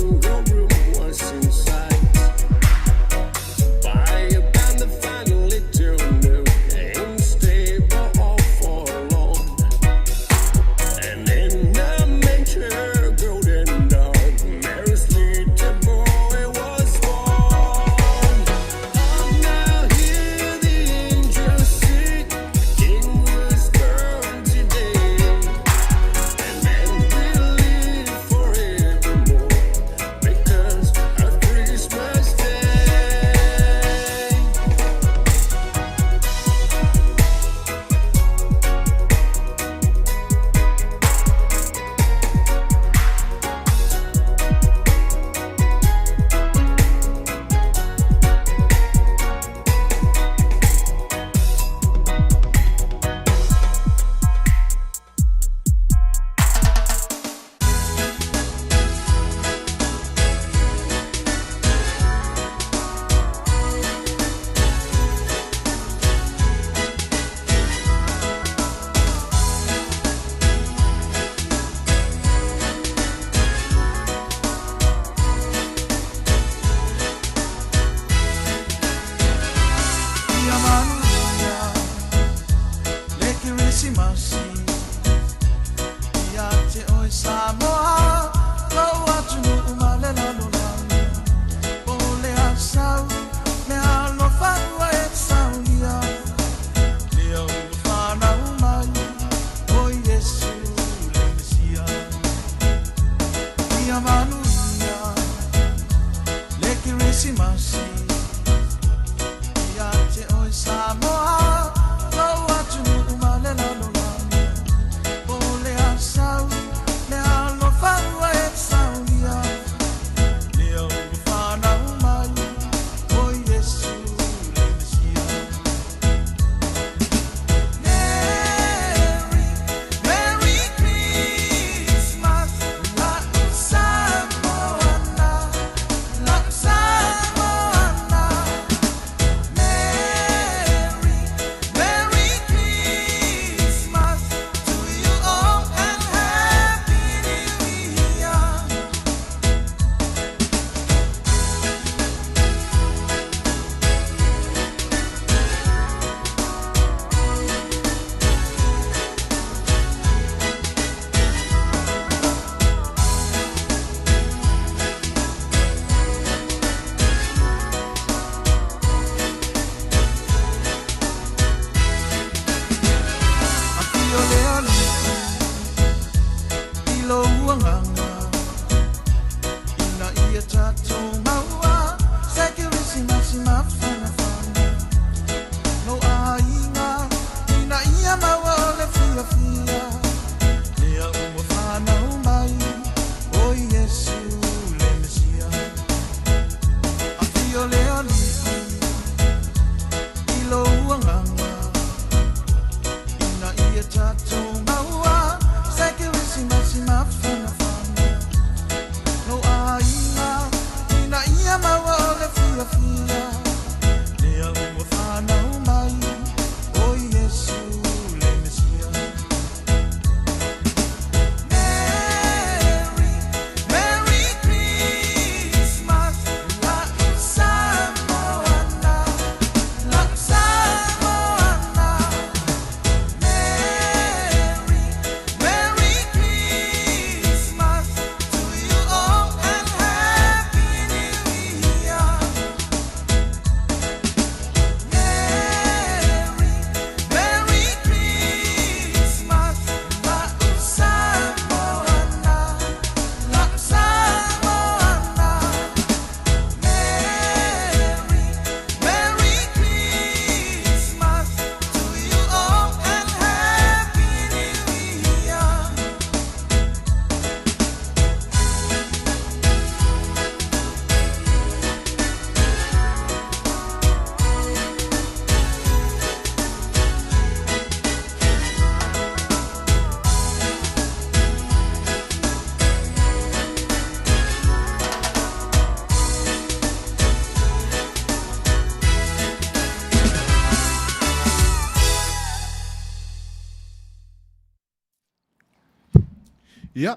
Ia,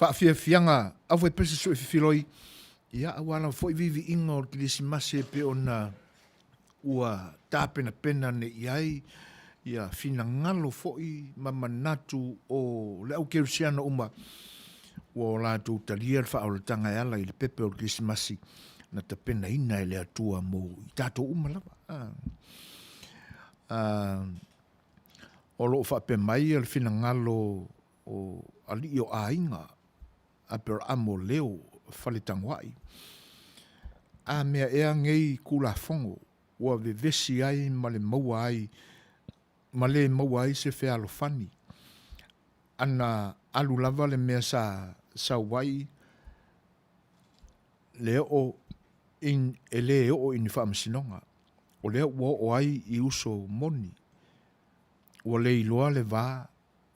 whaafianga, awe pese so filoi. Ia, awala foi vivi inga o kilisimase pe ona ua tāpena pena ne iai, ia fina ngalo foi mamanatu o le au kerusiana uma, o la tu talia fa o tanga ala i le pepe o kilisimasi, na te pena ina e le atua mo i tātou uma lava. O loo whape mai al fina ngalo o ali o ainga a per amo leo whaletangwai. A mea ea ngei kula fongo ua vevesi ai ma le maua ai se whea alofani. Ana alu lava le mea sa wai leo o in ele o in whaamasinonga. O leo ua o ai i uso moni. Ua le iloa le vā,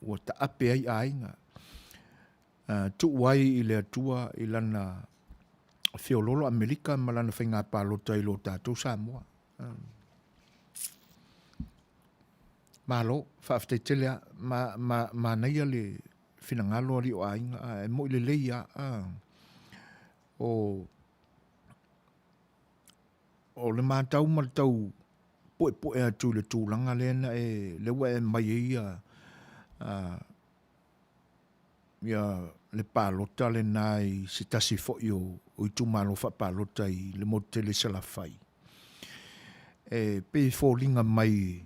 ua ta ape ai ainga. Tu wai i le atua i lana whiololo Amerika ma lana whainga pālota i lo tātou Samoa. Malo, whaaftai telea, ma naia le whinangalo ari o ainga, e mo i le leia, o le mātau ma le tau poe atu le tūlanga lena le ua e mai ia le pālota le nai se tasi fo o i tūmalo wha pālota i le motele sala whai. Pe fōlinga mai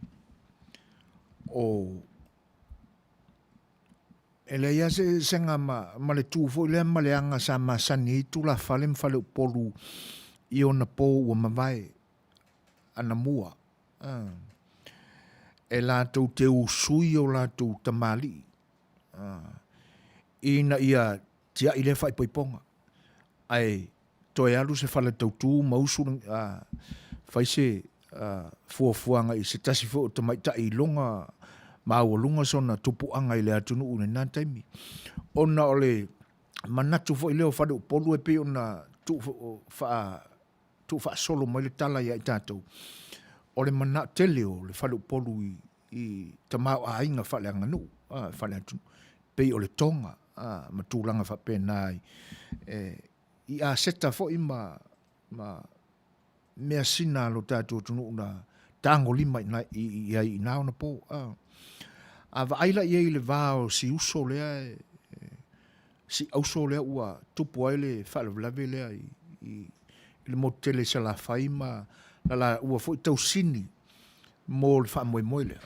o le ia se senga ma le tūfo le ma le anga sa masani i tūla whale mwhale upolu i ona pō ua mawai ana mua. E lātou te usui o lātou tamali. Ina ia tia i le whai poiponga. Ai, toi alu se whale tautū mausu whai se fuafuanga i se tasi fo o tamaita i longa maua sona tupuanga i le atunu une nā taimi. Ona o le manatu fo i leo whale upolu e pe ona tu wha solo mai le tala ia i tātou. O le mana tele o le whale upolu i tamau a inga whale anganu, whale atunu. Pei o le tonga, ma tūlanga whape nai. I a seta fo i ma mea sina lo tātou tunu una tango lima i nao na po. A waaila i le vāo si uso lea, si auso lea ua tupu ai le whale vlave lea i le motele sa la whaima, la ua fo i tau sini mō le wha moe lea.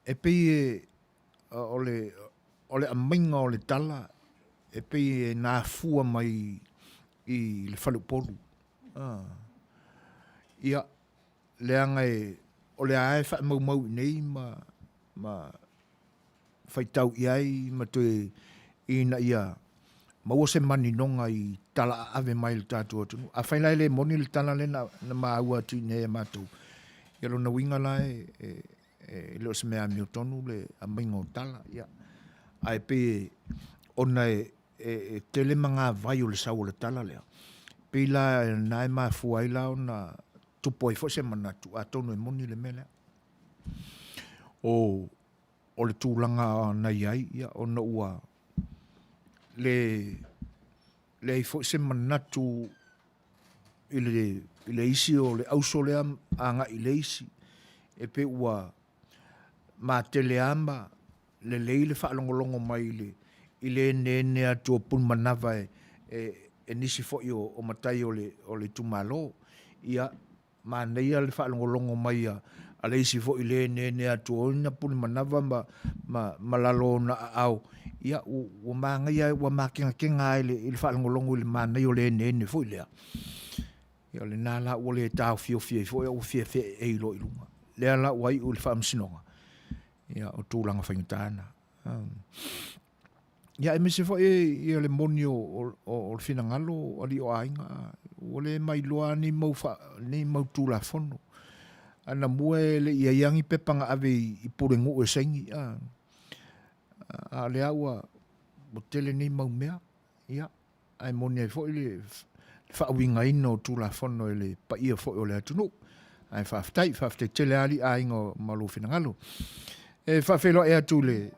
E pei o le amainga o le tala, e pei nā fua mai i le whale upolu. Ia, leanga o le ae wha mau nei ma whaitau iai, ma toe ina ia maua se mani nonga i tala ave mai le tātua tunu. A whainai le moni le tala le na maua tu nei e mātou. Ia lo na winga lai leo se mea mio tonu le amainga o tala. Ia, ai pe ona tele manga vai o le sau le tala lea. Pe la nai maa fuai la ona tupoi fo se manatu a tonu e moni le mele. O le tūlanga na iai, ia, ona ua le fo se manatu i le isi o le auso lea anga i le isi. E pe ua ma tele ama le leile whaalongolongo mai i le nene atu o pun manava e nisi fo i o matai o le tumalo. Ia, ma neia le whaalongolongo mai a le isi fo i le nene atu o ina pun manava ma lalo na au. Ia, ua mangai ua makenga i le whaalongolongo i le manei o le nene fo i lea. Ia, le nala ua le tau fio fo i o fia e ilo i lunga. Lea la wai o le whaamsinonga. Ia, o tūlanga whaingatana. Ia, e mese fo e le moni o le whinangalo ali o ainga. O le mai loa ni mau tūla fono. Ana mua le ia iangi pepanga ave i purengu e sengi. A le aua o tele ni mau mea. Ia, ai moni ai fo i le whaawinga ino o tūla fono e le paia fo i o le atunu. Ai whaaftai tele ali a ingo malo whinangalo. E whaafelo e atu le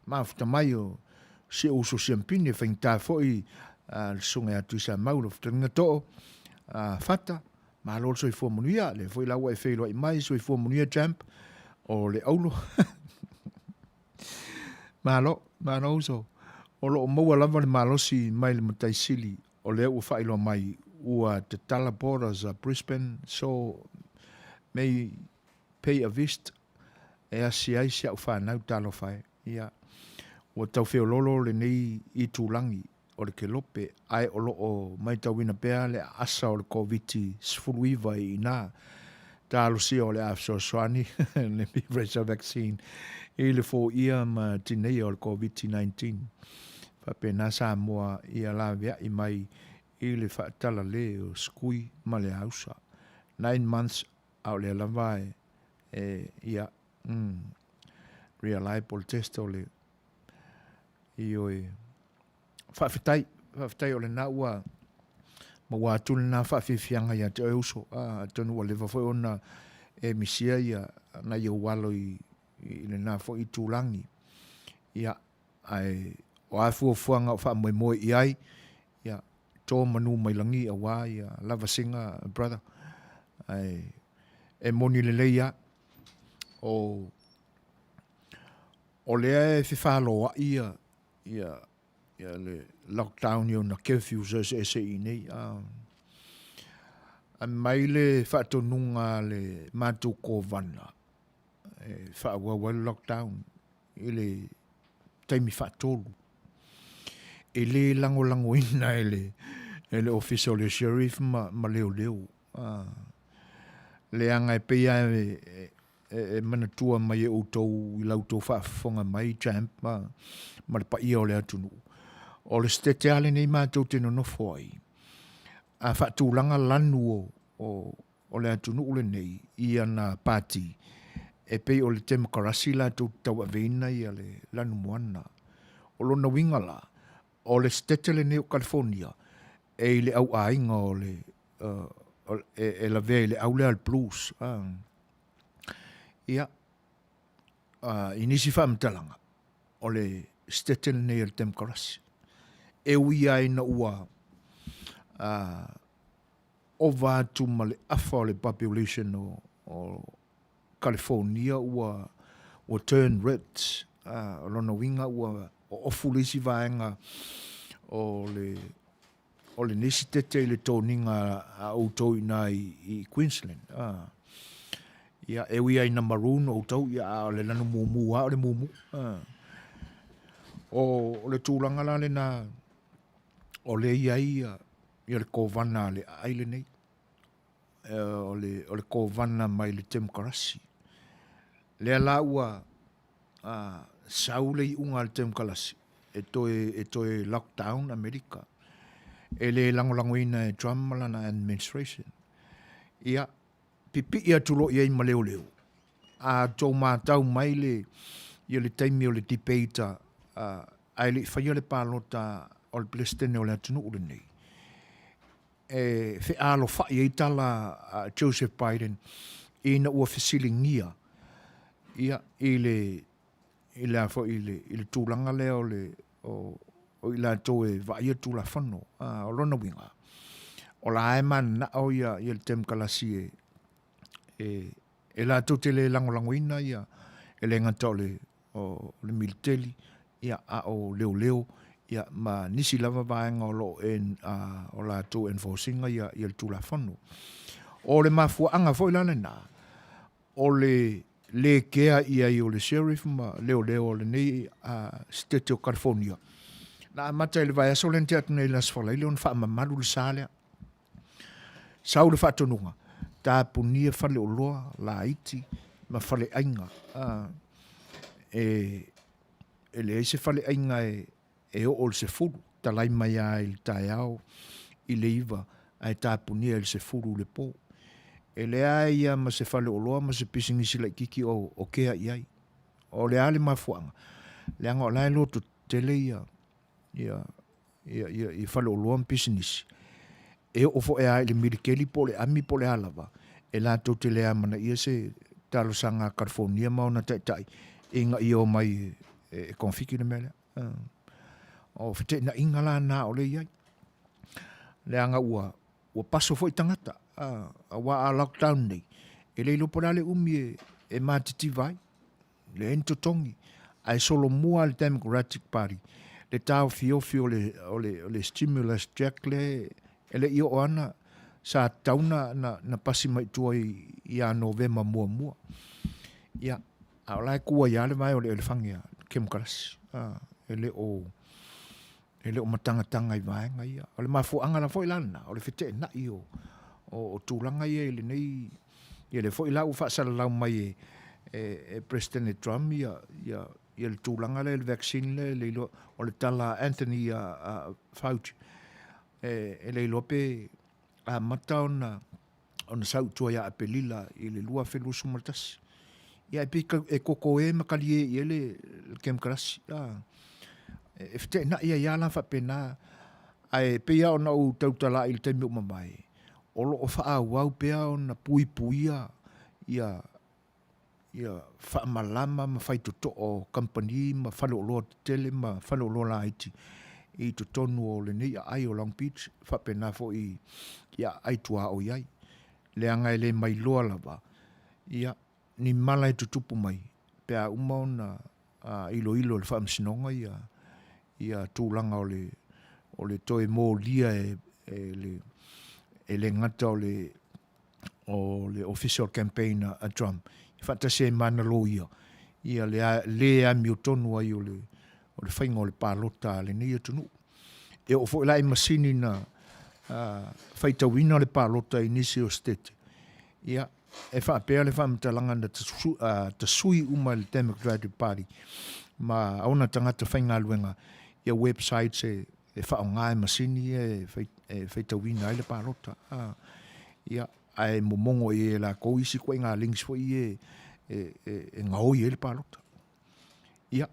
mafuta mai o se uso siampini whainta foi le sunga atu sa mauro futaringa to'o fata ma lo so i fo Manuia le foi laua e whailo i mai so i fo Manuia jump o le aulo malo so o lo maua lava le malosi mai le mataisili o le ua whailo mai ua te tala borders a Brisbane so may pay a visit e asi ai sia u whanau talo whai ia ua tau whio lolo le nei i tūlangi o le kelope ai o lo o mai tau wina pēa le asa o le COVID sfuruiva i nā talo si o le Suasua le pressure vaccine i le 4 ia ma tinei o le COVID-19 whapena sa moa ia la vea i mai i le whaatala le o skui ma le hausa 9 months au le lavai ia reliable test o le i oe whawhitai o le na ua ma wā tūne nā whawhiwhianga ia te euso tonu o le whawhoi ona e misia ia na ia walo i le nā fo i tūlangi ia ai o a fuanga o wha moe i ai ia tō manu mai langi a wā ia lava singa brother ai e moni le leia o lea e whiwhaloa ia le lockdown i o na curfew se i nei a mai le whaatonunga le mātou kōwana e whaawawa lockdown i le taimi whaatolu e le lango ina e le officer le sheriff ma leo le anga e peia e manatua mai e outou i lautou whaafonga mai champ ma le paia o le atunu o le stete ale nei mātou tino no foi a whaatūlanga lanu o le atunu ule nei i ana pāti e pei o le demokrasi la tau aveina i le lanu moana o lona wingala o le stete le nei o California e i le au ainga o le e la vea i le au le al blues ia inisi whaamtalanga o le stete le nei o le demokrasi e ui ai na ua o vātu ma le afa o le population o California ua turn red o lona winga ua o ofulisi vaenga o le nisi tete i le tōninga a outou ina i Queensland ia e ui ai na maroon o outou ia o le lanu mumu o le mumu o le tūlanga la le na o le iai ia le kōwana le aile nei o le kōwana mai le demokrasi le ala ua saule i unga le demokrasi e toe lockdown Amerika e le langolangoina e Trump lana administration ia pipi ia tulo ia i maleo leo a tō mātau mai ia le taimi o le debate ai le whaia le pālota o le Palestine o le atunu ule nei e whi alo whai e tala Joseph Biden i na ua whisilingia ia i le afo i le tūlanga leo o i la tō e vai tū la whano o lona winga o la e man na o ia le tem kalasi e la tō te le langolangoina ia e le ngata o le militeli ia a o leo ia ma nisi lava vaenga o lo o la tō enforcinga ia le tū la whano o le mafuanga fo ilana na o le kea ia i o le sheriff ma leo le nei state o California na mata le vai aso lente atune i las whala i leon wha mamaru le sālea sau le whaatonunga tā punia whale o loa la iti ma whale ainga e le eise whale ainga e o le se furu talai mai a i tae au i le iwa ai tā punia i le se furu le po e le a ia ma se whale o loa ma se pisingi sila kiki o kea iai o le ale mafuanga le anga o lai loto tele ia i whale o loa pisinisi e ofo e ai le mirikeli po le ami po le alava e la to te le amana ia se talo sanga California mauna tai inga i o mai konfiki le mele. O fete na inga la na o le iai. Le anga ua paso fo i tangata. Wa a lockdown nei. E le ilopo le umi e matiti vai. Le ento tongi. Ai solo mua le Democratic Party. Le tau fio le stimulus check le ele io ana sa tauna na pasi mai tua i a novema mua. Ia, a lai kua ia le mai o le fangia kemkaras. Ele o matanga i vaenga ia. O le mafuanga la foi lana, o le fete na i o tūlanga ia ele nei, ia le foi lau whaasala lau mai e President Trump ia le tūlanga le vaccine le o le tala Anthony Fauci. E le lope a mata ona sau tua ia apelila i le lua felusu maltasi. Ia e koko e makali e le kemkarasi. E fete na ia la whapena ai pia ona u tautala i le taimi o mamai. Olo o whaawau pia ona puipuia ia whaamalama ma whaitoto o company ma whalo tele ma whalo la iti i to tonu o le nei ai o Long Beach whapena fo i ia aitua o iai. Le anga le mai loa lava. Ia ni mala i tutupu mai. Pea umaona ilo le whaamsinonga ia tūlanga o le toe mō lia e le ngata o le official campaign a Trump. Whata se mana lo ia le a miotonu ai o le whainga o le pālota le nei atunu. E o fo lai masini na whaitawina le pālota i nisi o stete. Ia, e whaapea le whaamitalanga na ta sui uma le Democratic Party. Ma auna tangata whainga luenga ia website se whaonga e masini e whaitawina ai le pālota. Ia, ai momongo e la kou isi koe ngā links fo i e ngaoi e le pālota. Ia,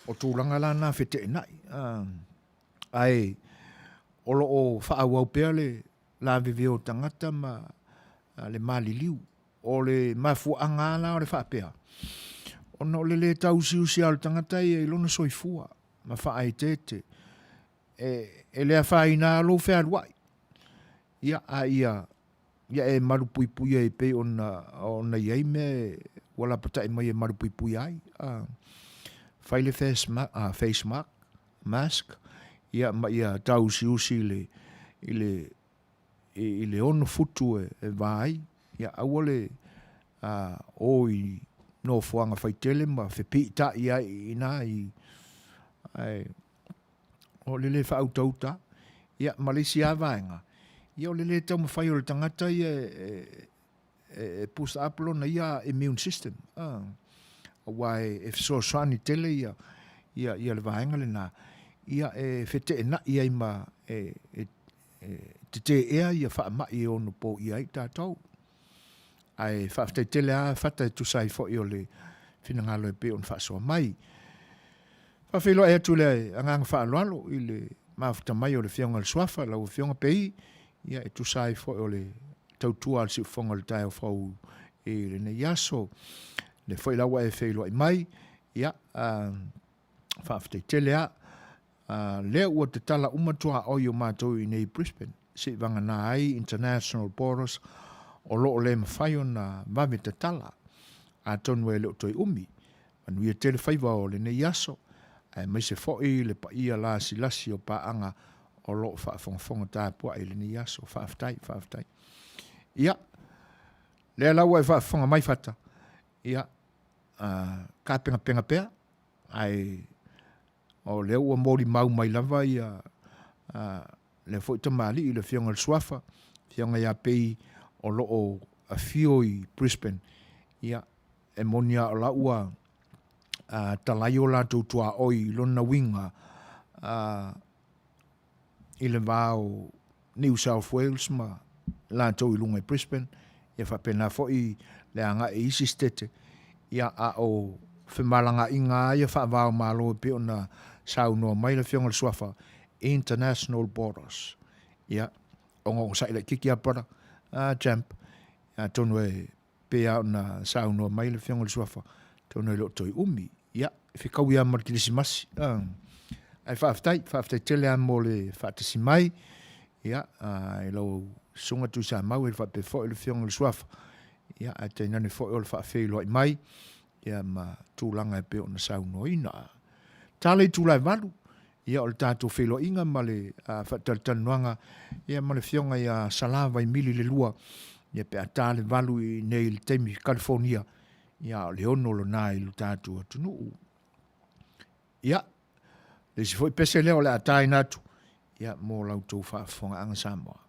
o tūlanga la nā whete e nai. Ai, olo o whaawau pea la viveo tangata ma le maliliu. O le mafuanga la o le whaapea. Ona o le tausi al tangata i lona soifua. Ma whaai tete. E lea whaina lo whea luai. Ia, ia e marupui e pe ona iei me wala patai mai e marupui ai. Whaile face mask. Ia tausi i le ono futu e vai. Ia awale oi no fuanga whaitele ma whepita ia ina o le whautauta. Ia Malaysia vaenga. Ia o le tau mawhai o le tangata ia e push up lo na ia immune system. Wai e Suasua tele ia le vaenga le na. Ia e fete e na ia ima te ea ia whaamai o no po ia i tātou. Ai whaaftai tele a whata tu sai fo i o le whinangalo e pe on whaasoa mai. Whawhelo e atu le anganga whaaloalo i le mafuta mai o le whionga le suafa, lau whionga pei, ia e tu sai fo i o le tautua al si ufonga le tai o whau e le ne yaso. Le fo i lawa e whelo i mai, ia whaaftai tele a lea ua te tala umatua o i o mātou i nei Brisbane. Si vanga nā ai International Borders o loo le mawhai o na mame te tala a tonu e leo toi umi. Manuia tele whaiva o le nei yaso. Mai se fo'i le pa ia la silasi o paanga o loo whaafongafonga tāpua e le nei yaso. Whaaftai. Ia. Lea laua e whaafonga mai whata. Ia. Ka penga pea. Ai o leo ua mori mau mai lava ia le fo'i tamali i le whionga le suafa. Whionga ia pei o loo a fio i Brisbane. Ia, e monia o la ua talai o la tautua oi lona winga i le vāo New South Wales ma la tau i lunga i Brisbane. Ia whapena fo'i le anga e isi stete. Ia a o whemalanga inga ia whaavao malo pe o na saunoa mai le whionga le suafa. International Borders. Ia, ongo sa ila kiki apara. Jamp. Tonu e pea na saunoa mai le whionga le suafa. Tonu e lo toi umi. Ia, whikau ia ma kirisimasi. Ai whaaftai tele a mo le whaatasi mai. Ia, e lau sunga tu sa mau e whape fo i le whionga le suafa. Ia, a te nane fo i o le whaafeilo i mai. Ia, ma tūlanga e peo na sauno ina. Tale tūlai walu. Ia, o le tātou whilo inga ma le whaatatanuanga. Ia, ma le whionga ia salawa i mili le lua. Ia, pe a tale walu i nei le teimi California. Ia, o le ono lo nā i le tātou atunu. Ia, le si foi pese leo le atai natu. Ia, mō lau tō whaafonga anga Samoa.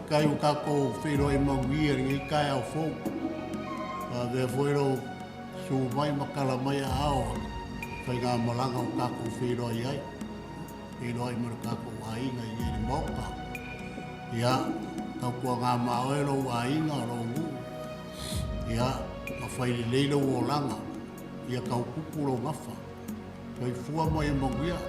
Kai o kako whiro e Manuia ringi kai au fōu. Vea whiro su mai makala mai a ao. Whai ngā malanga o kako whiro i ai. Whiro i mara kako a inga i ere moka. Ia, kau kua ngā maoero a inga o ngu. Ia, ka whai leilo o langa. Ia kau kupuro ngafa. Kai fua mai e Manuia.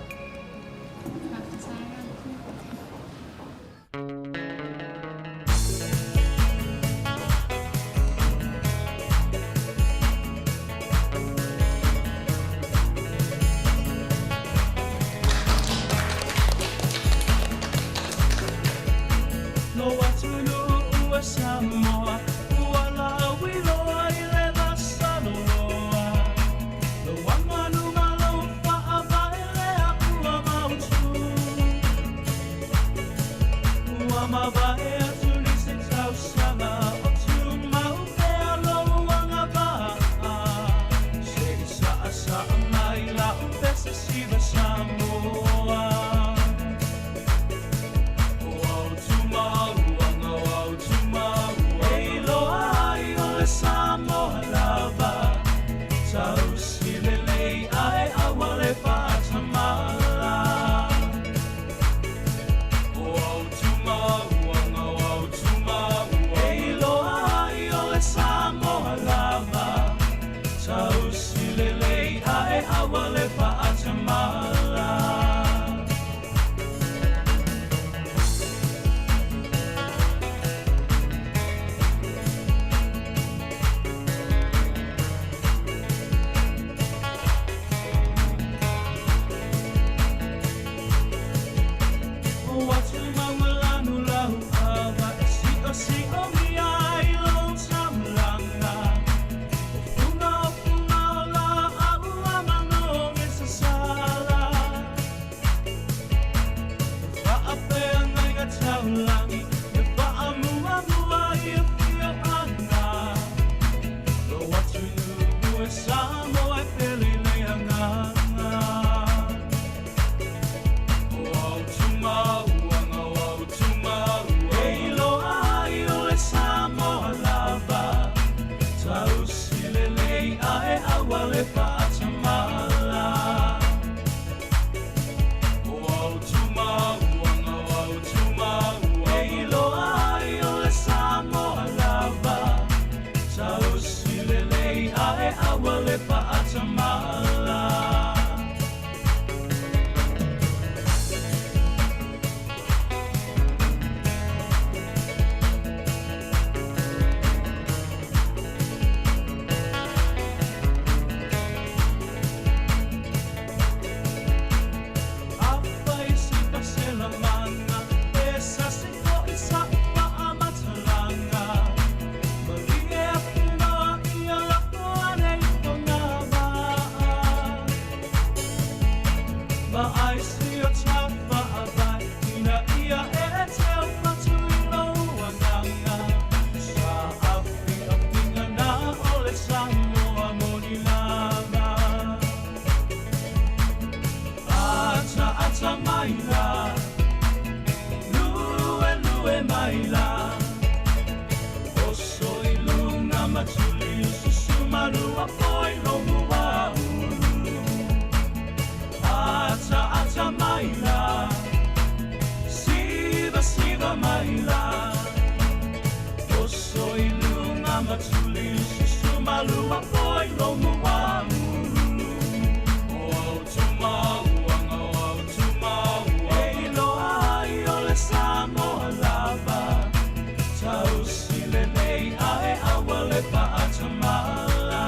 matuli sumalua poi lo mua mululu. O tuma uanga o tuma uanga. E loa ai o le Samoa lava. Tau sile nei ae awa le paatamala.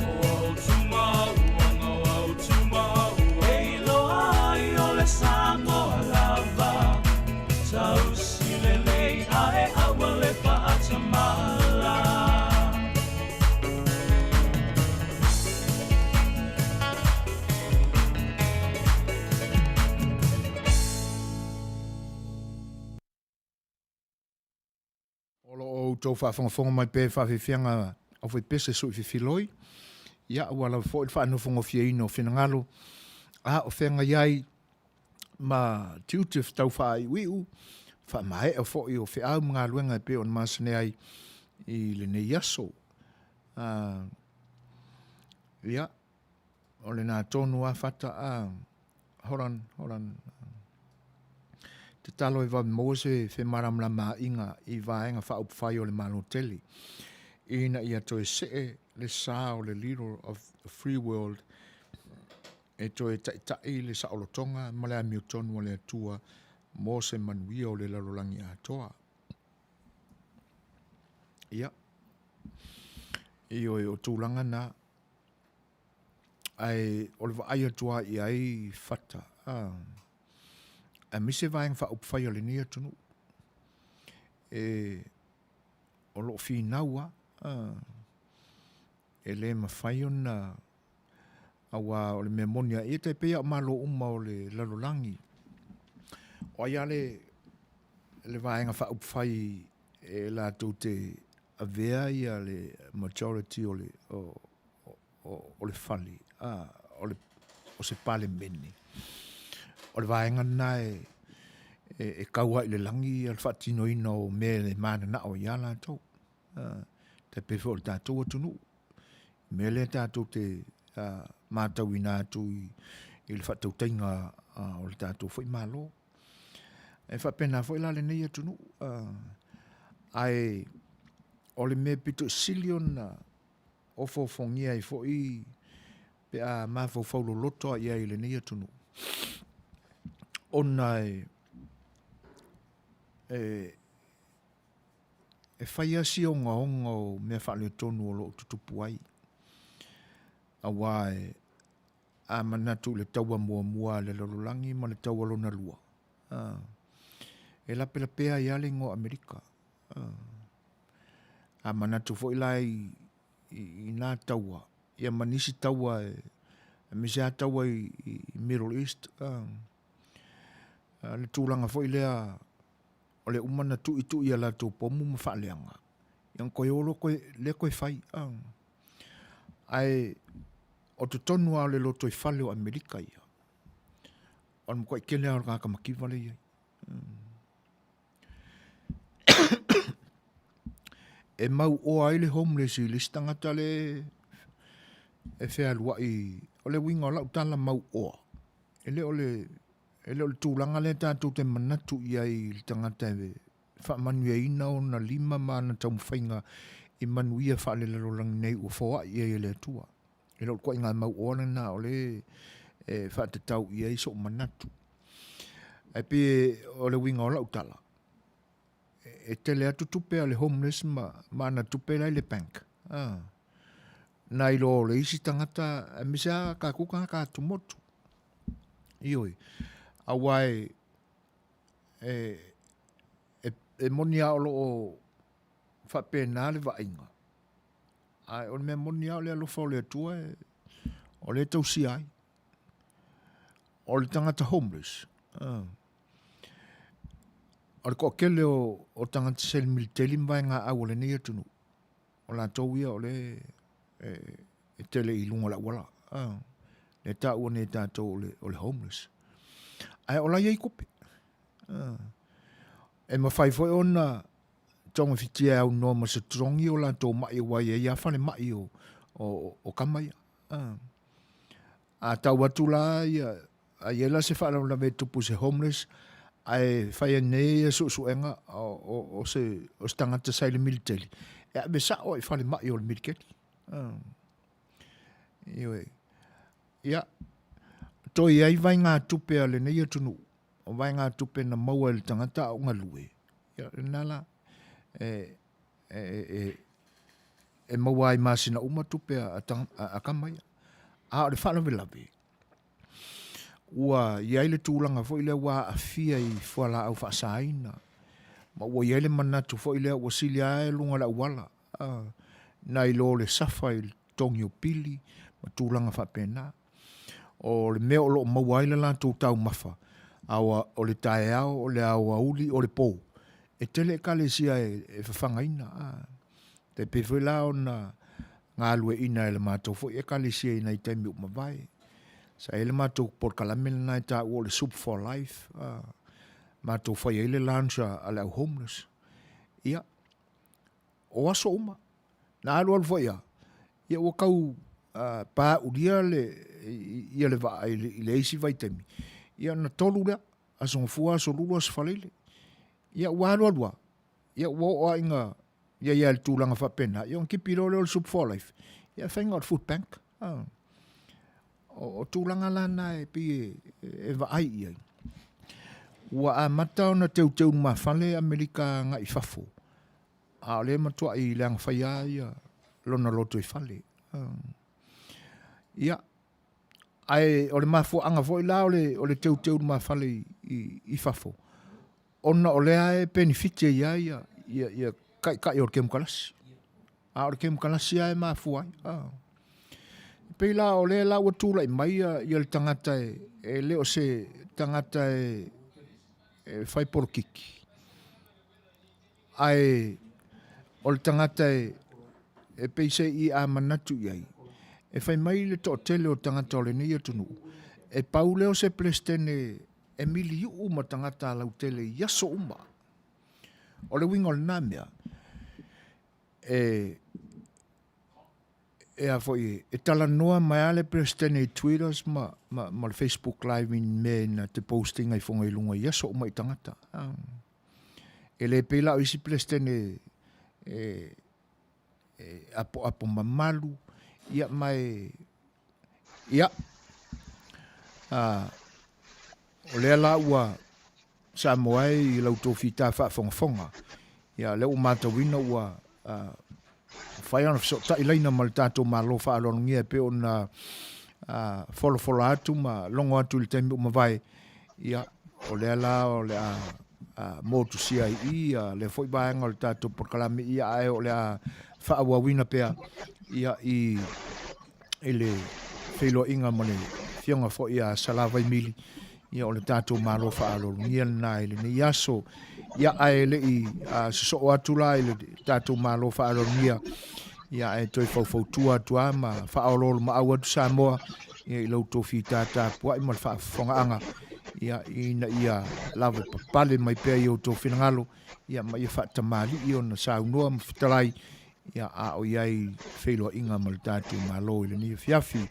O tuma uanga o tuma uanga. E loa ai o le Samoa lava. Tau sile nei ae awa le paatamala. O tau whaafonga mai pē whawhiwhianga au whai pese sui whiwhiloi. Ia wala fo il whaanofonga fia ino whinangalo. O whenga iai ma tiutif tau whaai wiu. Wha mai o fo i o whiau mga luenga pē on masane ai i le nei aso. Ia. O le nā tonu a whata horan. Te talo i wa mose whi maramla maa inga i vaenga wha upwhai o le malo teli. Ina ia toi se le sa o le leader of the free world e toi tai le sa olotonga ma le amiotonu o le atua mo se manuia o le lalolangi atoa. Ia. I o tūlanga na ai o le wa ai atua i ai whata. A mise vaeng wha upwhai o le nia tunu. O lo fi naua. E le mawhai o na awa o le memonia. E te pea malo uma o le lalolangi. O ai le vaenga wha upwhai e la tau te avea ia le majority o le whali. O se pale meni. O le vaenga na e kaua i le langi al whatino ina o me le mana na o iala tau. Te pewhi o le tātou atunu. Me le tātou te mātau i nātu i le whatau tainga o le tātou fwoi malo. E whapena fwoi la le nei atunu. Ai o le me pito silion o fofongia i fwoi pe a mafau faulo loto i ai le nei atunu. Ona e whai asi o ngā honga o mea whale tonu o lo tutupu ai. Awa a manatu le taua mua le lololangi ma le taua lona lua. E lape pea i ale ngō Amerika. A manatu fo ilai i nā taua. Ia manisi taua mise a taua i Middle East. Le tūlanga fo ilea o le umana tu i ala tō pomu ma whaaleanga. Iang koe olo le koe whai. Ai o te tonu a le loto i whale o Amerika ia. O le mkoe kele a ngaka makiwale ia. E mau o ai le homeless i listangata le e whea lua i o le winga o lau tala mau o. Ele o le tūlanga le tātou te manatu i ai le tangata e wha Manuia ina o na 5 mana tau mwhainga i Manuia wha le lalolangi nei ua whaua i ai le atua. Ele o kwa inga mau o na o le wha te tau i ai so manatu. E pe o le winga o lau tala. E tele atu tupe a le homeless mana tupe lai le bank. Nai lo le isi tangata misa ka kuka ka tumotu. Ioi. Awai e monia o lo whapena le vainga. Ai o me monia o le alofa o le atua o le tausi ai. O le tangata homeless. O le kokele o tangata sel militeli mwaenga au le nei atunu. O la tauia o le e tele i lunga la wala. Le ta ua ne tātou o le homeless. Ai o la iei kope. E mawhai foi ona tonga fitia au no ma se trongi o la tō mai wai e ia whane mai o kamai. A tau atu la ia a iela se whana la me tupu se homeless ai fai nei su enga o se tangata sai le military e be sa o fale mai o le military ia to ia i vai ngā tupe ale nei atunu o vai ngā tupe na maua le tangata o ngā lue ia nala e maua ai masina uma tupe a kamai a o le whana velawe ua iai le tūlanga fo ile wa afia i fuala au whaasaina ma ua iai le manatu fo ile ua sili ae lunga la uala na i lo le safa i tongi o pili ma tūlanga whapena o le mea o lo maua ile la tau mafa awa o le tae au o le awa uli o le pou e tele ka le sia e whawhangaina te pewhila o na ngā lue ina ele mātou fo e ka le sia ina i taimi umawai sa ele mātou por kalamele nai ta o le Soup for Life mātou whai ele lancha ale au homeless ia o aso uma na alu alu whai ia o kau pā uria le ia le vaa i le eisi vai taimi ia na tolu rea asonga fua aso lulu aso whalele ia ua alu alua ia ua oa inga ia le tūlanga whapena ia on kipi lole o le Soup for Life ia whainga o le food bank o tūlanga lana e pi e vaai iai. Ua a matao na teu ma whale Amerika nga i fafo. A le matua i leanga whaia ia lona loto i whale. Ia, ai o le mafo anga fo i la o le teu ma whale i fafo. Ona o lea e benefite ia kai o kem kalasi. A o kem kalasi ai mafo ai. Pei la o le la watu lai mai ia le tangata e leo se tangata e fai por kiki. Ai o le tangata e pei se i a manatu iai. E fai mai le to tele o tangata o le nei atunu. E pau leo se plestene e mili uma tangata lau tele yaso uma. O le wingo le namea. E a foi e tala noa mai ale prestene i Twitters ma le Facebook live in me na te posting ai fonga i lunga ia so mai tangata. E le pela o isi prestene apo mamalu ia mai ia o le la ua sa moai i lau tofita fa fonga ia le o mata wina ua fai ana so ta ilaina mal tato malo fa alon ngia pe ona follow atu ma longo atu le tempo ma vai ia o le mo tu sia le foi ba ngol tato por kalame ia ai o le fa wa wina pe ia i ele felo inga mane fionga fo ia salava mili ia o le tato malo fa alon ngia na ile ni yaso ia ai le i so atu la ile tato malo fa alon ngia ia e toi fau tua ma fa aolo ma awa tu Samoa ia i lau tofi tata pua i mal fa fonga anga ia ina ia lava pale mai pe i o tofi ngalo ia mai fa tamali i ona sa unua mfitalai ia a o iai felo inga mal tatu malo ile ni fiafi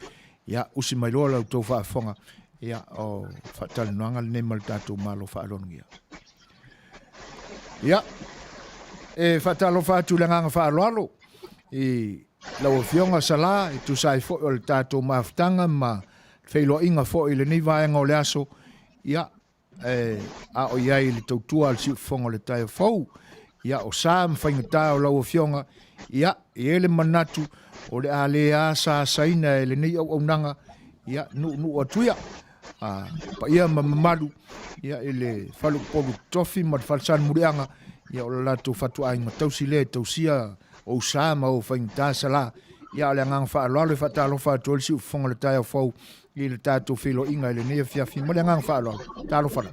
ia usi mai lola lau tofa fonga ia o fa tal noanga le mal tatu malo fa alongia ia e fa talo fa tu langa fa alo i lau fionga sala i tu sai fo o le tatou maftanga ma feilo inga fo i le ni vaenga o le aso ia a o iai le tautua al siu fonga le tae fau ia o sa mwhaingata o lau fionga ia i ele manatu o le a le a sa saina e le nei au nanga ia nu atuia pa ia mamalu ia ele falu pogu tofi ma falsan murianga ia o la tu fatu ai ma tausile tausia o sama o fainta sala ia le ngang fa lo le fata lo fa tol si fonga le tae fau i le tato filo inga le ne fia fi mo le ngang fa lo ta lo fa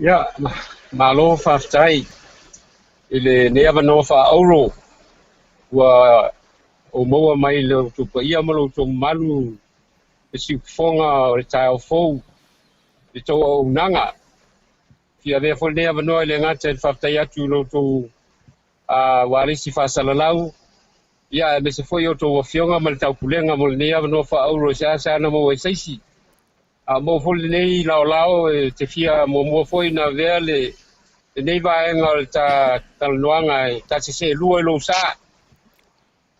ia malo fa tai ile ne ava no fa euro wa o mo mai le tu pa ia mo lo malu si fonga le tae fau i to o nanga Fia vea fol nea vanoa le ngata e whaftai atu lo tō warisi whasalalau ia me se foi o to fionga mal tau pulenga mo le ia no fa euro sa na mo seisi a mo fo le nei lao te fia mo foi na vele nei va enga ta noanga ta se lua lo sa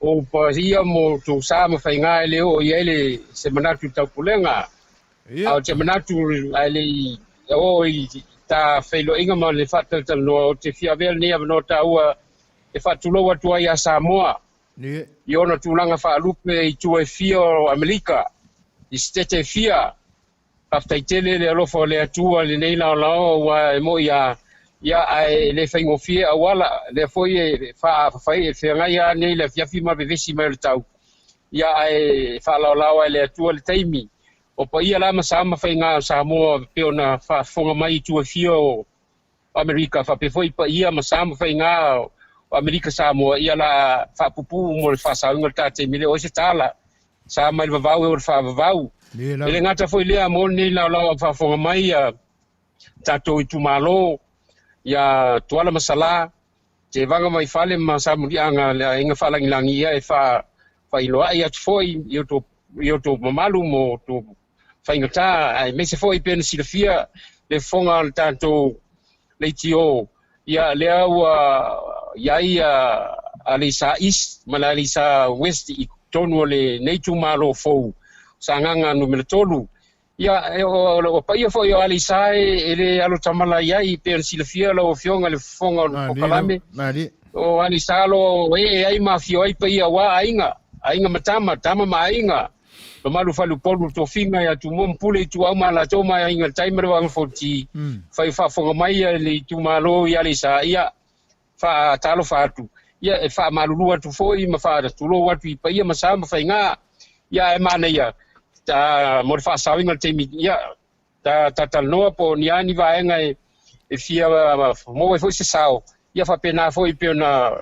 o pa ia mo to sa ma fainga le o ia le se manatu tau pulenga au te manatu ale o ta felo inga ma le fata no te fia vele nei no ta ua e fatu lo watu ia Samoa i ona tūlanga whaalupe i tue fia o Amerika, i stete fia, paftaitele le alofa le atua le nei lao wa e mo ia ai le whaingo fia awala, le foi e whaafai e whiangai nei le fiafi ma bevesi mai le tau. Ia ai whaalao le atua le taimi, o pa ia lama sama whainga Samoa peo na whaafonga mai i tue fia o Amerika, whapefoi pa ia ma sama whainga o Amerika Samoa ia la whapupu mo le whasaunga tate mile o se tala sa mai vavau e o le whavavau ele ngata foi lea mo nei la whafonga mai tato i tumalo ia tuala masala te vanga mai fale ma sa murianga le inga whalangilangi ia e whailoa ia tu foi i to mamalu mo to whaingata ai me se foi pena silafia le fonga le tato le tio ia lea ua iai alisa east mana alisa west i tonu le neitu malo fou sanganga numero tolu ia o paia foi alisa ele alo tamala iai pe silafia lo fionga le fonga o kalame o alisa lo ai mafio ai paia wa ainga matama ma ainga lo malu falu polu to finga ya tu mom pule tu au mala to ma ainga timer wa foti fai fa fonga mai le tu malo ia alisa ia fa talo fatu ia fa malulu tu foi ma fa tu lo watu pa ia masama fa nga ia e mana ia ta mo fa sawinga te mi ia ta no po ni ani va nga e fia mo foi se sao ia fa pena foi pena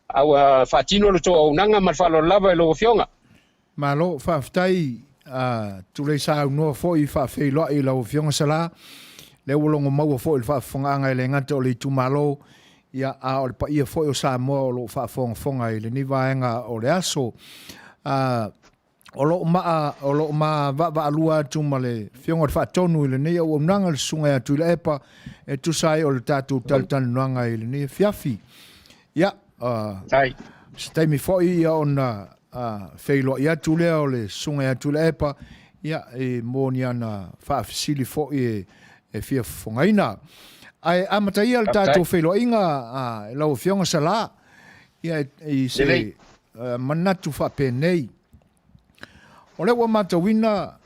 au fa tino lo to nanga ma fa lo lava lo fionga malo fa ftai tu le sa no foi fa fe lo i lo fionga sala le wolongo mau foi fa fonga nga le ngata o le tu malo ia a o pa ia foi o Samoa o lo fa fonga ile ni vaenga o le aso o lo ma va alua tu male fionga fa tonu ile ni o nanga le sunga tu le epa e tu sai o le tatu taltan nanga ile ni fiafi ia sai stai mi foi ia ona feilo ia tu le o le sunga tu le epa ia e moniana fa sili foi e fia fongaina ai amatai al tato felo inga lo fionga sala ia i se manatu fa penei ole wa mata wina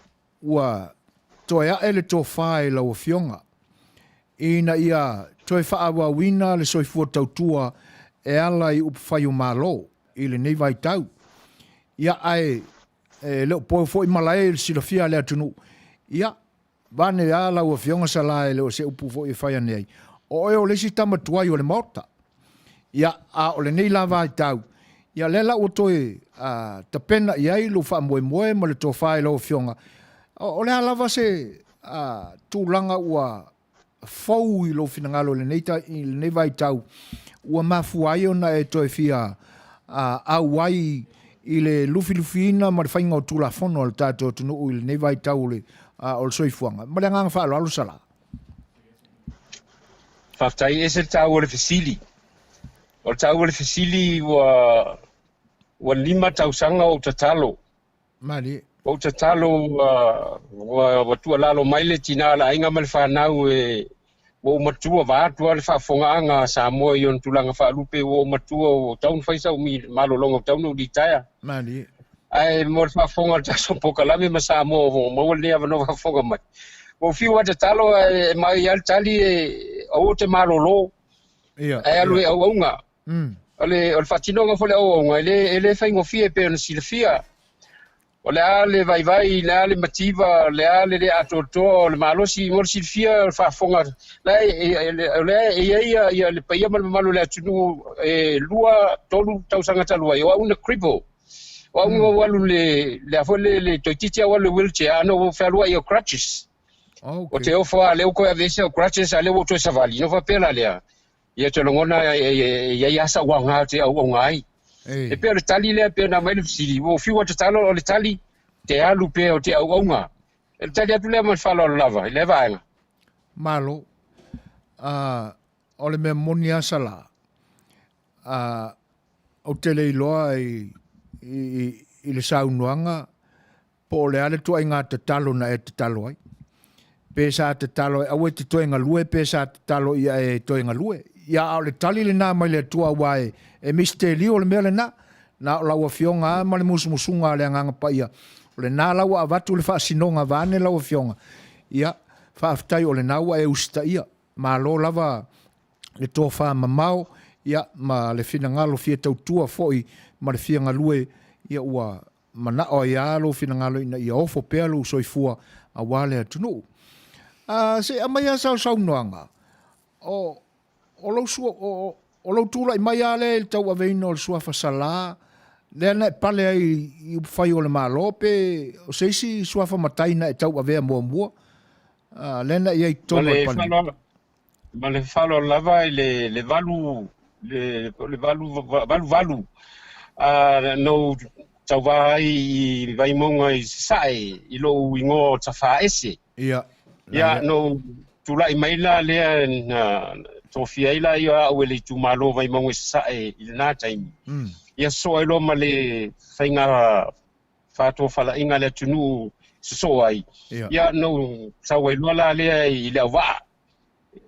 wa toya ele to fai lo fionga ina ia toi fa wa wina le soi fu tautua e ala i up fai malo ile nei vai tau ia ai le po foi malai si lo fia le atunu ia vane ala o fionga sala ele o se upu fo e fai nei o le si tama tuai o le morta ia o le nei lava tau ia lela o toe tapena ia i lo fa moe mo le to fai lo fionga o le lava se tūlanga ua fau i lo finangalo le nei vai tau ua mafuai ona e toe fia au ai i le lufi-lufina ma le whainga o tūlafono le tātou tunu i le nei vai tau le o le soifuanga. Ma le nganga whaalo alu sala. Whaftai e se tau o le fesili. O le tau o le fesili wa 5 tausanga o tatalo. Mali. O tatalo wa tua lalo maile tina la inga mal whanau e o matua vātua le whaafongaanga Samoa i on tulanga whaalupe o matua o taun whaisa o mi malolonga o taun o di taia. Mali. Ai mo le whaafonga taso pokalame ma Samoa o mo le ava no whaafonga mai. O fiu ata talo e mai al tali e o te malolo. Ia. Ai alu e au aunga. Ole whatinonga fole au aunga ele whaingo fie pe ona silafia. O le ale vai le ale mativa le ale le atoto le malosi mo silfia whaafonga le ia le paia malo le atunu lua tolu tausanga talua i o una cripple o una walu le afole le toititia walu wheelchair ano o whalua i o crutches o te ofa le uko avese o crutches ale o to savali no fa pela lea ia te longona ia asa wanga te au ngai E pe o le tali le pe na mai le fisili o fiwa te talo o le tali te alu pe o te auaunga. E le tali atu le ma falo lava, le vaenga. Malo, o le mea moni asala, o te le iloa i le saunuanga, po le ale tua inga te talo na e te talo ai. Pesa te talo, aue te toenga lue, pesa te talo ia e toenga lue. Ia au le tali le nā mai le tua wae, e misteri o le mea le nā, na o laua fionga, ma le musumusunga le anganga pa ia. O le nā laua avatu le whaasinonga vane laua fionga. Ia, whaaftai o le naua e usta ia. Ma lo lava le tō wha mamau, ia, ma le whina ngalo fia tautua foi, ma le fia ngalue, ia ua mana o ia lo whina ngalo ina ia ofo pea lo soifua a wale atunu. Se amaya sau noanga. O lo tula i mai ale il tau aveino le sua fasala. Le ana pale ai i fai o le malo pe o seisi sua fa mataina e tau avea mua. Le ana i ai tono e pale. Ma le falo lava i le valu valu. No tau vai i vai monga i sae i lo ingo tafa ese. Ia. Ia no tula i maila lea na tofia ila ia au ele tu malo vai monga i sae i na taimi. Ia so ai lo ma le whainga whato whala inga le tunu so ai. Ia no tau ai loa lea i le awaa.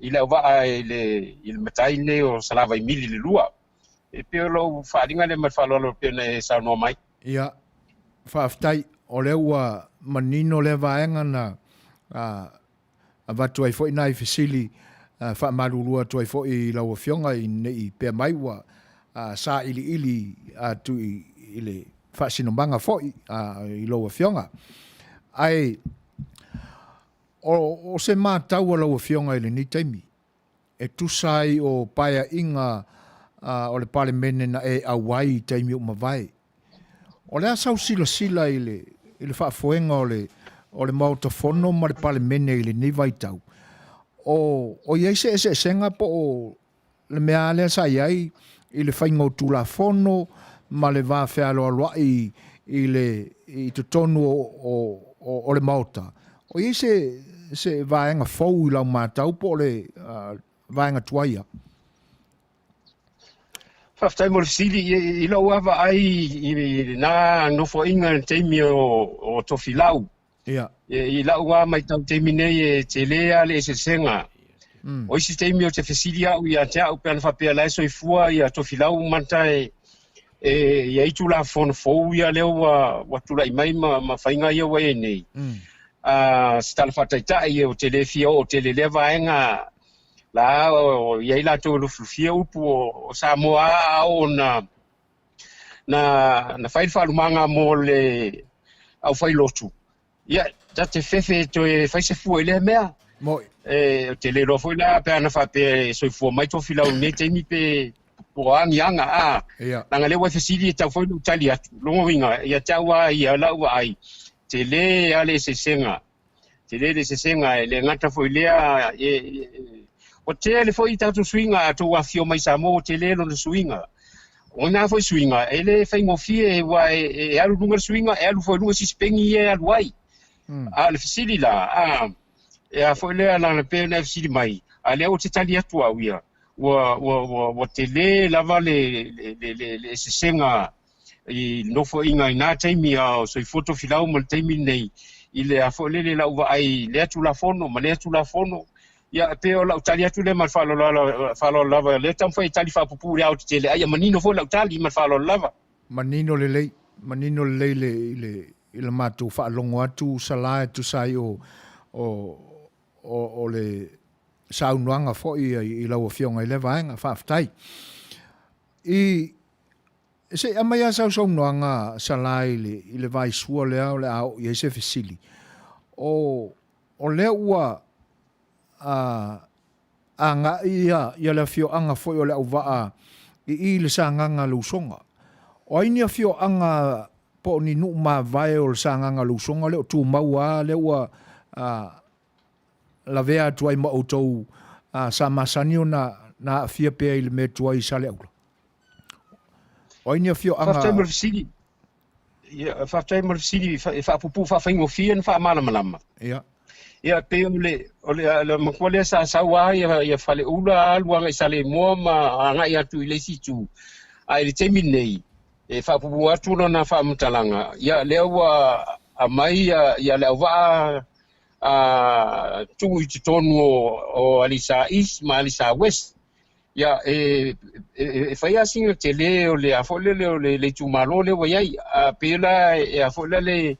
I le awaa i le matai le o salava i mili le lua. E peo lo wharinga le matwhalolo peo na e sao noa mai. Ia, whaaftai o le ua manino le vaenga na a watu ai fo i nai fisili whaamarurua tu ai fo i laua fionga i nei pea mai ua sa ili tu i le whaasinomanga fo i laua fionga. Ai, o se mātau a laua fionga i le ni taimi. E tusai o paia inga o le pale mene na e awai i taimi o mawai. O le asau sila i le whaafoenga o le mautafono ma le pale mene i le ni vaitau. O iei se senga po o le mea alea sa iai i le whaingo tulafono ma le vāwhea loa i te tonu o le mauta. O iei se vaenga fau i lau mātau po le vaenga tuaia. Whaftai mo le fisili i lau awa ai i nā nofo inga teimi o tofi lau. Ia. I lau wā mai tau teimi nei e te lea le se senga. O isi teimi o te fisili au i a te au pēna whapea lai so i fua i a tofi lau manta i a itu la fono fau i a leo wa tula i mai ma whainga i a wai nei. Stala whataitai o te le fia o te le lewa enga la o iai la tō luflufia upu o Samoa o na whairwhalumanga mo le au whailotu. Ia, ta te whewhe to e whaise fua i lea mea. Moi. O te le rofo i la pe ana whape soi fua mai tō whilau ne teimi pe po angi anga Nanga le wai whesiri e tau whailu tali atu. Longo winga, ia taua i a lau ai. Te le ale se senga. Te le se senga e le ngata fo i lea o te le foi tatu swinga to wa fio mai Samoa te le no swinga o na foi swinga ele fai mo fie wa e alu lunga swinga e alu foi lunga si spengi e alu ai le fisili la e a foi le ala na pe na fisili mai ale o te tali atu awia wa te le lava le se senga i no foi inga ina taimi a so i foto filau mo taimi nei ile a foi le la uva ai le atu la fono ma le atu la fono ia pe o la utali atu le falo lava le tam foi tali fa pupu le auto tele ai manino foi la utali ma falo lava manino le le matu fa longo atu sala tu sai o le saunuanga foi i lau fionga i le vaenga fa aftai se amaya saunuanga sala i le vai sua le au i se fisili o le ua anga ia le fio anga foi o le uva i le sanganga lusonga. O ini a fio anga po ni nu ma vai o le sanganga lusonga le o tu maua le ua la vea tuai ma outou sa masanio na fia pea i le me tuai sa le aula. O ina fio Faftai anga. mo fisili. Ia faftai mo fisili fa pupu fa faingo fien fa malama. Ia. Ia pe ole makwale sa wa ia fale ula alwa ngai sale mo ma ngai atu ile situ. Ai le teminei. E fa pupu atu na fa mutalanga. Ia lewa amai ia lewa tungu i tonu o Alisa East ma Alisa West. Ia whaia singa te le o le afolele o le tumalo le waiai a pela e afolele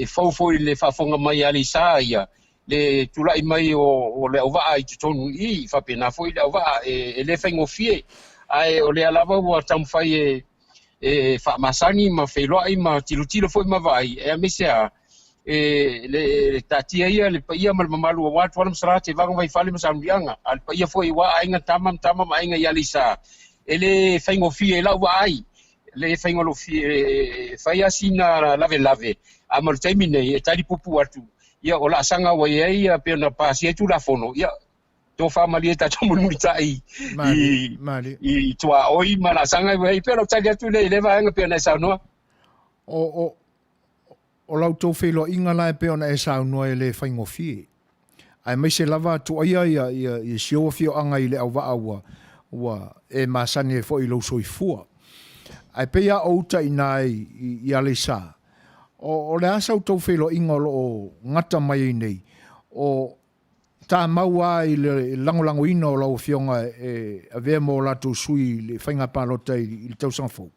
faufo i le whafonga mai Alisa ia le tulai mai o le awaa i te tonu i whapena fo i le awaa e le whaingo fie ai o le alawa ua tamwhai whamasani ma whailoa i ma tilo fo i ma vai e amesea le tatia ia le paia mal mamalu wa watu wala msara te vanga vai fale masambianga al paia foi wa ainga tama ma ainga yalisa ele faingo fie la wa ai le faingo lo fie faia sina lave amal termine e tali pupu watu ia ola sanga wa ia pe na pasi tu la fono ia to fa malieta to mulita mali i tua oi mala sanga wa pe lo tali tu le va nga pe na sa no o lau tau whelo inga lai pe ona e sao noa e le whaingo fie. Ai mai se lava tu aia ia sioa fio anga i le au waa ua e masani e fo i lau soi fua. Ai pe ia outa i nai i ale sa. O le asau tau whelo inga o ngata mai nei. O tā maua i le langolango ina o lau fionga e a vea mo lato sui le whainga pālota i le tau sangfou.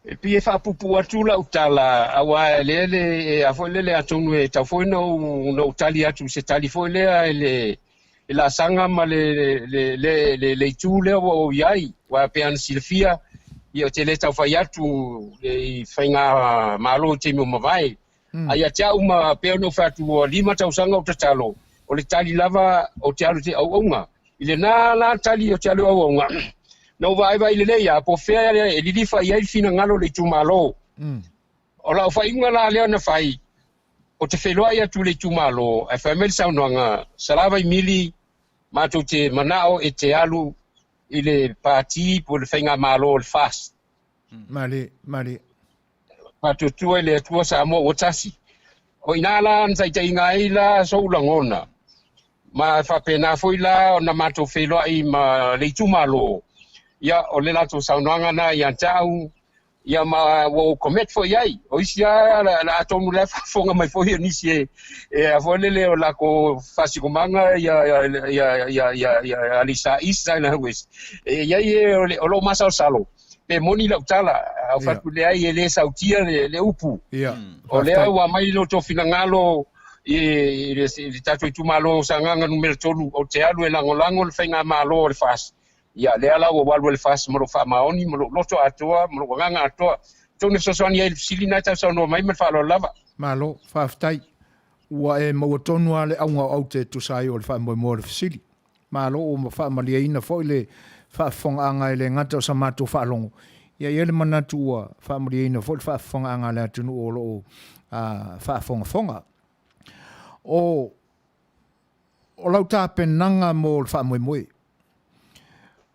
E pia fa pupu atu la utala awa le afolele atonu e tafo no utali atu se tali fo le la sanga ma le tule o yai wa pe an silfia ia te le tafa atu le fainga malo te mo mavai ai tia uma pe no fatu o lima tau sanga o tatalo o le tali lava o te alu te au onga ile na la tali o te alu au onga no vai le ya po fea e li fa ia fina ngalo le tumalo o la fa inga la le na fai o te feloa ia tu le tumalo e fa mel sa nga salava mili ma to te manao e te alu ile parti po le fenga malo le fast mali pa to tu le tu sa mo o tasi o inala nzai te inga ila so langona ma fa pena foi la na ma to feloa i ma le tumalo ia o le lato saunoanga na ia tau ia ma wo comet foi ai o isia la atonu le fonga mai foi nisi e a volele o la ko fasi komanga ia Alisa Isa na wes ia o lo masa salo pe moni la utala o fatu le ai le sautia le upu o le wa mai lo to finangalo le tato tu malo sanganga numero tolu o te alu e langolango le fenga malo le fas ia le ala o walu le fas mo fa maoni mo loto atoa mo nganga atoa tone sosoni el silina ta so no mai me fa lo lava malo fa ftai ua e mo tonu ale au te tu sai o le fa mo le fisili malo o mo fa malia ina fo le fa fonga anga le ngata sa mato fa longo ia ele manatu ua fa malia ina fo fa fonga anga le tunu o lo fa fonga o lau ta penanga mo le fa mo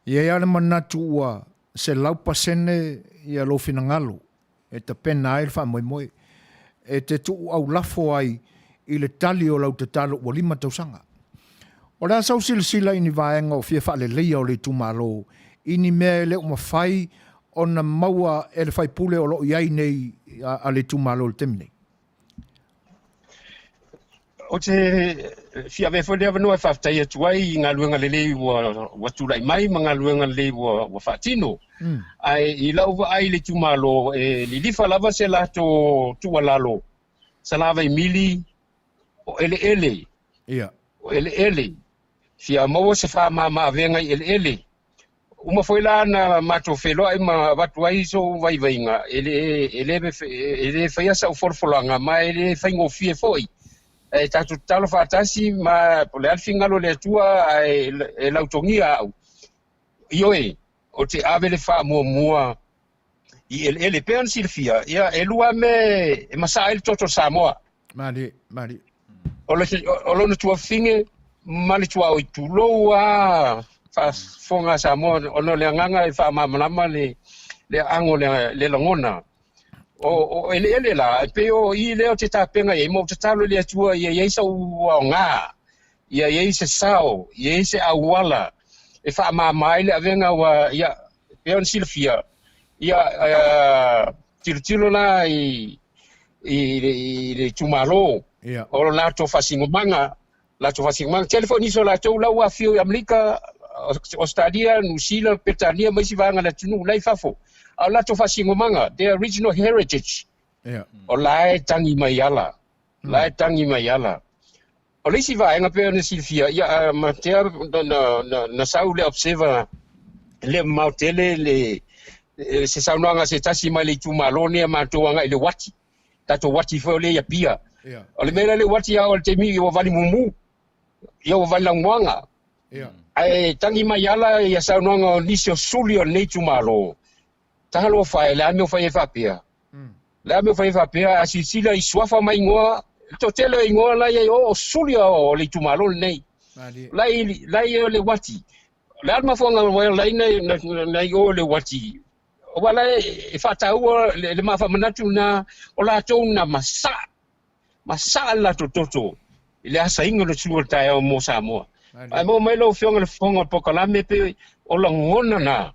ia le manatu ua se lau pasene ia lo finangalo e te pena ai fa moi e te tu au lafo ai i le tali o lau te talo o lima tausanga o la sau sila ini vaenga o fia fa le leia o le tumalo ini mea le umawhai o na maua e le fai pule o lo iai nei a le tumalo le temine o te fia vefo le avano e whaftai atuai ngā luenga lelei wa tulai mai ma ngā luenga lelei wa whatino. Ai i lauwa ai le tumalo e li lifa lava se lato tualalo. Sa lava i mili o ele. O ele. Fia maua se wha ma venga i ele. Uma foi la na mato felo ai ma watu ai so vai nga. Ele fai sa o forfolanga ma ele fai ngofie foi. E tatu talo fatasi ma pole alfingalo le tua e lautongia au ioe o te avele fa mua i ele pen silfia ia e lua me e masail toto samoa mali o lo tua finge mali tua o tuloa fonga Samoa ono le nganga e malama le ango le longona o ele la pe o I le o te tapenga e mo te talo le tua ye sa o nga ye se sao ye se awala e mai le avenga wa ya pe on Silvia ya tilo la I le tumalo o la to fasingomanga telefoni so la to la wa fio Amerika Australia New Zealand Petania mai si vanga la tunu lai fafo a la to fasingomanga the original heritage o la tangi mai ala o le si va nga pe na Silvia ya mater na sau le observa le mautele le se saunanga se tasi mai le tumalo ne ma to nga le wati tato wati fo le ya pia o le mele le wati ya o te mi o vali mumu ia o valangwanga ai tangi mai ala ia saunanga nisio sulio nei tumalo talo fai la me fai fa pia asisila I swafa mai ngoa totele ngoa la ia o sulio o le tumalo nei lai o le wati la ma fonga la na o le wati o wala e fata o le ma fa manatu na o la tona masa la toto ile asa ingo le tsuo tai o mo Samoa ai mo mai lo fionga le fonga pokalame pe o longona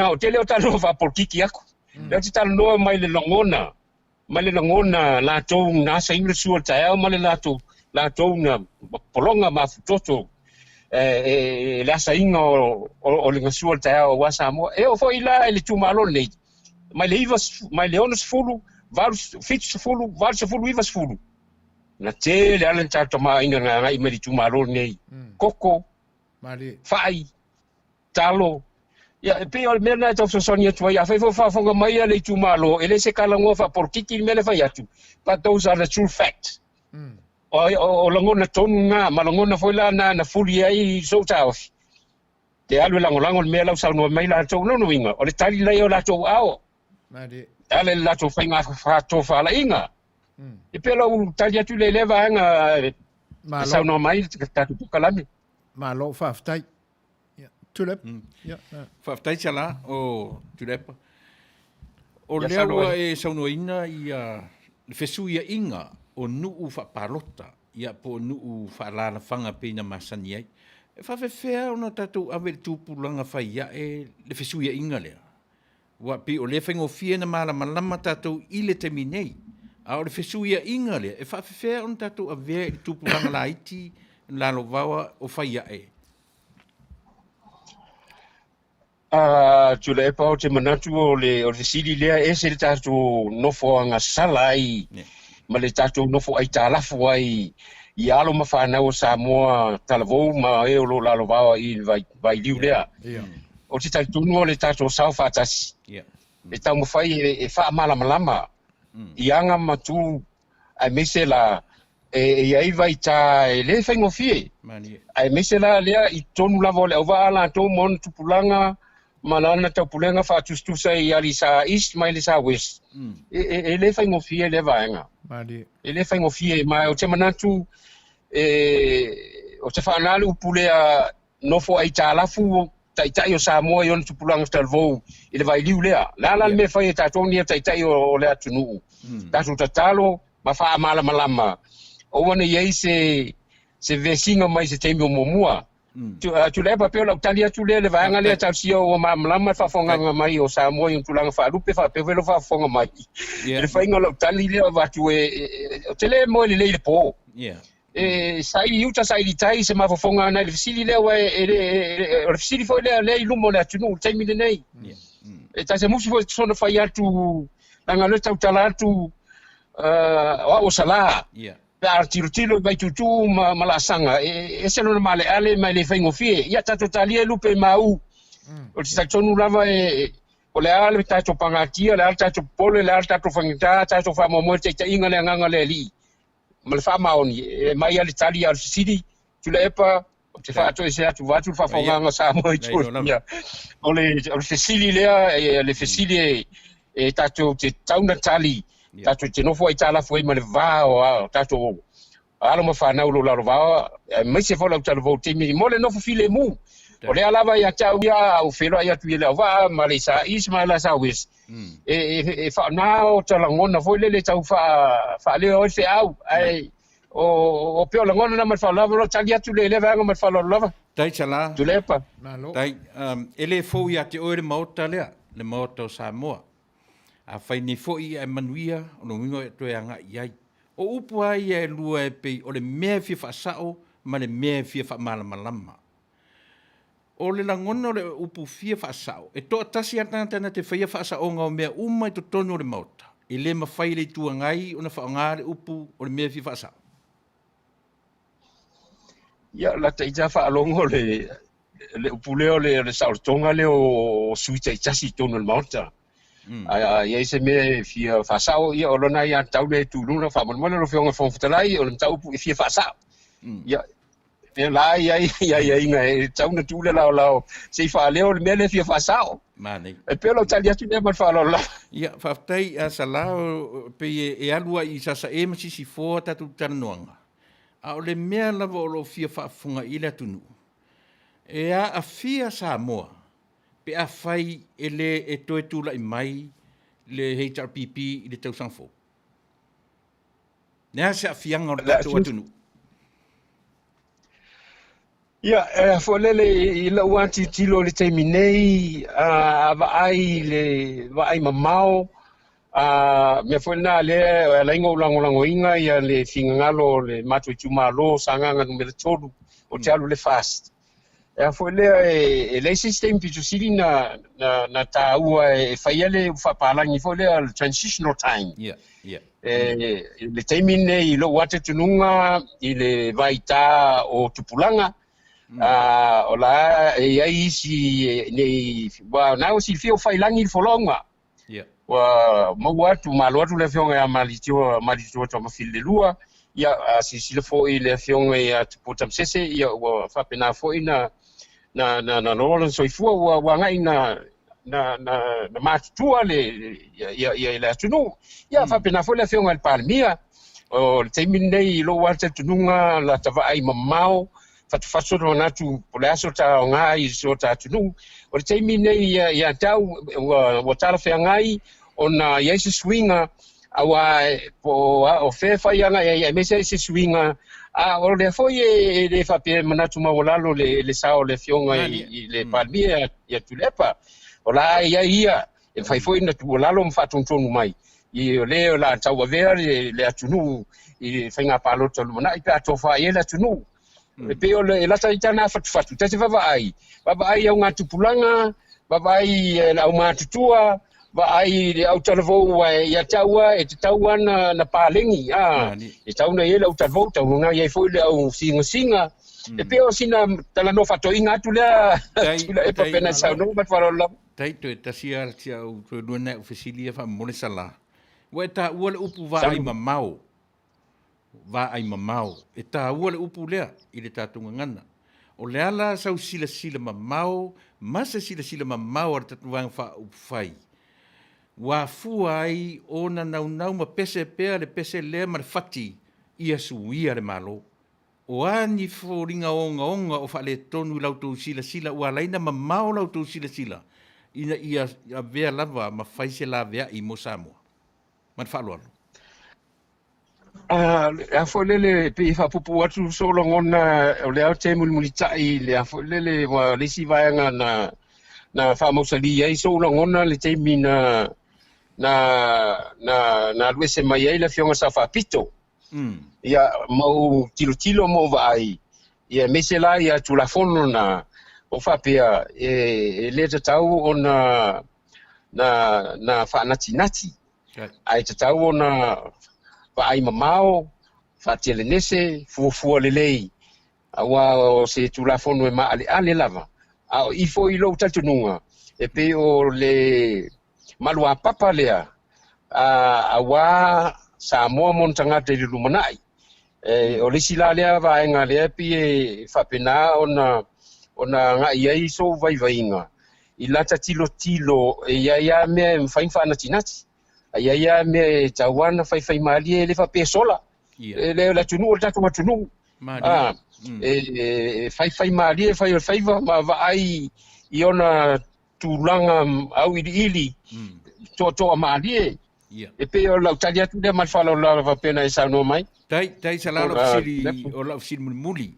o tele o talo fa politiki ako le talo no mai le longona la to na sa ingo le tsuo tai o mai la to na polonga ma toto le asa ingo o le tsuo tai o wa Samoa e o foi la le tumalo nei mai le onos fulu fits fulu ivas fulu na tele ala tato ma inga ngai me tumalo nei koko fai talo ya pe o mena to sonia tua ya fo fonga mai le tumalo ele se kala ngofa por kiki mele fa yatu but those are the true facts o langona tonga malangona foi la na fuli ai so tao te alu langolango me la usau no mai la to no winga o le tali la yo la to ao ale la to fainga fa to fa la inga e pelo tali tu le leva nga sa no mai ta tu kalami malo fa ftai tulep fa ftai chala o tulep o lewa e sa no ina ia fesu ia inga o nuu fa palota ia po nuu fa la fanga pena masani ai fa fea ona tatu ave tu pulanga fa ia e le fesu ia inga le wa pi o le fengo fie na malama tatu ile terminei a o le fesu ia inga le e fa fea ona tatu ave tu pulanga la iti la lovawa o fa ia e tu le pa o te manatu o le sili lea e se le tatu nofo anga salai ma le tatu nofo ai talafu ai I alo mafana o Samoa talavou ma e o lo la lovawa I vai liu lea o te taitunu o le tatu o sau fatasi e tau mawhai e wha malama I anga matu ai mese la e ai vai ta e le whaingo fie ai mese la lea I tonu lava o le au waa la tau mon tupulanga malana tau pulenga whatustusa I ali sa east mai le sa west e le whaingo fie le vaenga e le whaingo fie mai o te manatu o te whaanalu upulea nofo ai tālafu taitai o Samoa I ona tupulanga talvou I le vai liu lea la me whai e tātoni taitai o lea tunu tātu tatalo ma wha malama o wana iei se vesinga mai se teimi o momua tu le pa pe la talia tu le vaenga le tausia o malama fa fonga mai o Samoa I tulanga fa lupe fa pe velo fa fonga mai le whainga la tali le va tu o tele mo le po sai uta sai di tai se ma fonga na le fisili le wa le fisili fo le lumo le tunu taimi le nei e ta se musi fo sono fai atu langa le tau talatu o sala per tiro vai tutu ma la sanga e se non male ale mai le fengo fie ia ta totalia lupe mau o ti tonu lava o le ale ta to pangatia le alta to pole le alta to fangita ta to fa mo te inga le nganga le li ma le fa maoni mai ale tali al sidi tu le pa te fa to se atu vatu fa fonga sa mo tu o le fesili le fesili e ta to te tauna tali tato te nofo ai tala foi ma le vao tato alo ma fa na ulo la vao mai se fola tala vo te mi mo le nofo file mu O le alava ia tau ia au whenua ia tui leo wha, ma le sa is ma la sa wis. E wha o talangona foi le tau wha leo e au. Ai, o peo langona na mat wha lava, lo tali atu le vanga mat wha lava. Tai chala. Tu le pa. Tai, ele fo ia te oere maota lea, le maota o Samoa. A whai ni fo i e Manuia, o no mingo e toe anga iai. O upu ai e lua e pei, o le mea fia whaasao, ma le mea fia whaamalamalama. O le langona o le upu fia whaasao, e toa tasi atana te whaia whaasao ngā o mea umai to tono o le maota. I le mawhai le tua ngai, o na whaongā le upu o le mea fia whaasao. Ia, la te ita whaalongo le upu leo le sauratonga leo o suita itasi tono le maota. Ia se me fia whaasao, ia o lona ia tau le tūruna whaamana lo whionga whongwhatalai, o le tau upu i fia whaasao. Ia, e la ia inga e tau na tūle lao, se i whaaleo le mea le fia whaasao. Mane. E peo lau tali atu mea man whaalao la. Ia, whaftai a salao, pe e alua i sasa e masisi fōa tatu taranoanga. A o le mea lava o lo fia whaafunga i le tunu. E a fia Samoa, pe a whai e le e toe tūla i mai le HRPP i le tau sangfo. Nea se a fianga o le tatu atunu. Ia, fo lele i la uanti tilo le teimi nei, vaai mamao, mea fo na le la ingo lango inga ia le fingangalo le matua tumalo sanganga numero tolu o te alu le fast. Fo le le system pitu sili na taua e faia le whapalangi fo le transitional time. Yeah. Le teimi nei i lo wate tununga i le vaita o tupulanga. O la e ai si nei wa na o si fio fai langi folonga wa mo atu malo atu le fio nga malitio to mafil de lua ya si le fo i le fio nga potam sese ya wa fa pena fo ina na no so fu wa nga ina na matua le ya la tunu ya fa pena fo le fio nga palmia o te minei lo wa te tununga la tava ai mamao fatu no natu poleaso ta ngai so ta tunu o te mine ia tau o tala fe ngai ona ia se swinga awa o fe fa ia ngai me se swinga o le foi le fa pe manatu mawalalo le sao le fionga i le palmia ia tulepa o la ia e fai foi na tu lalo mfatu tonu mai i le la tau vere le atunu i fainga palota lumana i pa tofa ia la tunu. E peo le lata i tana fatu te vavai au ngā tupulanga vavai au mātutua vai au talavou ia taua e te taua na pālengi e tauna ia au talavou taunga ia foi le au singa e peo sina talano fatoinga atu lea e papena sauno bat farola tai to tasia tia au to luna ofisilia fa mole sala wa ta ua le upu vai mamau va ai mamau e ta ua le upu lea i le tatunga ngana o le ala sau sila mamau masa sila mamau ar tatuanga fa upfai wa fua ai ona nau ma pese pea le pese lea ma le fati ia suia le malo o ani foringa onga o fa le tonu lautou sila ua laina mamau lautou sila ina ia vea lava ma faise la vea i mo Samoa man fa lo a fo lele pe fa pupu atu so longona o le te mulmulitai le a fo lele wa le si vaanga na fa mo sali ai so longona le te mina na luese mai ai la fionga sa fa pito ia mo tilo mo vai ia mesela ia tu la fono na o fa pea e le tau ona na fa nati ai tau ona ai mamao fatele nese fu lelei awa o se tulafono e ma ale lava a i fo i lo tatununga e pe o le malua papa lea awa Samoa montanga te lumanai o le sila lea vaenga lea pi fa pena ona nga ia so vainga i lata tilo ia me mfainfa na tinati ia me tawana fai mali le fa pesola le la tunu o tatu matunu fai malie fai faiva ma vai I ona tulaga au ili toa malie e pe o lau tali atu le malfalo la pena e sauno mai tai salalo siri o lau siri muli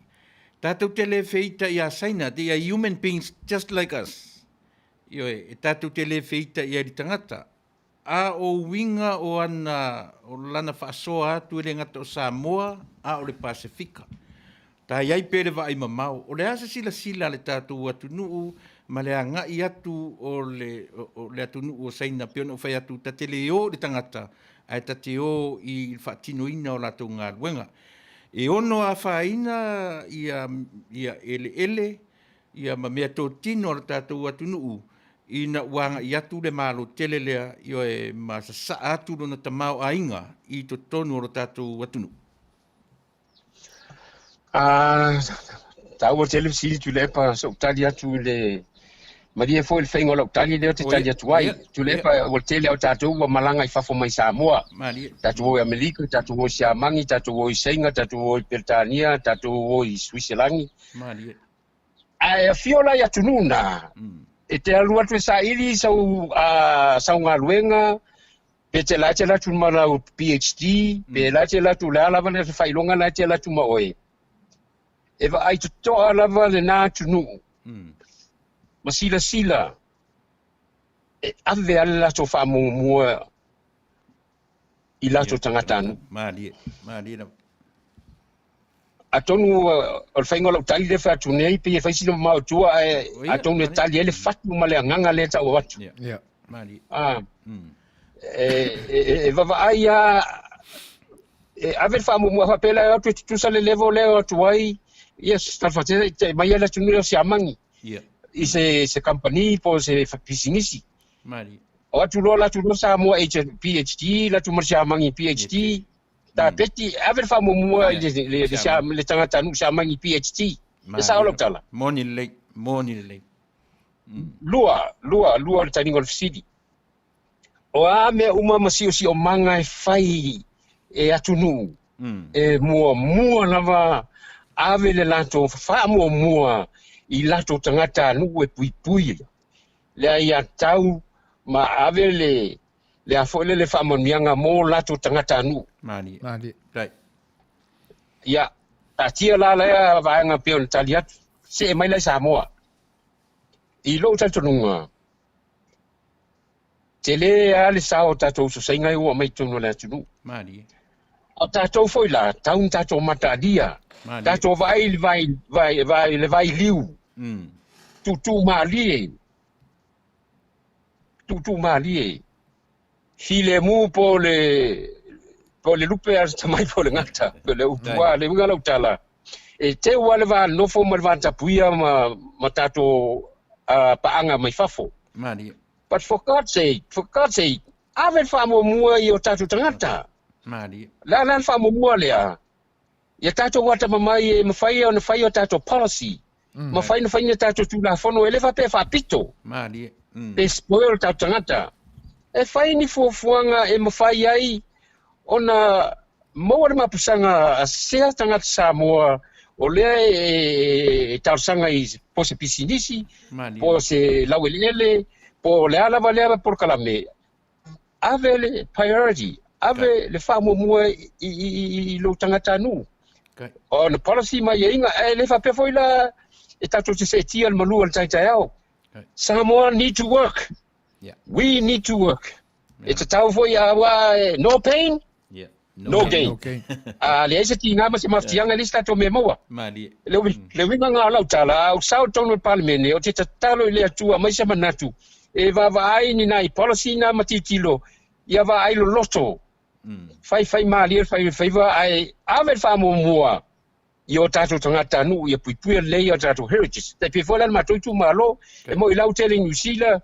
tatou tele feita ia saina they are human beings just like us yo e tatou tele feita ia tangata a o winga o ana o lana faasoa atu le ngata o Samoa a o le Pasifika tai ai pere va ai mamau o le asa sila le tatou atu nuu ma le angai atu o le atu nuu o saina peona o fai atu tatele o le tangata ai tate o I whaatinoina o latou ngā luenga. E ono a whaina ia ele ia ma mea tō tino o le tatou atu nuu ina wanga I atu le malo tele lea io e ma sa atu lona tamau ainga I to tonu o le tatou atu nuu. Tau o tele sili tu le pa so tali atu le Maria foi il fengo lo tali le te tali atu ai tu le pa o tele o tatou wa malanga I fafo mai Samoa tatou o Amerika tatou o Siamangi tatou o Senga tatou o Britania tatou o Switzerland ai fiola ya tununa e te alua tu sa ili sau ngā luenga pe te la tu mala o PhD pe la tu la lava le failonga la te la tu ma oi e va ai to lava le na tunu masila e ave ala to fa mo I lato tangata anu mali atonu o faingo lo tali le fa tunei pe fa sino ma tua atonu tali ele fatu male nganga le ta o watu mali va ai ave fa mo fa pela tu sale level le tuai yes sta facendo ma ia la tunu si amangi I se company po se business mali o atu lo sa mo PhD la tu marcha amangi PhD ta peti ave fa mo le tangata nu sa amangi PhD sa o tala moni le lua le tani golf city o a me uma masio si o manga e fai e atu nu e mua lava ave le lato fa mua I lato tangata nu e pui le ai tau ma ave le afole le famonianga mo lato tangata nu mali right ya atia la vaanga pe taliat se mai la Samoa I lo tatunga tele ale sao tatou so sainga o mai tonu la tunu mali o tatou foi la taun tatou matadia tatou vai liu tutu malie file mu po le lupe ar tamai po le ngata po le utua le ngala utala e te wale va no fo mal vanta puia ma tato paanga mai fafo mali but for God's sake ave fa mo mua I o tato tangata mali la fa mo mua lea ia tato wata mamai e mawhai o o tato policy mawhai na whaina tato tula fono ele fa pe fa pito mali pe spoil tato tangata e whai ni fuafuanga e mawhai ai ona maua mapusanga a sea tangata Samoa o lea e tausanga I po se pisinisi po se lauelele po lea lava lea por kalame ave le priority ave le fa mo mua I lo tangata nu o na policy mai inga le fa pe foi la e tato te se tia al malu al tai au Samoa need to work we need to work it's a tau foi no pain no gain le ese tinga ma se maftianga lista to me moa mali le winga nga lau tala o sao tonu parliament o te tatalo le atua mai se manatu e va ai ni nai policy na matitilo ia va ai lo loto fai mali fai va ai ave fa mo mua io tato tangata nu ia pui le ia tato heritage te pe fola ma tu malo e mo ilau tele New Zealand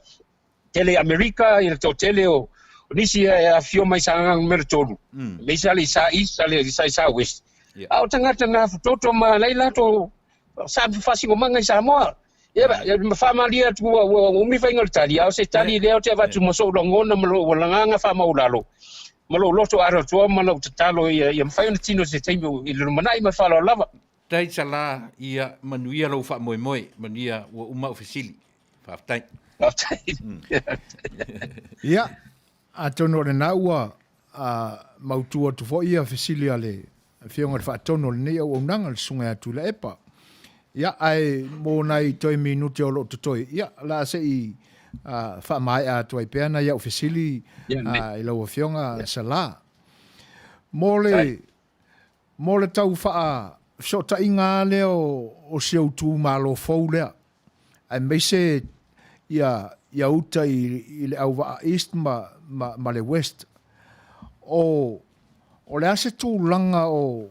tele America il to tele o nisi a fio mai sangang mertolu me sali sa west au tangata na toto ma leila to sa fasi mo manga Samoa ia ma fa mali tu o mi fa ngol tali au se tali le te va tu mo so longona mo langa fa maulalo malo loto ara tua malo tatalo ia mfai na tino se taimi I le manai ma falo lava Tai sala ia manuia lau wha moe moe, manuia ua uma o fesili. Whaftai. Ia, a tono le na ua mautua tu fo ia fesili ale whionga le whaatono le nei au unanga le sunga atu le epa. Ia, ai mō nei toi minute o lo tutoi. Ia, la se i wha mai a tuai peana ia o fesili i lau a whionga sala. Mō le tau wha so ta inga leo o siau tu malo fau lea. Ai meise ia uta i le au wa east ma le west. O le ase tū langa o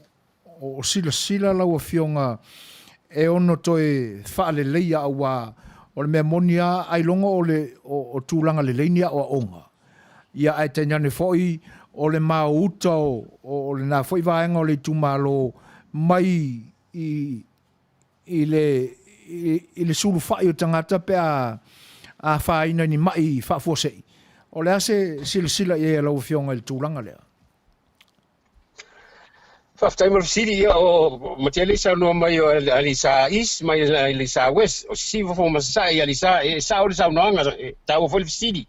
sila lau a fionga e ono toe wha le leia awa o le mea monia ai longa o tū langa le leinia o a onga. Ia ai te nyane foi o le maa uta o le nā foi vaenga o le tū malo mai i le sulu whai o tangata pe a whaina ni mai whafuosei. O le ase sila i e lau fionga i tūlanga lea. Whaftai mar siri o matele sa no mai o alisa is mai alisa west o sivo fo masai alisa e sa o sa no anga ta o fo siri.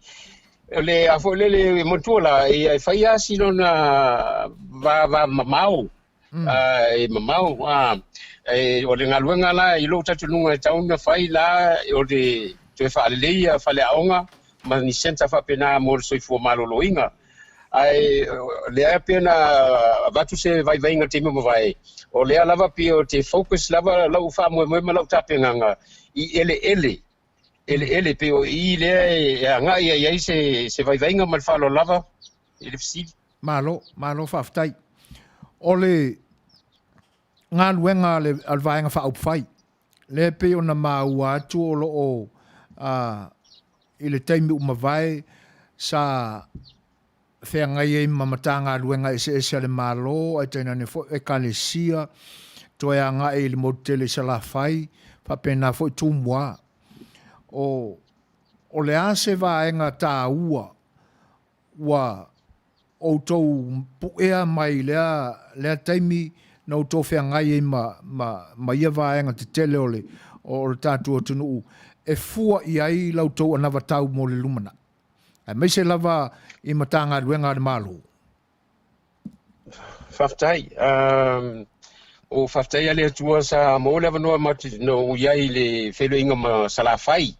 Le a fo le motola e fai asi no na va mau. E mamau o le galuega la i lou tatunuga e tauna fai la o le toe faaleia faleaʻoga ma ni senta faapena mo le soifua malōlōiga ai lea pea na vatu se vaivaiga teimi mavae o lea lava pia o te focus lava lau faamoemoe ma lau tapegaga i ele pe o i lea e agaʻi ai ai se vaivaiga ma le faalolava i le fesili malo faafetai o le ngā luenga le alvaenga wha upwhai. Le pe o na maua atu o loo i le teimi umawai sa whea ngai e mamata ngā luenga ese le malo e teina ne fo e kalesia to e anga e le motele sa la whai pa pena fo i tūmua. O le ase vaenga tā ua o tau puea mai lea teimi na o tō whea ngai e ma ia vaenga te tele ole o le tātua tunu e fua i ai lau tau anawa tau mo le lumana. E meise lava i matanga ruenga le malo. Whaftai. O whaftai ale atua sa mo le wanoa mati no iai le whelo inga ma salawhai.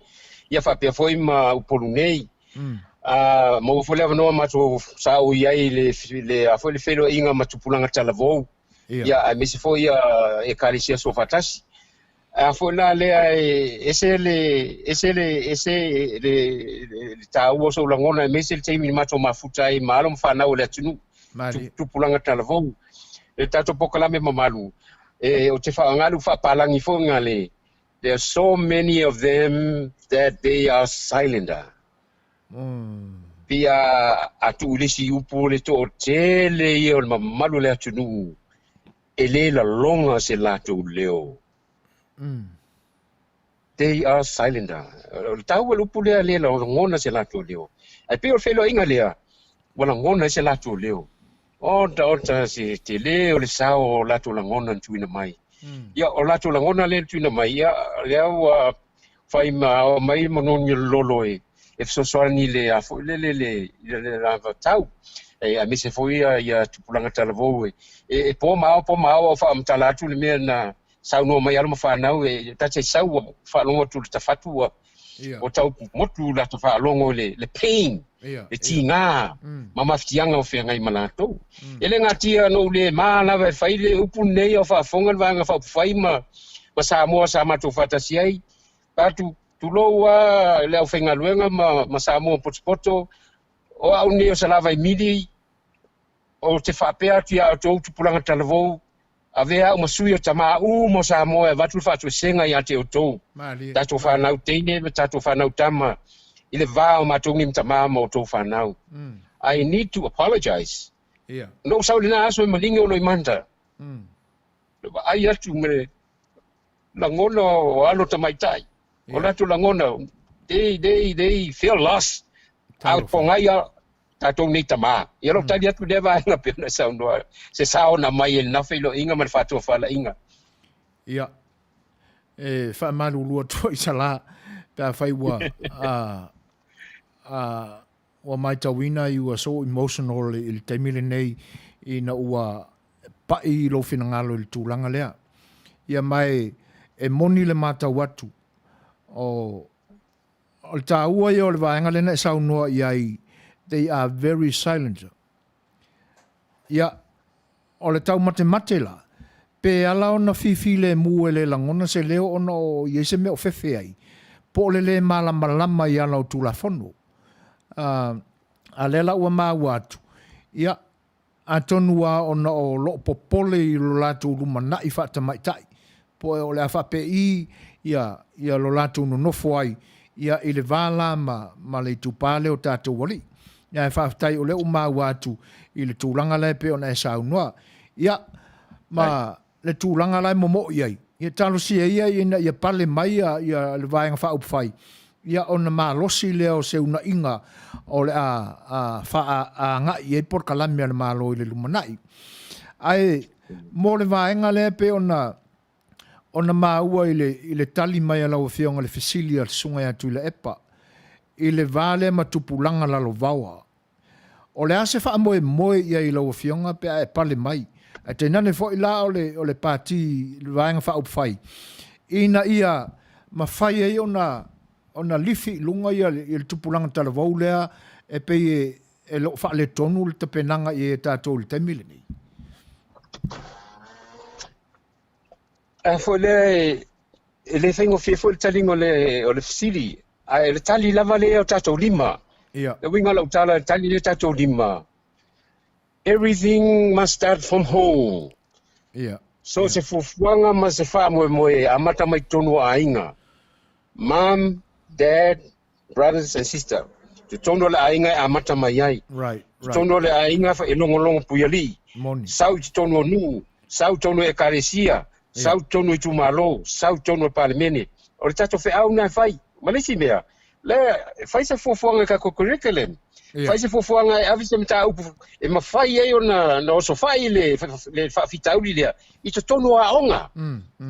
Ia whapea foi ma upolu nei. Mo fo le wanoa matu sa o iai le a foi le whelo inga ma tupulanga talavou. Ia a mese foi e karisia so fatasi. A foi la le ese le tau so langona mese le teimi mato mafuta i malo mfana o le tunu. Tupulanga talavou. E tato pokalame mamalu. O te whaangalu whapalangi fo ngale. There are so many of them that they are silenter. Pia atu ulisi upu le to tele i o mamalu le atunu. Ele la longa se lato leo. They are silenter. Tau wala upu lea le la ngona se lato leo. Ai pia o whelo inga lea. Wala ngona se lato leo. Ota se te leo le sao lato la ngona tuina mai. Ia o lato la ngona le tuina mai. Ia lea ua whai mai manoni lolo e fsoswani le a fo le lava tau a me se foi ia tupulanga talavou e po mao o fa amtalatu le me na sau no mai alma fa nau e tache sau fa longo tu tafatu o tau motu la fa longo le pain e tinga mama ftianga o fe ngai malato ele ngatia no le mala ve faile upu nei o fa fonga vanga fa faima sa mo sa matu fatasiai patu tuloa le au whenga luenga ma Samoa potopoto o au neo sa lava i midi o te whapea tu ia o tō tupulanga talavou a vea o masui o tama mo Samoa e vatu whatu senga i ate o tō tato whanau teine tato whanau tama i le vā o matongi mtama o tō whanau I need to apologize no sau lina aso e malingi o noi manta ai atu me langona o alo tamaitai o latu langona, they feel lost. Au pongaia tatou nei tama. Ia lo tali atu dewa inga pena sau noa. Se sao na mai e na whailo inga man whatua whala inga. Ia. Whamalulua tua i sala. Tā whaiwa. Wa mai tawina i ua so emotional i le taimile nei i na ua pai lo finangalo i le tūlanga lea. Ia mai e moni le mātau atu. O le tā ua i o le vaenga lena e saunua i ai. They are very silent. Ia, o le tau mate la. Pe ala ona fifile mu e le langona se leo ona o iese me o fefe ai. Po le malama i ala o tula fono. A lela ua maa atu. Ia, a tonua ona o lo popole i lo latu lumana i whata maitai. Po e o le awha pe ia lo latu no nofo ai. Ia i le vala ma le tupale o tātou wali. Ia e whaftai o le maa atu i le tūlanga lai pe ona e saunua. Ia, le tūlanga lai momo iai. Ia talo sia ia pale mai ia le vaenga whaupwhai. Ia ona malosi leo se una inga o le a ngai e por kalamia le malo i le lumanai. Ai, mo le vaenga le pe ona maua i le tali mai ala o whionga le fisilia sunga atu i le epa. I le vale ma tupulanga lalo vaua. O le ase wha moe ia i lau whionga pe e pale mai. A te nane fo i la o le pāti le vaenga wha upwhai. Ina ia ma whai e ona lifi lunga ia le tupulanga tala vau lea e pe e lo wha le tonu le tapenanga i e tātou le temile ni. A fo le whaingo fefo le talingo le fisili. A le tali lava le o tātou lima. Ia. Le winga lau tala tali le tātou lima. Everything must start from home. Yeah. So se fufuanga ma se wha moe amata mai tonu a inga. Mom, dad, brothers and sister. Te tonu le a inga amata mai ai. Right. Te tonu le a inga fa elongo puyali. Moni. Sau te tonu nu. Sau tonu e karesia. Sau tonu i tumalo. Sau tonu e palemene. O le tato fe au na fai. Malisi mea. Le fai se fufuanga ka ko curriculum. Fai se fufuanga e avise mta upu e mafai e ona na oso fai le fitauli lea i to tonu a onga.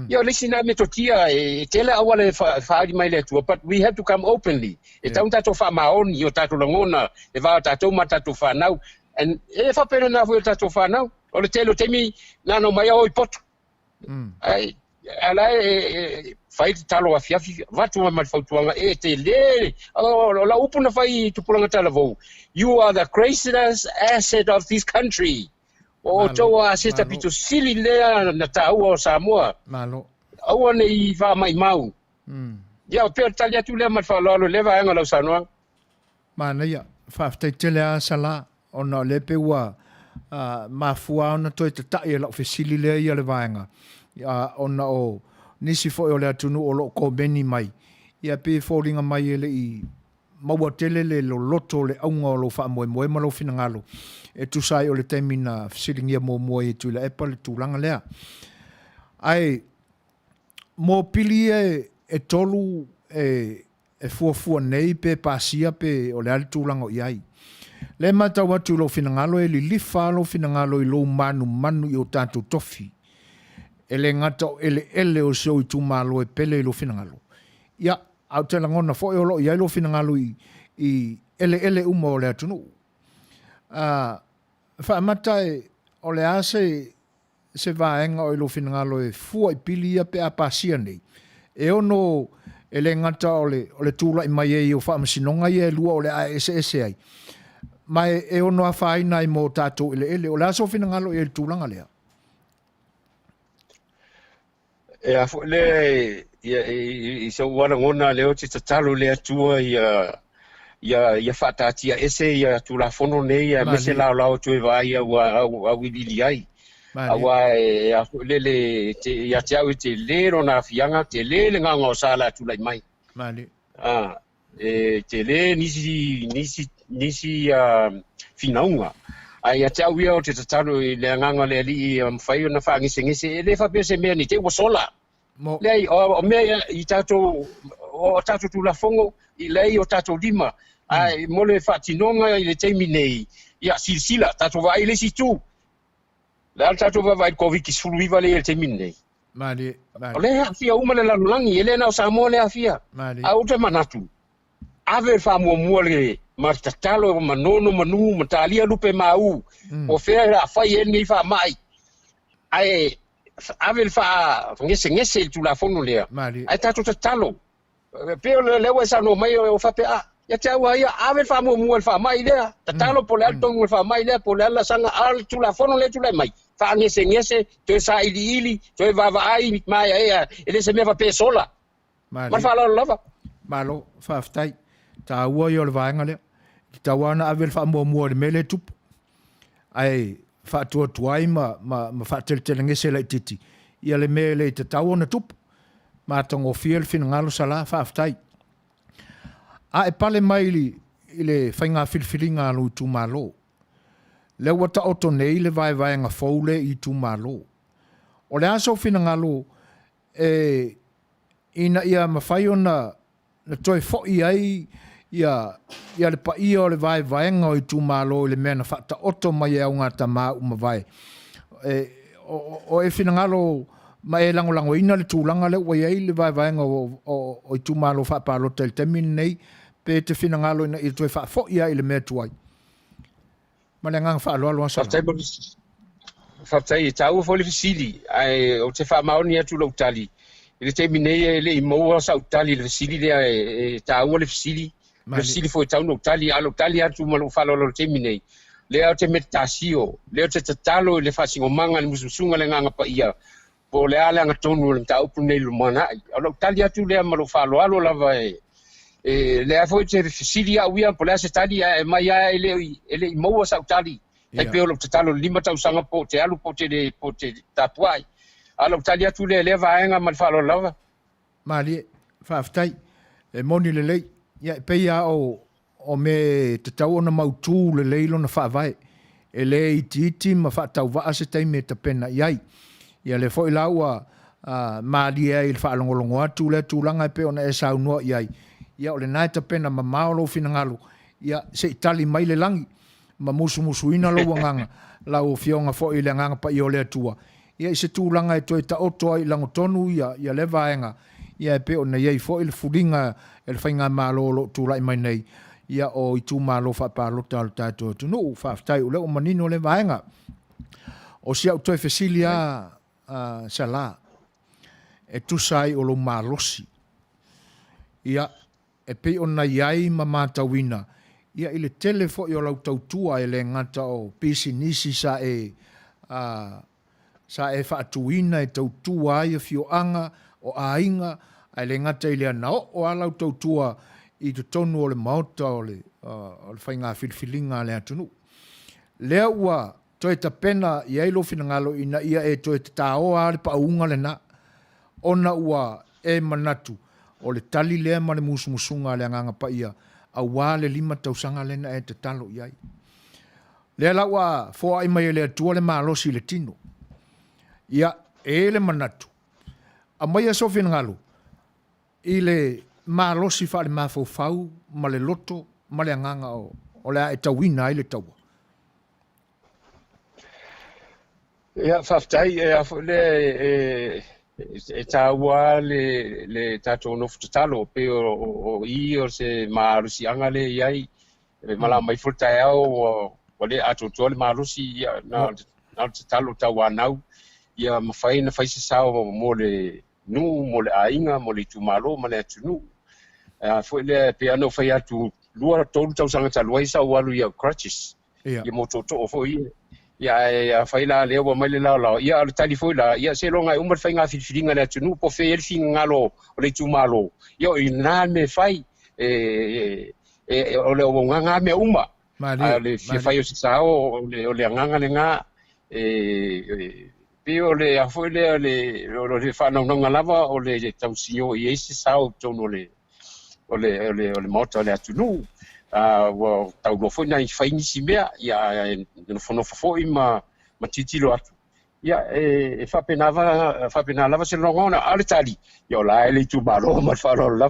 Ia lesi na me totia e tele awale faari mai le tua, but we have to come openly. E taun tato fa maoni o tato langona e va tato ma tato fa nau and e fa pena na fu tato fa nau o le telo temi na no mai o ipoto. Ai ala fai talo a fiafi vatu ma fautuanga e te le la upuna fai tupulanga tala vo. You are the greatest asset of this country. O toa aseta pito sili lea na taua o Samoa. Malo. Aua nei va mai mau. Ia o pea talia tu lea matwhalalo leva anga lau sanoa. Manuia, whaftai tele a sala ona lepe ua mafua ona toi te tai e lau fesili lea ia le vaenga. Ona o nisi foi o le atunu o lo ko beni mai. Ia pe fōringa mai ele i maua tele le lo loto le aunga o lo wha moe malo fina ngalo. E tu sai o le temina fisiringia moe e tu le epa le tūlanga lea. Ai, mo pili e tolu e fuafua nei pe pasia pe o le ali tūlanga o iai. Le mata watu lo fina ngalo e li lifa lo fina ngalo i lo manu i o tātou tofi. Ele ngata o ele o seo i tūmalo e pele i lo fina ngalo. Ia, au te langona fo e o lo i lo fina ngalo i ele uma o le atunu. Whaamata o le ase se vaenga o i lo fina ngalo e fua i pilia pe a pasia nei. E ono ele ngata o le tūla i mai e o whaamasinonga i e lua o le ASS ai. Mai e ono a whaina i mo tātou ele o le ase o fina ngalo i le tūlanga lea. E a fo le i so wana ngona leo te tatalo le atua ia whatatia ese ia tula fono nei ia mese lao tue vai au wilili ai. Awa e a fo le ia te au te lero na fianga te le nganga o sala tula i mai. Mali. Te le nisi finaunga. Ai te au ia o te tatalo i le nganga le ali mwhai o na whaangise e le whapese mea ni te wasola. Lei o mea i tato tula fongo i lei o tato lima. Ai mole whatinonga i le teimi nei. Ia silsila tato vai le si tu. Le al tato vai COVID ki suluiva le teimi nei. Mali. O le hafia uma le lalulangi, ele na o Samoa le hafia. Mali. A ute manatu. Ave fa mua le matatalo manono manu matalia lupe mau. O fea la fai e ni fa mai. Ai ave fa ngese tu la fono le. Ai tatu tatalo. Pero le lewa sa no mai o fa pe a. Ya tawa ya ave fa mua fa mai le. Tatalo po le alto fa mai le po le la sanga al tu la fono le tu le mai. Fa ngese to sa ili to va ai mai ai ele se me va pe sola. Ma fa la lava. Malo fa ftai. Ta ua yo le vaenga le. Ta wana avel fa mua le mele tupu. Ai fa tua tuai ma fa tele ngese le titi. Ia le mele te tau ona tupu. Ma tongo fiel fina ngalo sala fa ftai. A e pale maili ile whainga filfilinga alo i tu malo. Le wata oto nei le vaenga foule i tu malo. O le aso fina ngalo ina ia mawhai ona na toi fo'i ai ia le pa ia o le vaenga o i tu malo le mea na whata oto mai e au ngata maa umawai. O e fina ngalo ma e lango ina le tūlanga le wai ai le vaenga o i tu malo whapalota le temin nei pe te fina ngalo ina i toi fo'i ai le mea tuai. Ma le ngang whaaloalo asa. Whaptai e tau fo le fisili. Ai o te whamaoni atu lau tali. Ile te minei le i maua sa utali le fisili le tau le fisili. Le fisili fo tau no utali alo utali atu malu whalolo te minei. Le au te metasio. Le au te tatalo le whasingo manga le mususunga le nganga pa ia. Po le ale anga tonu le tau punei lumana. Alo utali atu le malu whaloalo lava le a foi te fisili a uia po le ase tali mai a ele i maua sa utali. Ai pe lo tatalo 5 tausanga po te alu po te tapuai. Alo tali atu le vaenga mal falo lava. Mali fa ftai e moni le lei ya pe ya o me te tau ona mautu le leilo na fa vai. E le iti ma fa tau va ase tai me te pena iai. Ia le foi laua mali e il fa longo atu le tulanga pe ona e sa no iai. Ia o le nai te pena ma maolo fina ngalo. Ia se itali mai le langi. Ma musu ina lo wanganga la o fionga fo ile nganga pa i ole atua ia i se tūlanga e toi ta oto ai lango tonu ia le vaenga ia e pe o nei fo ile fulinga e le whainga malolo tūlai mai nei ia o i tū malo whapalo talo tātou tu no whaftai o le o manino le vaenga o sia o toi fesilia sala e tusai o lo malosi ia e pe o na iai ma matawina ia ile telefo i o lau tautua e le ngata o pisi nisi sa e whaatuina e tautua ai a fioanga o ainga a le ngata i le anao o a lau tautua i te tonu o le maota o le whainga filfilinga le atunu. Lea ua toi ta pena i eilo fina ngalo ina ia e toi te tāoa le paunga le na ona ua e manatu o le tali lea ma le musumusunga le anganga pa ia a wale 5 tausanga lena e te talo iai. Lea la ua fōa mai le atua le malosi le tino. Ia e le manatu. A mai a sofi ngalo. I le malosi fa le mafau ma le loto ma le anganga o le a e tawina i le taua. Ia whaftai e tāua le tātou nofu tatalo pe o i o se maarusi anga le iai mala mai fultai au o le atotoa le maarusi na tatalo tauanau ia mawhai na whaise sao mo le nu mo le ainga mo le tumalo ma le atunu foi le pe ano whai atu lua tolu tausanga taluai sa walu ia crutches ia mo toto o foi ia fai la le o mai le la ia le telefone la ia se longa umar fai nga filinga le tunu po fe el fin ngalo o le tumalo ia ina me fai o le o nga me uma le fai o sa o le nga le nga pe o le foi le fa no nga lava o le tausio i ese sa o tono le moto le tunu wa tau no foi na fai ni simea ia no fono foi ma titilo atu ia fa pena lava se longona ale tali yo la ele tu malo ma fa lo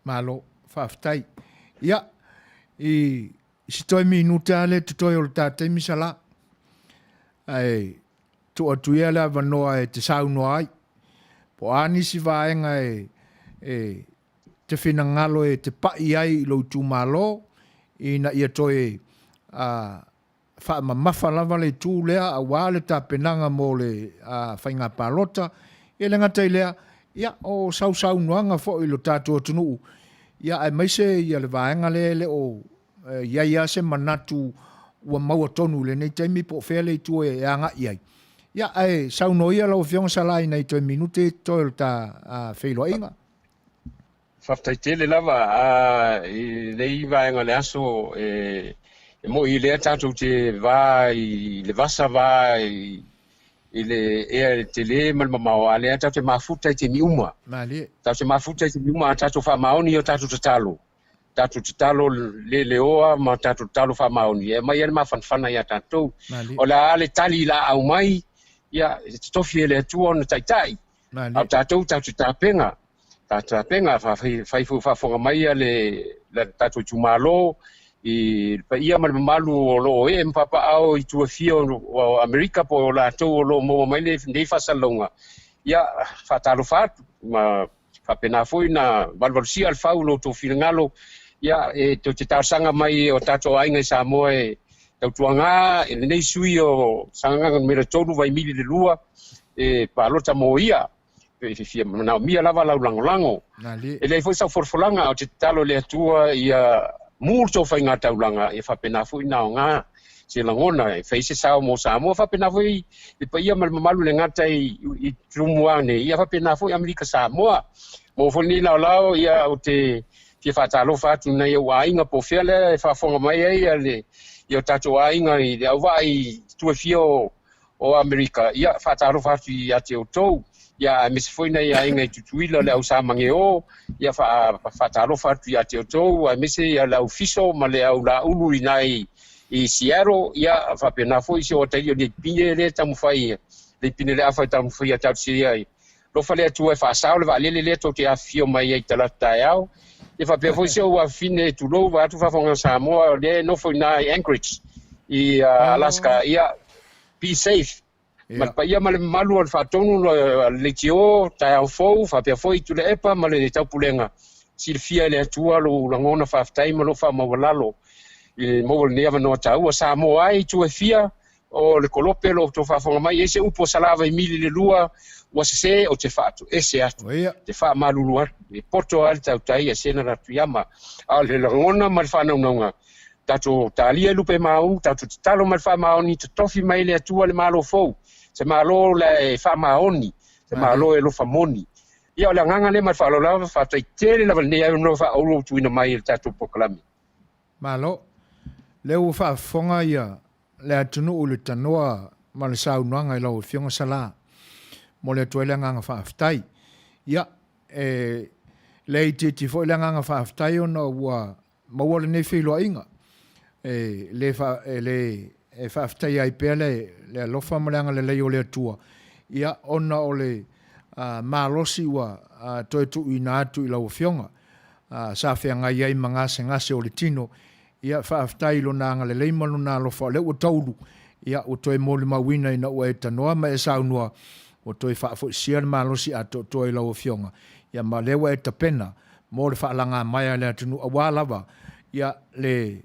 malo fa ftai ia i si toi minuta le toi o tate misala ai tu atu ia la vanoa e te sau no ai Po anisi vaenga te whinangalo te pai ai lo tu malo ina ia toe wha mamafa lava le tū lea a wale ta penanga mo le whainga palota e le ngata i lea ia o sau nuanga fo i lo tātua tunu ia ai maise ia le vaenga le o ia se manatu ua maua tonu le nei taimi po fele tu e anga iai ia ai sau no ia lo fiong salai nei 2 minute toil ta feilo inga Whaftaitele lava i lei vaenga le aso mo i lea tātou te vā i le vasa vā i le ea te le malmamao a lea tātou te mafuta i te miuma. Tātou te mafuta i te miuma a tātou whamaoni o tātou te talo. Tātou te talo le oa ma tātou talo whamaoni. E mai ane mawhanwhana ia tātou. O la ale tali la au mai ia te tofi e le atua na taitai. Au tātou te tāpenga. Tātou penga whaifu whafonga mai le tātou tumalo i pa ia malu o lo e mpapa au i tua fia o Amerika po o la tau o lo mo mai le nei whasalonga. Ia whatalo whatu ma whapena foi na valvalusia al whau lo tō whiringalo ia te tāsanga mai o tātou ainga i Samoa tau tuanga e nei sui o sanga mera tolu vai mili le lua pa lota mo ia fia na mia lava lau lango e lei foi sa forfolanga o te talo le atua ia multo fai ngā taulanga e whapena fui nao ngā se langona e whaise sao mo Samoa whapena fui e pa ia malmamalu le ngata i trumuane ia whapena fui Amerika Samoa mo funi lau ia o te fia whatalo whatu nei o ainga po whiale e whafonga mai ai ia o tato ainga i le au vai tua fia o Amerika ia whatalo whatu i ate o tou ia me se foi nei ainga i tutuila le au samange o ia whatalo whatu i ate o tou a me se ia le au fiso ma le au la ulu i nai i Seattle ia whapena foi se o taio le pine le tamu whai le pine le awhai tamu whai a tau siri ai lo whale atua e whaasao le waalele le tau te awhio mai ai talatai au e whapea foi se o a fine tu lou wa atu whafonga Samoa le no foi nai Anchorage i Alaska ia be safe ma pa ia male malu al fatonu le tio tai au fou fa pe foi tu le epa male le tau pulenga silfia le atua lo langona fa tai malo fa mawalalo i mo le neva no tau sa mo ai tu e fia o le kolope lo to fa fonga mai ese upo salava i mili le lua wa se o te fatu ese atu te fa malulu e porto al tau tai ese na ratuiama al le langona mal fa naunga tatu talia lupe mau tatu talo mal fa maoni te tofi mai le atua le malo fou se malo le fa maoni se malo e lo famoni ia le nganga le mal fa lo la fa tai tele la ne no fa o tu ina mai tatu poklami malo le u fa fonga ia le atunu u le tanoa ma le sau nanga i lau fionga sala mo le tuele nganga fa aftai ia le iti fo le nganga fa aftai ona ua maua le ne whiloa inga le fa aftai ai pele le alofa malanga le leo le atua ia ona o le malosi ua toe tu ina atu i lau fionga sa whianga iai ngase o le tino ia fa aftai lo nanga le leima lo na alofa le ua taulu ia o toe mo le mawina ina ua e tanoa ma e saunua o toi fa fo sia le malosi ato toi lau fionga ia ma lewa e tapena mo le fa langa mai le atunu awa lava ia le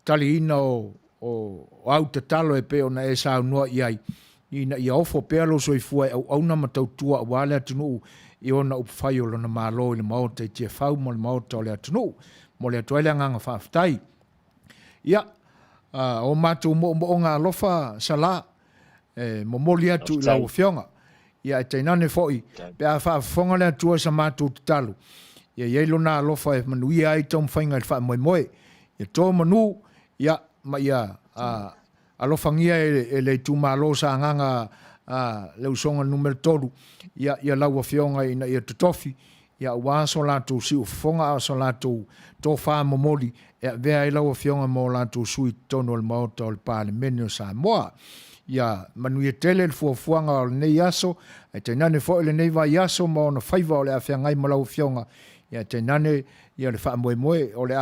tali ina o au te talo e pe ona e sa noa iai ina ia ofo pe lo so ifua au na matau tua awa le atunu i ona upfai o lona malo le mau te te fau mo le mau to le atunu mo le toile nganga fa aftai ia o matu mo nga lofa sala mo moli atu lau fionga ia te nane foi pe a fa fonga le tua sa matu talo ia ye lona lofa e manuia ai tom fainga fa moi ia to manu ia ma ia alofa ngia le tu malo sa nganga le usonga numero todo ia lau fionga ina ia tofi ia wa so la tu si fonga so la tu to fa momoli ia ve lau fionga mo la tu sui tono el moto el pale menio sa moa ia manuia tele el fuanga o nei yaso e te nane fo le nei va yaso mo no faiva o le afia ngai mo lau fionga ia te nane ia le fa moe o le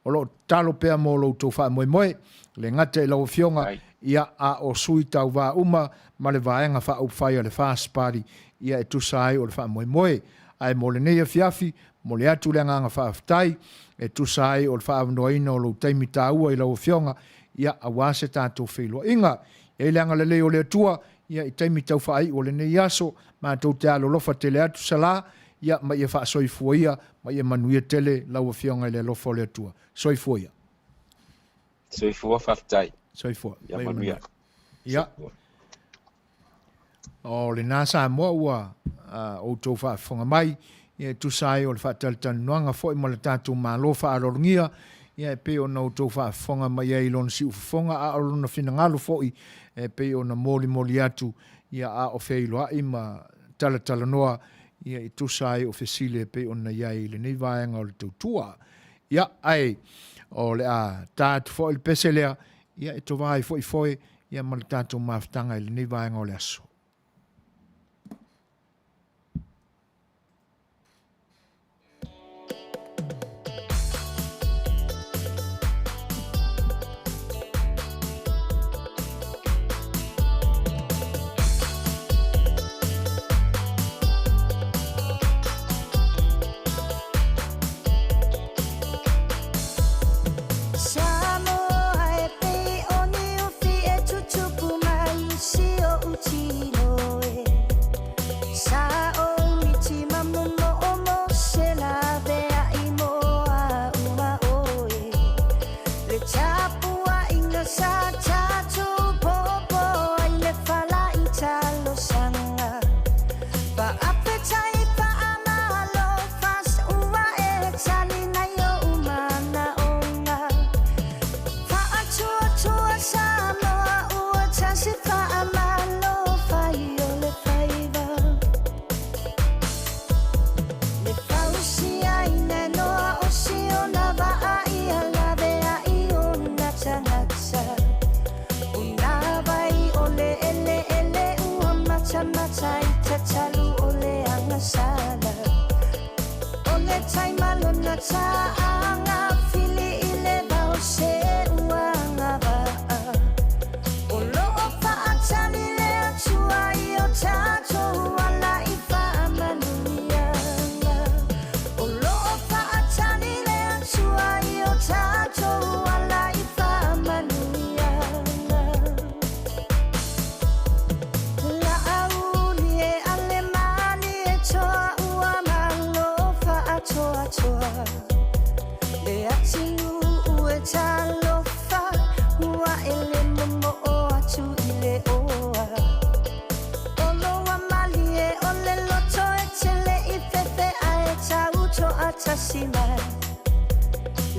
o lo talo pea mo lo to fa moe le ngate lau fionga ia o sui tau va uma ma le vaenga fa upfai o le fast party ia e tusa ai o le whaamoemoe. Ai mo le nei afiafi, mo le atu le nganga whaaftai, e tusa ai o le whaamnoaina o lo taimi tāua i lau fionga, ia a wase tātou wheilua. Inga, e le anga le leo le atua, ia i taimi tau whaai o le nei aso, ma tau te alo lofa te le atu sala, ia ma ia wha soifua ia, ma ia manuia tele lau fionga i le lofa o le atua. Soifua ia. Soifua whaaftai. Soifua. Ia manuia. Ia. O le nasa moa ua o tau whaafonga mai, ia tusai o le whaatalitanu noanga fo i ma le tātou mālo whaalorungia, ia e pe o na o tau whaafonga mai e ilona si ufafonga a o lona finangalo fo i, e pe o na moli atu, ia a o wheiloa i ma tala noa, ia i tusai o whesile pe o na iai le nei vaenga o le tautua. Ia ai, o le a tātou fo i le peselea, ia e tovai fo i foe, ia ma le tātou maftanga i le nei vaenga o le aso.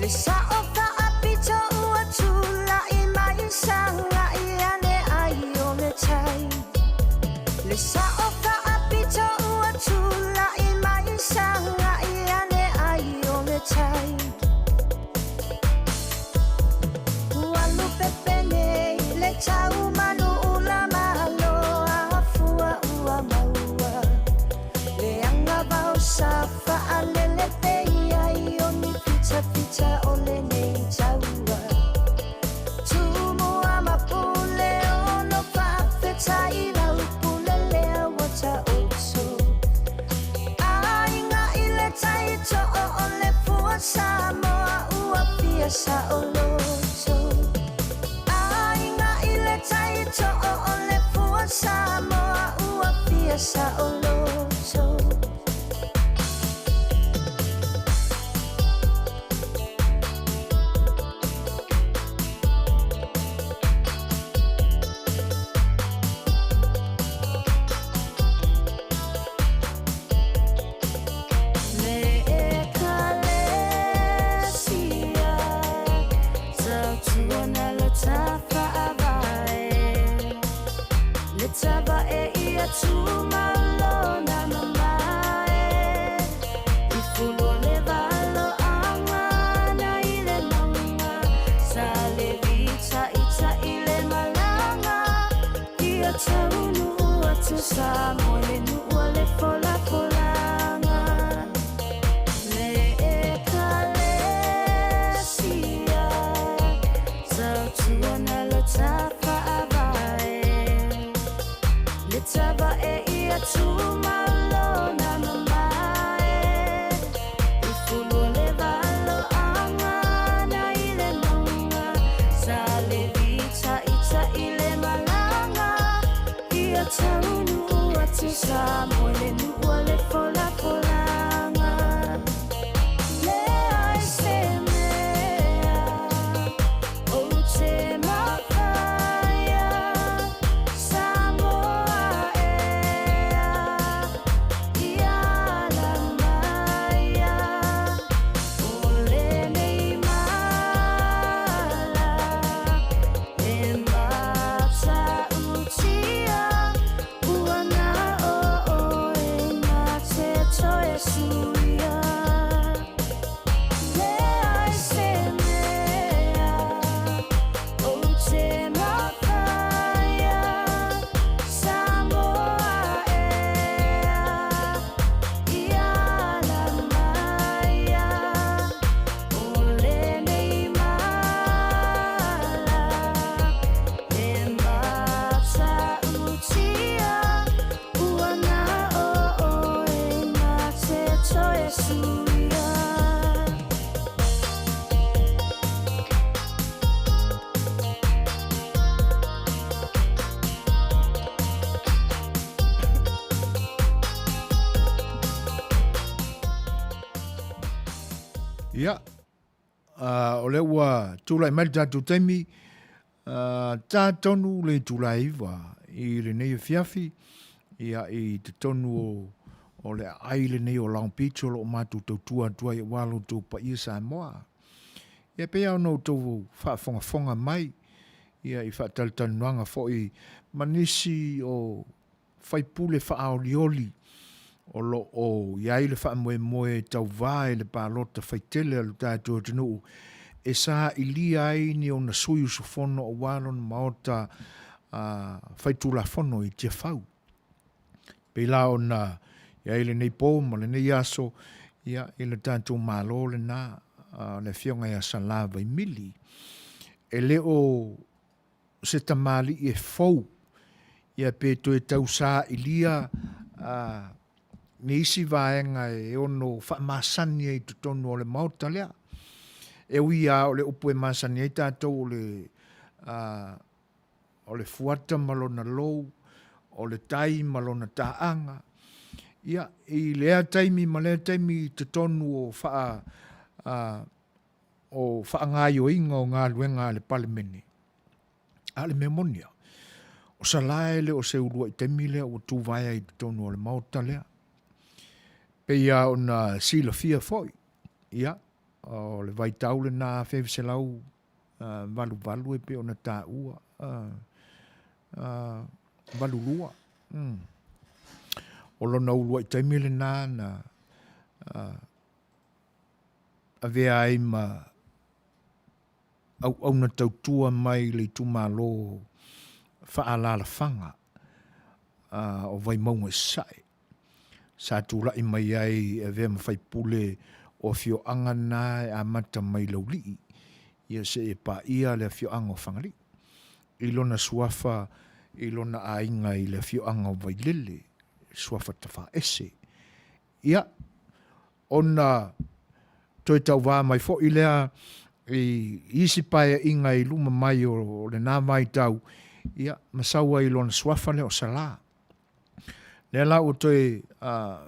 Let's have a suria. Ia, o le ua tūlai mai tātou taimi, tā tonu le tūlai iwa i le nei fiafi, ia i te tonu o le ai le nei o Long Beach o lo mātou tau tua i walo tau pa ia Samoa. Ia pea no tau whaafonga mai, ia i whaatalitanu fo i manisi o whaipule whaaolioli, o lo o iai le wha moe tau vai le pālota whaitele alu tātua tunu e sa ilia ai ni o na sui usufono o walon maota whaitula fono i tia whau. Pela o na iai le nei pō ma le nei aso ia i le tātua mālo le nā le fionga ia sa lava i mili. E le o se tamali i e fau ia pe to e tau sa ilia ni isi vaenga e ono whaamasani e tutonu o le mauta lea. E ui a o le upu e masani e tātou o le fuata malona lou, o le tai malona taanga. Ia, i lea taimi ma lea taimi tutonu o whaangai o inga o ngā luenga le palemene. A le memonia. O salae le o se urua i taimi lea o tu vaia i tutonu o le mauta lea. Peia o na sila fia foi. Ia, o le vai taule na fewse lau valu e pe o na tā ua. Valu lua. O lona ulua i taimile nā na a vea ai ma au na tautua mai le tu malo whaalala whanga o vai maunga sai. Sa tūla i mai ai e vea mawhai pule o fio anga nā a mata mai lauli. Ia se e pa ia le fio anga o whangari. I lona suafa, i lona ainga i le fio anga o vai lele. Suafa tawha ese. Ia, ona toi tau wā mai fo i lea i isi paia inga i luma mai o le nā mai tau. Ia, masaua i lona suafa le o salaa. Le la o toi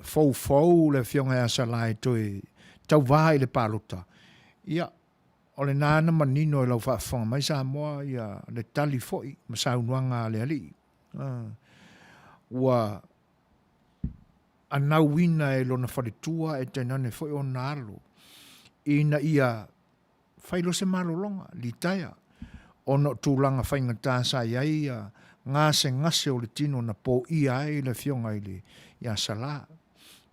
fau le fionga ya salai toi tau vai le palota. Ia, o le nana manino e lau whaafonga mai sa moa ia le tali foi, ma sa unuanga le ali. Ua anau wina e lona wharetua e tenane foi o nalo. Ina ia whailo se malo longa, li taia. Ono tūlanga whainga tāsa iai ngase o le tino na po ia ai le fionga i le ia sala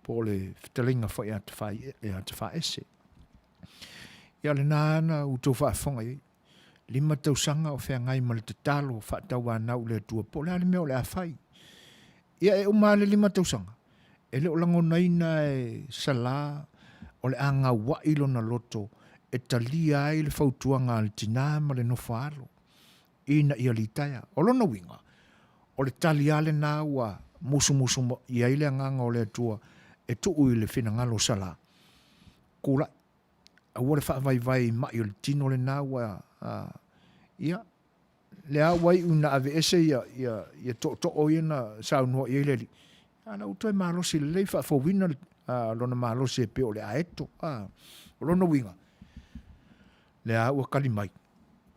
po le fitalinga fo ia te wha ese. Ia le nāna u tō whaafonga i. Lima tausanga o whea ngai ma le te talo o whaatau nau le tua po le ale mea o le awhai. Ia e umā le lima tausanga. E le o lango naina e sala o le anga wailo na loto e talia ai le fautuanga le tina ma le nofa alo. Ina ia li taia. O lona winga. O le tali ale nā ua musu i aile anganga o le atua e tuu i le whina ngalo sala. Kula. A ua le whaavai mai o le tino le nā ua ia. Le a wai una ave ese ia to o ina sa unua i ele li. Ana utoi malosi le lei whaafowina lona malosi e pe o le aeto. O lona winga. Le a ua kalimai.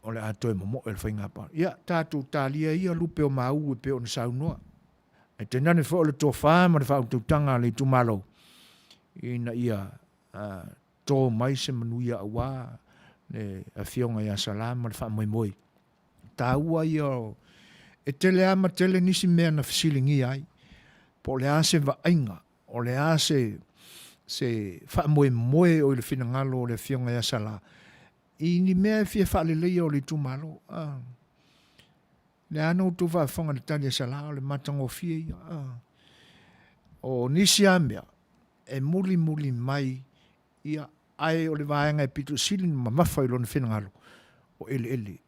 O le ato e momo e le whainga pa. Ia, tātou tālia ia lupe o mau e pe o na saunua. E tenane fo o le tō whāma le whautautanga le tu malo. Ina ia tō mai se manuia a wā le a fionga ia salama le whamoimoi. Tā ua ia o e tele ama tele nisi mea na fasilingi ai. Po le ase vainga. O le ase se whamoimoe o le finangalo o le fionga ia salama. I ni mea fia whaalelei o le tu malo. Le ano tu whaafonga le tali sala o le matango fia ia. O nisi amea e muli mai ia ai o le vaenga e pitu silin ma mawhai lo na whenangalo o ele.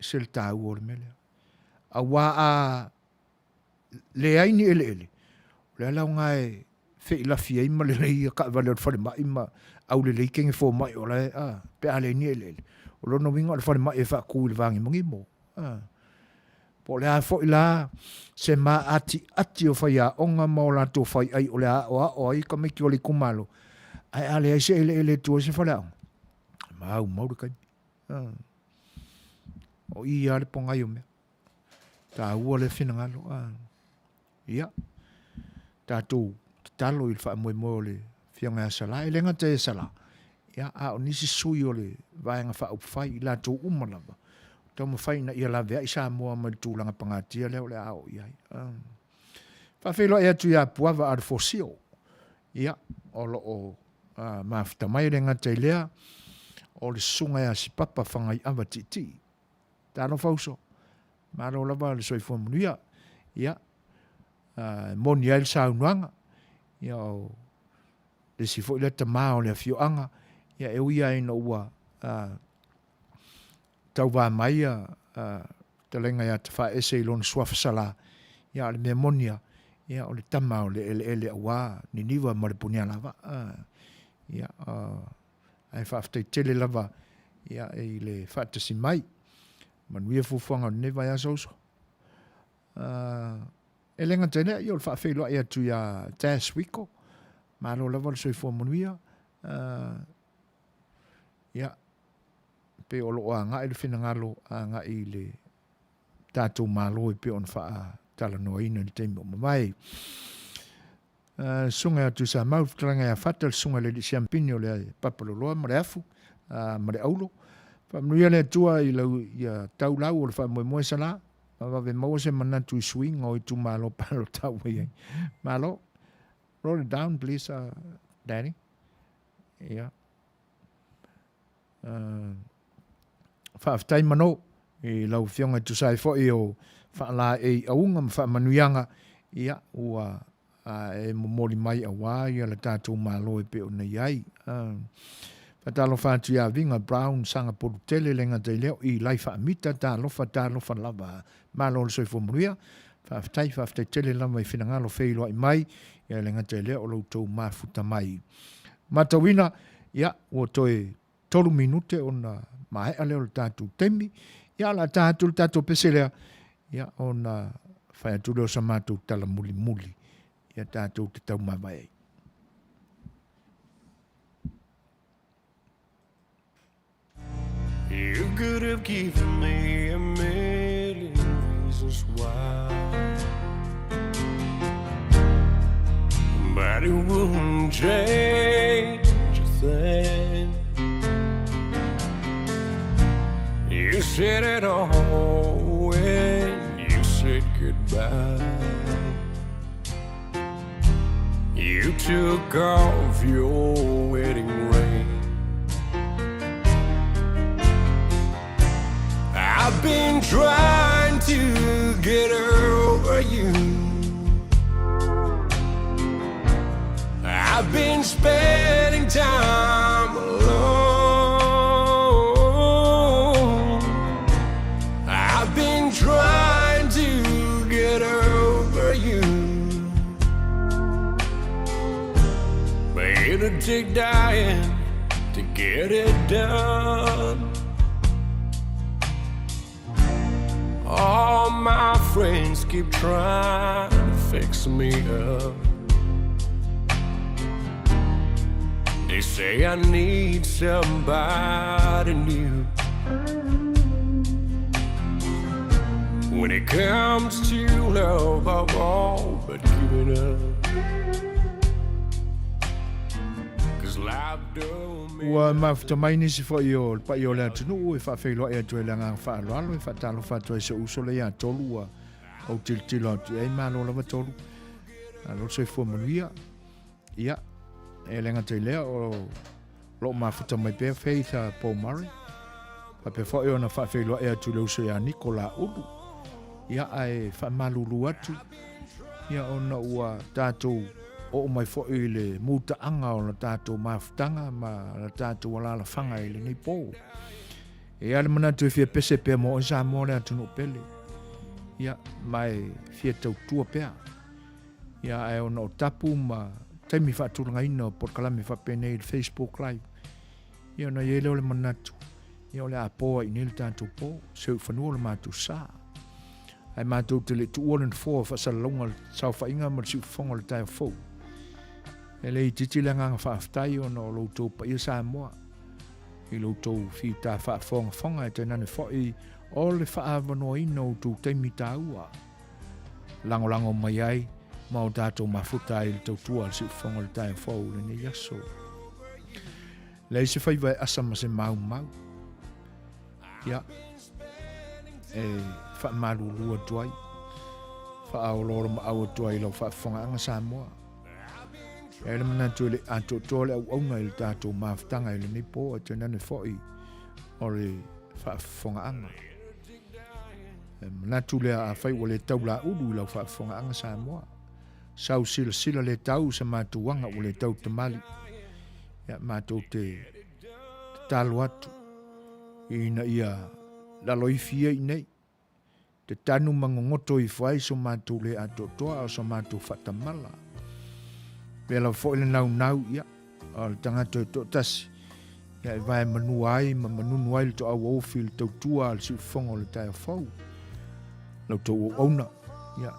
Se le tāu o le mele. A wā a le aini ele. Le alau ngai fe la fia ima le lei ka vale fale mai ma au le lei kenge fo mai o le pe ale ni le o lo no winga le fale mai e fa ku le vangi mongi mo po le a fo ila se ma ati o faia onga mo la to fai ai o le a o ai ka me ki o le kumalo ai ale ai se ele tu se fale ma mau le kai o ia le ponga yo me ta ua le fina ngalo ia tātou talo il fa mo le fianga sala e lenga te sala ia a o nisi sui o le vaenga fa up fai la to umalava to mo fai na ia la vea isa mo ma tu langa pangatia le o le a o ia fa felo e tu ia puava ar fosio ia o lo o ma fta mai lenga te lea o le sunga ya si papa fanga i ava titi tano fauso ma lo lava le soi fo Manuia ia Manuia il saunuanga ia o le si fo le tamao le fioanga ia e uia ina ua tau wa mai te lenga ia te wha ese ilon suafasala ia le mea Manuia ia o le tamao le ele awa ni niwa ma le punia lava ia ai whaaftei tele lava ia e le whaatasi mai Manuia fufuanga ne vai asoso e lenga tene ia o le whaafeilua ia tu ia tas wiko ma lo lava le soifua Manuia ia pe o lo anga i le finangalo anga i le tātou malo i pe on wha tala noa ina ni teimo mamai sunga atu sa mau tranga ia whata sunga le siampini o le papaloloa ma le afu ma le aulo Manuia le tua i lau ia tau lau o le wha moe sala ma ve mo se manatu i swing o i tu malo palo tau i malo roll it down please Danny yeah whaaftai mano i lau fionga tu sai fo i o whaala e aunga ma wha Manuianga ia ua e momoli mai a wā ia le tātou malo e pe o nei ai talo fatu ya vinga brown sanga portele lenga te leo i lai fa mita talo fa lava malo le soifo Manuia fa tele lava i finangalo feilo ai mai ia lenga te leo lo tou mafuta mai matawina ia o toe 3 minute ona mai ale o tatu temi ia la tatu peselea ia ona fa tu lo samatu tala muli ia tatu te tau mai You could have given me a million reasons why, but it wouldn't change a thing. You said it all when you said goodbye. You took off your wedding ring. I've been trying to get over you. I've been spending time alone. I've been trying to get over you. But it'll take dying to get it done. All my friends keep trying to fix me up. They say I need somebody new. When it comes to love, I've all but given up. 'Cause life don't ua mafuta mai nisi fo i o pa i o le atunu e whaafeiloa e atu e langa whaaloalo e whaatalo whaatua e se uso le ia tolu ua au tiltilo atu e malo lava tolu lo se fua Manuia ia e lenga te lea o lo mafuta mai pia Faith Paul Murray pa pe fo i ona whaafeiloa e atu le uso ia Nicola Ulu ia ai whaamalulu atu ia ona ua tātou o mai fo ile muta anga o la tato mafutanga ma la tato wala la fanga ile ni po e ale mana tu fie pese pe mo sa mo le atu no pele ya mai fie tau tua pe ya ai ona tapu ma taimi whaatulanga ina por kalame whapene i Facebook Live. Ia na ia leo le manatu. Ia le apoa i nil tātou pō. Seu whanua le mātou sā. Ai mātou te le tu uolen fōa whasalonga le sau whainga ma le siu whonga le tai fōu. E le i titi le nganga whaaftai o na o loutou pa ia sā moa. I loutou whi tā whaafonga whonga e tainane whoi o le whaavanoa ina o tū teimi tā ua. Lango mai ai, ma o tātou mafuta i le tautua le siu whonga le tai fōu le ne yaso. Le se whai vai asa ma se mau. Ia. E wha malu lua tuai. Wha aolora ma aua tuai lau wha whonga anga Samoa. E le manatu le ato tole au aunga i le tātou maftanga i le nipo a te nane whoi o le wha whonga anga. E manatu le a whai o le tau la uru i lau wha whonga anga Samoa. Sau sila le tau sa mātu wanga o le tau tamali. Ia mātou te talo atu. Ina ia laloi fia i nei. Te tanu mangongoto i whai so mātou le ato toa o so mātou whatamala. Pea lau fo ile nau ia. O le tangata e to tasi. Ia e vai manua ai, ma manunu ai le to au ofi le tau tua le siu whongo le tai whau. Lau tau o auna. Ia.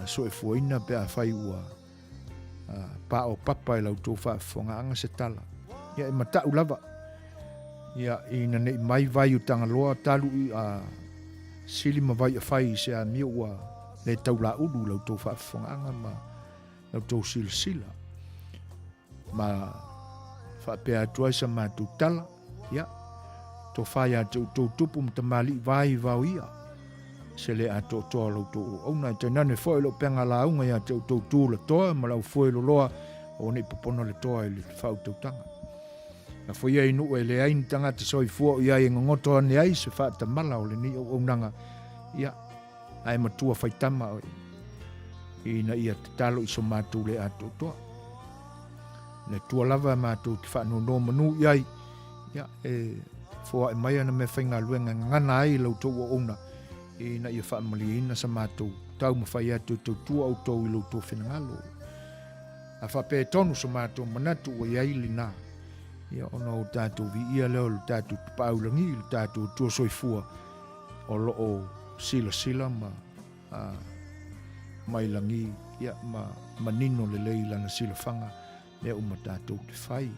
So e fuaina pea whai ua. Pa o papa i lau tō whafonga anga se tala. Ia e matau lava. Ia ina nei mai vai u tanga loa talu i sili ma vai a whai se a mia ua le tau la uru lau tō whafonga anga ma lau tō sila. Ma whapea tuai sa mātou tala. Ia. Tō whai a tō tupu mta mali vai vau ia. Se le ato toa lau tō auna i tainane whoi lo penga la unga ia tau tō tūla toa ma lau whoi lo loa o nei popono le toa i le whau tau tanga. Na whoi ai nu e le aini tanga te soi fua i ai ngongoto ane ai se whaata mala o le ni o aunanga ia ai matua whaitama o i na ia te talo i so mātou le ato toa. Le tua lava mātou ki whaano no manu i ai ia e fua e mai ana me whainga luenga ngana ai lau tō o auna i na ia whaamali ina sa mātou tau mawhai atu tau tua au tau i lau tō whenangalo. A whape tonu sa mātou manatu o iai li nā. Ia ona o tātou vi ia leo le tātou paulangi, le tātou tua soifua o loo sila ma mai langi, ia ma manino le lei lana sila whanga lea uma tātou te whai.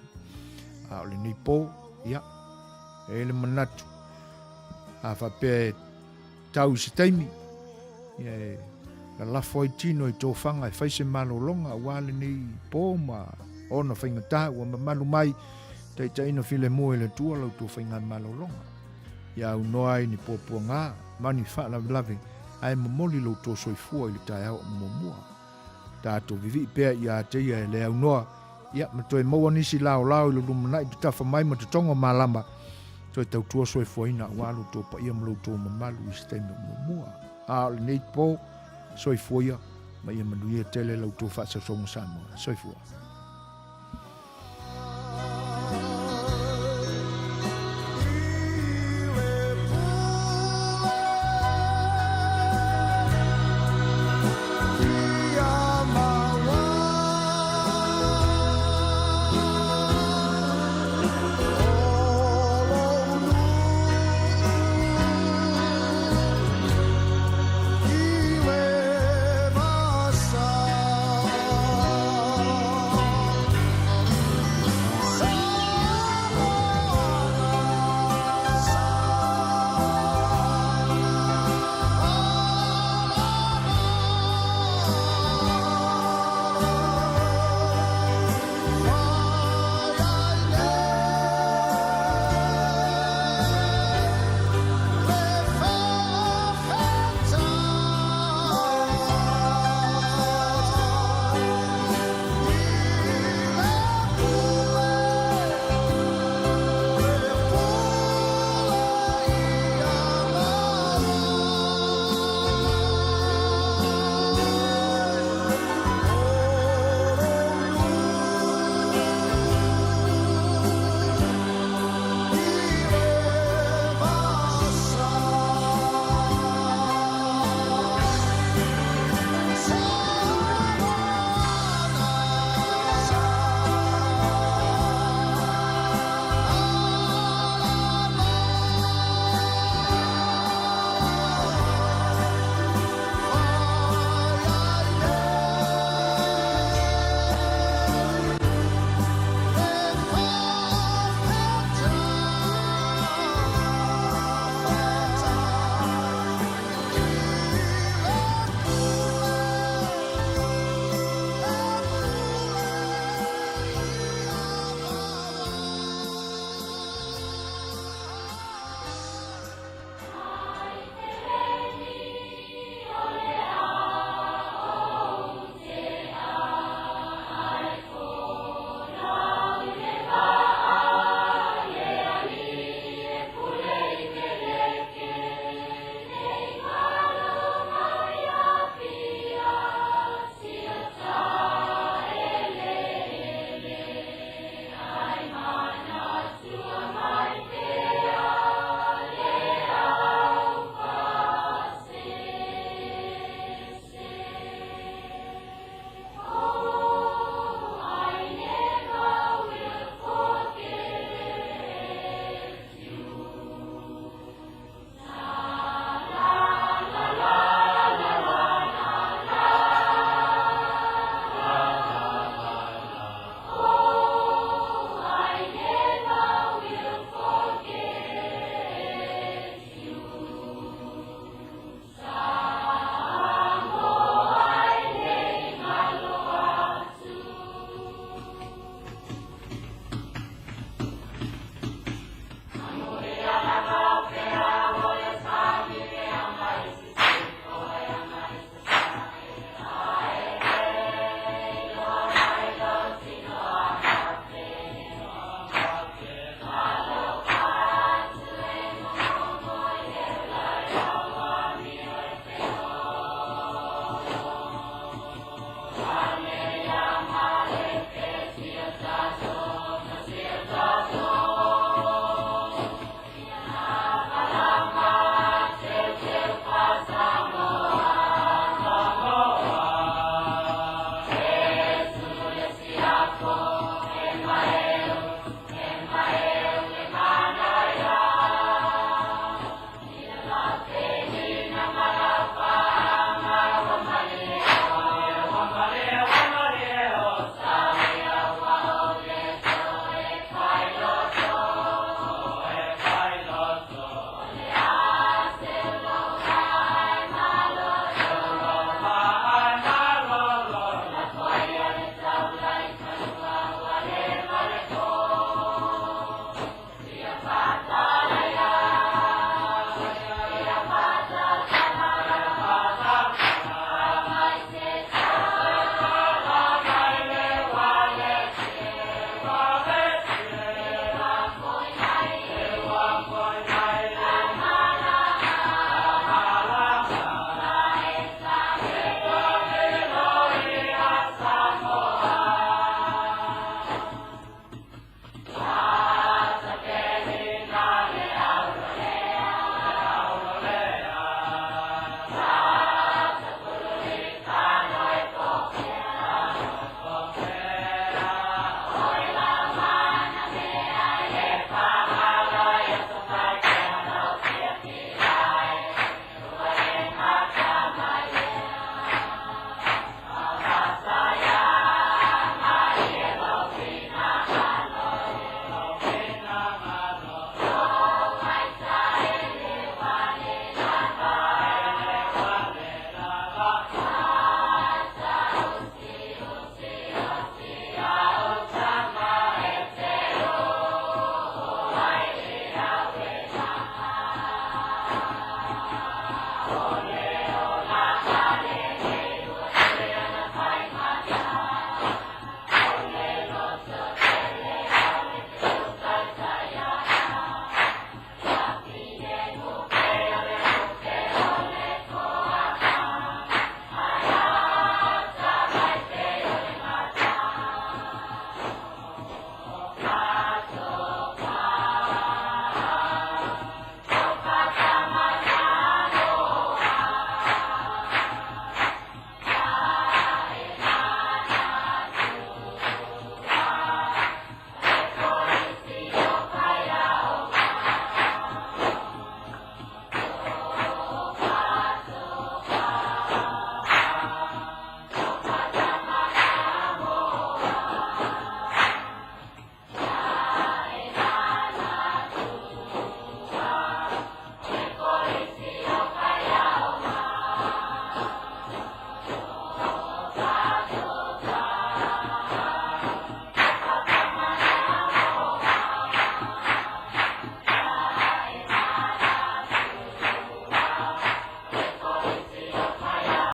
A o le nipo, ia, e le manatu. A whape tau se taimi. Ia e la lafo ai tino i tō whanga e whaise malolonga wale ni pō ma ona whaingata ua malu mai te ina file moe le tua lau tō whainga malolonga. Ia unoa ai ni pōpua ngā mani wha lavi ai mamoli lau tō soifua i le tai au momua. Tātou vivi pēr i a teia e le unoa ia ma toi maua nisi lao i le lumanai tu tawha mai ma tu tonga malama toi tau tua soifua ina walu tō pa ia malau tō mamalu i steme momua. A le nei pō soifua ia ma ia manuia tele lau tō wha sa songa Samoa. Soifua.